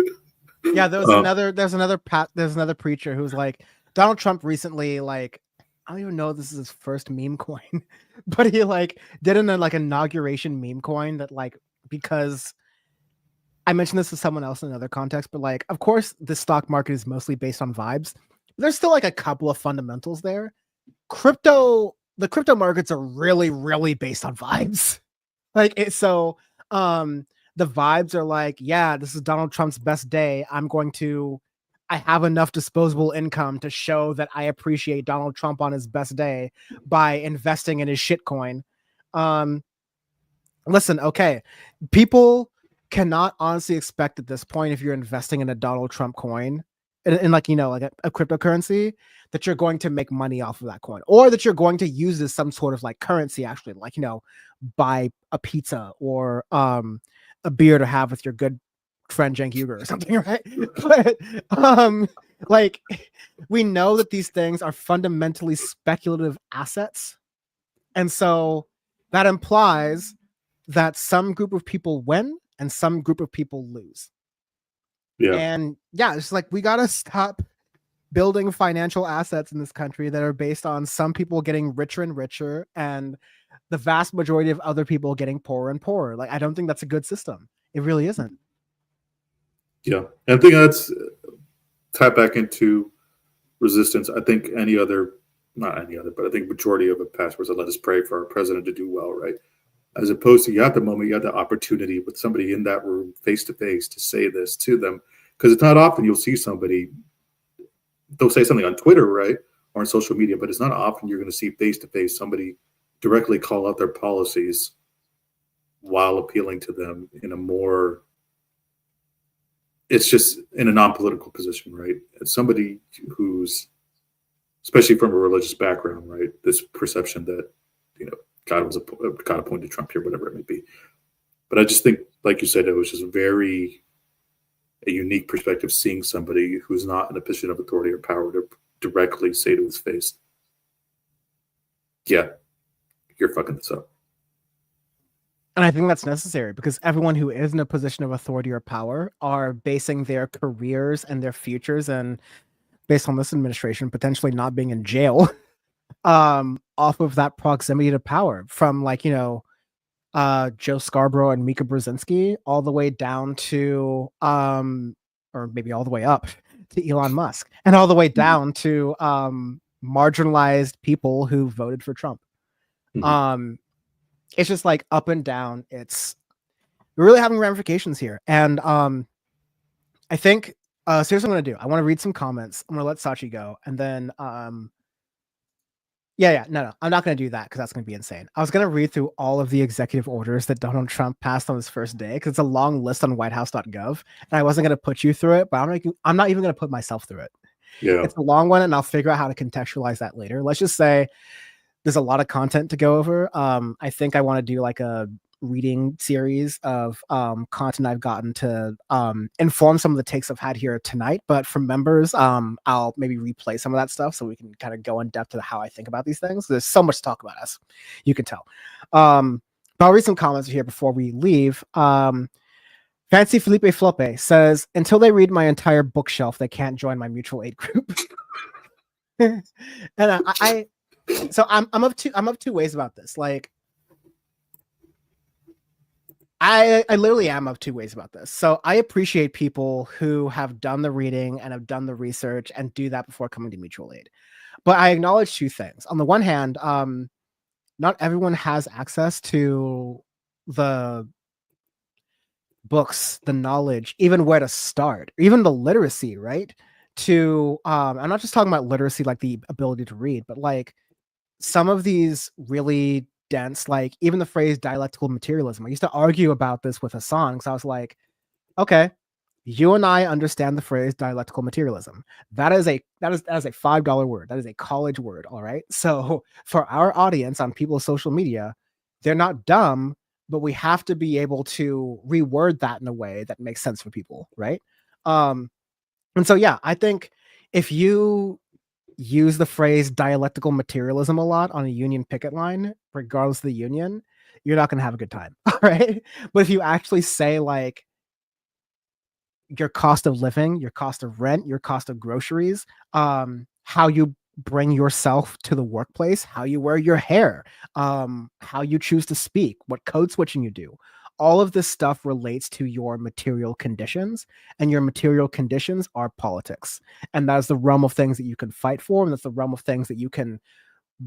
Yeah, there's another preacher who's like, Donald Trump recently, like, I don't even know if this is his first meme coin, but he like did an like inauguration meme coin that like, because I mentioned this to someone else in another context, but like, of course, the stock market is mostly based on vibes. There's still like a couple of fundamentals there. The crypto markets are really, really based on vibes. Like it's so, the vibes are like, yeah, this is Donald Trump's best day. I have enough disposable income to show that I appreciate Donald Trump on his best day by investing in his shitcoin. Listen, okay, people cannot honestly expect at this point, if you're investing in a Donald Trump coin, in like, like a cryptocurrency, that you're going to make money off of that coin, or that you're going to use as some sort of like currency, actually, like, buy a pizza or a beer to have with your good friend Cenk Uygur or something, right? But like, we know that these things are fundamentally speculative assets, and so that implies that some group of people win and some group of people lose. Yeah. And yeah, it's like, we gotta stop building financial assets in this country that are based on some people getting richer and richer and the vast majority of other people getting poorer and poorer. Like, I don't think that's a good system. It really isn't. Yeah. And I think that's tied back into resistance. I think not any other, but I think majority of it past was let us pray for our president to do well, right? As opposed to, you have the opportunity with somebody in that room face to face to say this to them. Because it's not often you'll see somebody, they'll say something on Twitter, right? Or on social media, but it's not often you're going to see face to face somebody directly call out their policies while appealing to them in a more, it's just in a non-political position, right? It's somebody who's, especially from a religious background, right? This perception that, God appointed Trump here, whatever it may be. But I just think, like you said, it was just a unique perspective, seeing somebody who's not in a position of authority or power to directly say to his face, yeah, you're fucking this up. And I think that's necessary, because everyone who is in a position of authority or power are basing their careers and their futures, and based on this administration, potentially not being in jail, off of that proximity to power, from like, Joe Scarborough and Mika Brzezinski all the way down to, or maybe all the way up to Elon Musk, and all the way down to marginalized people who voted for Trump. Mm-hmm. It's just like up and down. We're really having ramifications here. And I think, so here's what I'm going to do. I want to read some comments. I'm going to let Sachi go. And then, no, I'm not going to do that, because that's going to be insane. I was going to read through all of the executive orders that Donald Trump passed on his first day, because it's a long list on whitehouse.gov. And I wasn't going to put you through it, but I'm not even going to put myself through it. Yeah. It's a long one, and I'll figure out how to contextualize that later. Let's just say there's a lot of content to go over. I think I want to do like a reading series of content I've gotten to inform some of the takes I've had here tonight. But for members, I'll maybe replay some of that stuff so we can kind of go in depth to how I think about these things. There's so much to talk about, as you can tell. But I'll read some comments here before we leave. Fancy Felipe Flope says, until they read my entire bookshelf, they can't join my mutual aid group. And so I'm of two ways about this. Like, I literally am of two ways about this. So I appreciate people who have done the reading and have done the research and do that before coming to mutual aid. But I acknowledge two things. On the one hand, not everyone has access to the books, the knowledge, even where to start, even the literacy, right? I'm not just talking about literacy, like the ability to read, but like some of these really dense. Like even the phrase dialectical materialism. I used to argue about this with Hassan because I was like, okay, you and I understand the phrase dialectical materialism. That is a $5 word. That is a college word. All right. So for our audience on people's social media, they're not dumb, but we have to be able to reword that in a way that makes sense for people, right? And so yeah, I think if you use the phrase dialectical materialism a lot on a union picket line, regardless of the union, you're not going to have a good time. All right. But if you actually say like your cost of living, your cost of rent, your cost of groceries, how you bring yourself to the workplace, how you wear your hair, how you choose to speak, what code switching you do. All of this stuff relates to your material conditions, and your material conditions are politics. And that's the realm of things that you can fight for, and that's the realm of things that you can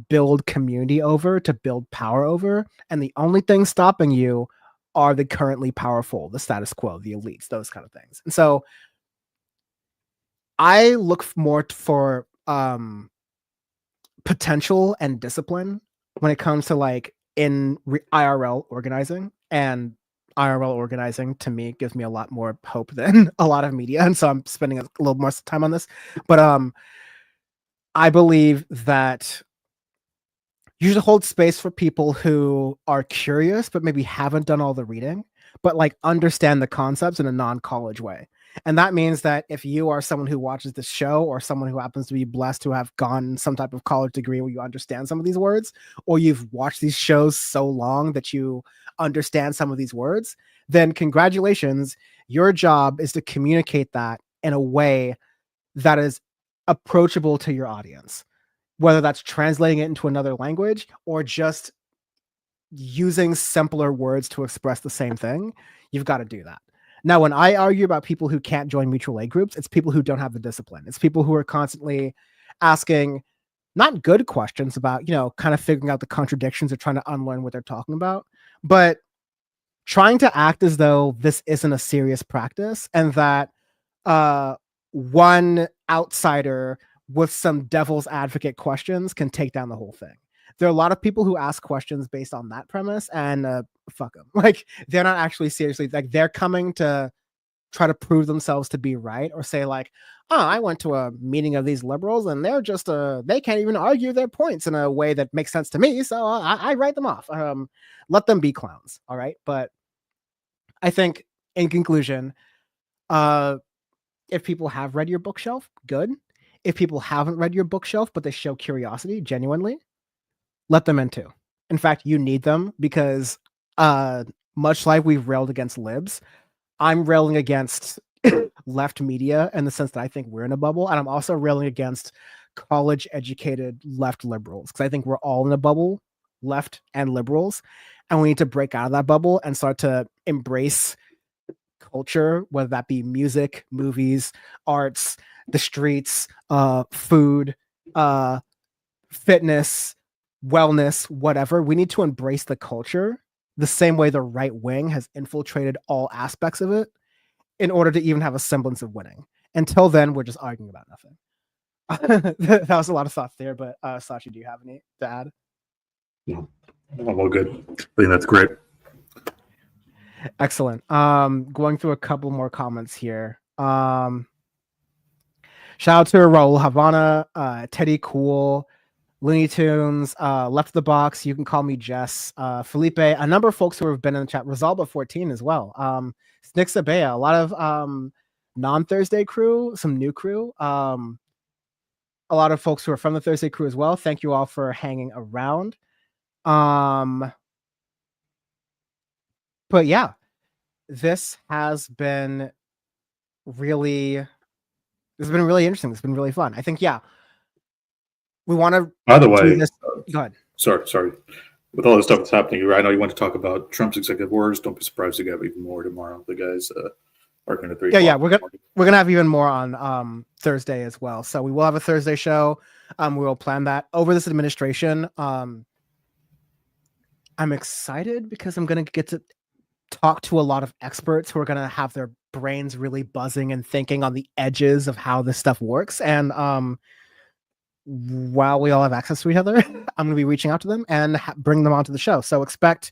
build community over, to build power over. And the only thing stopping you are the currently powerful, the status quo, the elites, those kind of things. And so I look more for potential and discipline when it comes to like in IRL organizing. And IRL organizing to me gives me a lot more hope than a lot of media. And so I'm spending a little more time on this. But I believe that you should hold space for people who are curious, but maybe haven't done all the reading, but like understand the concepts in a non-college way. And that means that if you are someone who watches this show, or someone who happens to be blessed to have gone some type of college degree where you understand some of these words, or you've watched these shows so long that you understand some of these words, then congratulations. Your job is to communicate that in a way that is approachable to your audience, whether that's translating it into another language or just using simpler words to express the same thing. You've got to do that. Now, when I argue about people who can't join mutual aid groups, it's people who don't have the discipline. It's people who are constantly asking not good questions about, kind of figuring out the contradictions or trying to unlearn what they're talking about, but trying to act as though this isn't a serious practice, and that one outsider with some devil's advocate questions can take down the whole thing. There are a lot of people who ask questions based on that premise, and fuck them. Like, they're not actually seriously, like, they're coming to try to prove themselves to be right, or say like, oh, I went to a meeting of these liberals and they're just they can't even argue their points in a way that makes sense to me, so I write them off. Let them be clowns. All right. But I think in conclusion, if people have read your bookshelf, good. If people haven't read your bookshelf but they show curiosity genuinely, let them in too. In fact, you need them, because much like we've railed against libs, I'm railing against left media in the sense that I think we're in a bubble, and I'm also railing against college educated left liberals, because I think we're all in a bubble, left and liberals, and we need to break out of that bubble and start to embrace culture, whether that be music, movies, arts, the streets, food, fitness, wellness, whatever. We need to embrace the culture the same way the right wing has infiltrated all aspects of it in order to even have a semblance of winning. Until then, we're just arguing about nothing. That was a lot of thoughts there, but Sachi, do you have any to add? No, I'm all good. I think that's great. Excellent. Going through a couple more comments here. Shout out to Raul Havana, Teddy Cool, Looney Tunes, Left the Box, You Can Call Me Jess, Felipe, a number of folks who have been in the chat, Rosalba 14 as well. Snixabea, a lot of non-Thursday crew, some new crew, a lot of folks who are from the Thursday crew as well. Thank you all for hanging around. But yeah, this has been really interesting. It's been really fun. I think, yeah, we want to. By the way, go ahead. Sorry. With all this stuff that's happening, I know you want to talk about Trump's executive orders. Don't be surprised to get even more tomorrow. The guys are going to 3 o'clock. Yeah, we're gonna have even more on Thursday as well. So we will have a Thursday show. We will plan that over this administration. I'm excited because I'm gonna get to talk to a lot of experts who are gonna have their brains really buzzing and thinking on the edges of how this stuff works. And while we all have access to each other, I'm going to be reaching out to them and bring them onto the show. So expect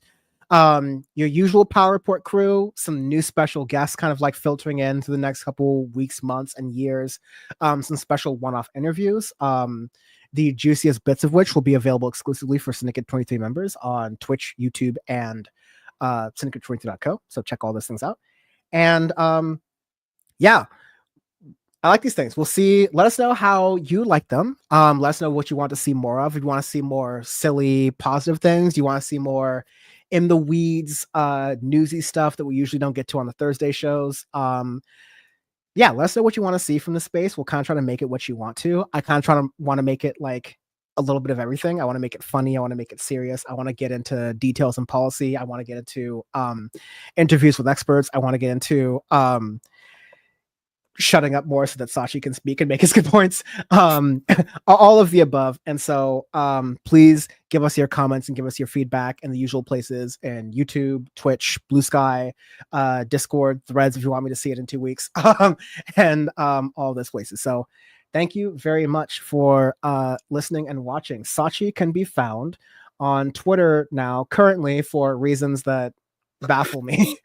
your usual Power Report crew, some new special guests kind of like filtering in through the next couple weeks, months, and years, some special one-off interviews, the juiciest bits of which will be available exclusively for Syndicate 23 members on Twitch, YouTube, and syndicate23.co. So check all those things out. And yeah, I like these things. We'll see. Let us know how you like them. Let us know what you want to see more of. If you want to see more silly, positive things, you want to see more in the weeds, newsy stuff that we usually don't get to on the Thursday shows. Yeah, let us know what you want to see from the space. We'll kind of try to make it what you want to. I kind of want to make it like a little bit of everything. I want to make it funny. I want to make it serious. I want to get into details and policy. I want to get into interviews with experts. I want to get into shutting up more so that Sachi can speak and make his good points. All of the above. And so please give us your comments and give us your feedback in the usual places, and YouTube, Twitch, Blue Sky, Discord, Threads if you want me to see it in 2 weeks, and all those places. So thank you very much for listening and watching. Sachi can be found on Twitter now, currently, for reasons that baffle me,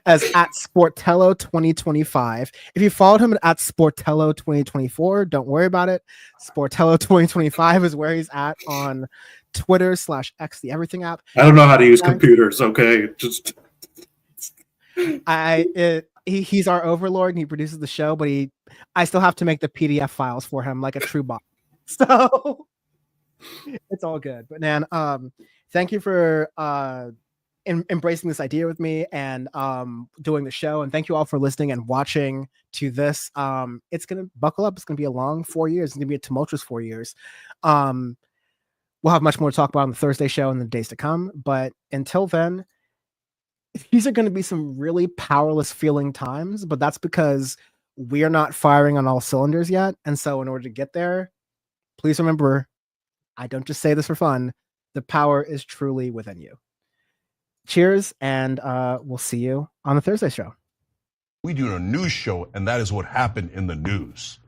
as at Sportello2025. If you followed him at Sportello2024, don't worry about it. Sportello2025 is where he's at on Twitter /X, the everything app. I don't know how to use computers. Okay, just he's our overlord and he produces the show, but I still have to make the PDF files for him like a true bot. So it's all good. But man, thank you for embracing this idea with me and doing the show, and thank you all for listening and watching to this. It's gonna buckle up. It's gonna be a long 4 years. It's gonna be a tumultuous 4 years. We'll have much more to talk about on the Thursday show in the days to come, but until then, these are going to be some really powerless feeling times, but that's because we're not firing on all cylinders yet. And so in order to get there, please remember, I don't just say this for fun, the power is truly within you. Cheers, and we'll see you on the Thursday show. We do a news show, and that is what happened in the news.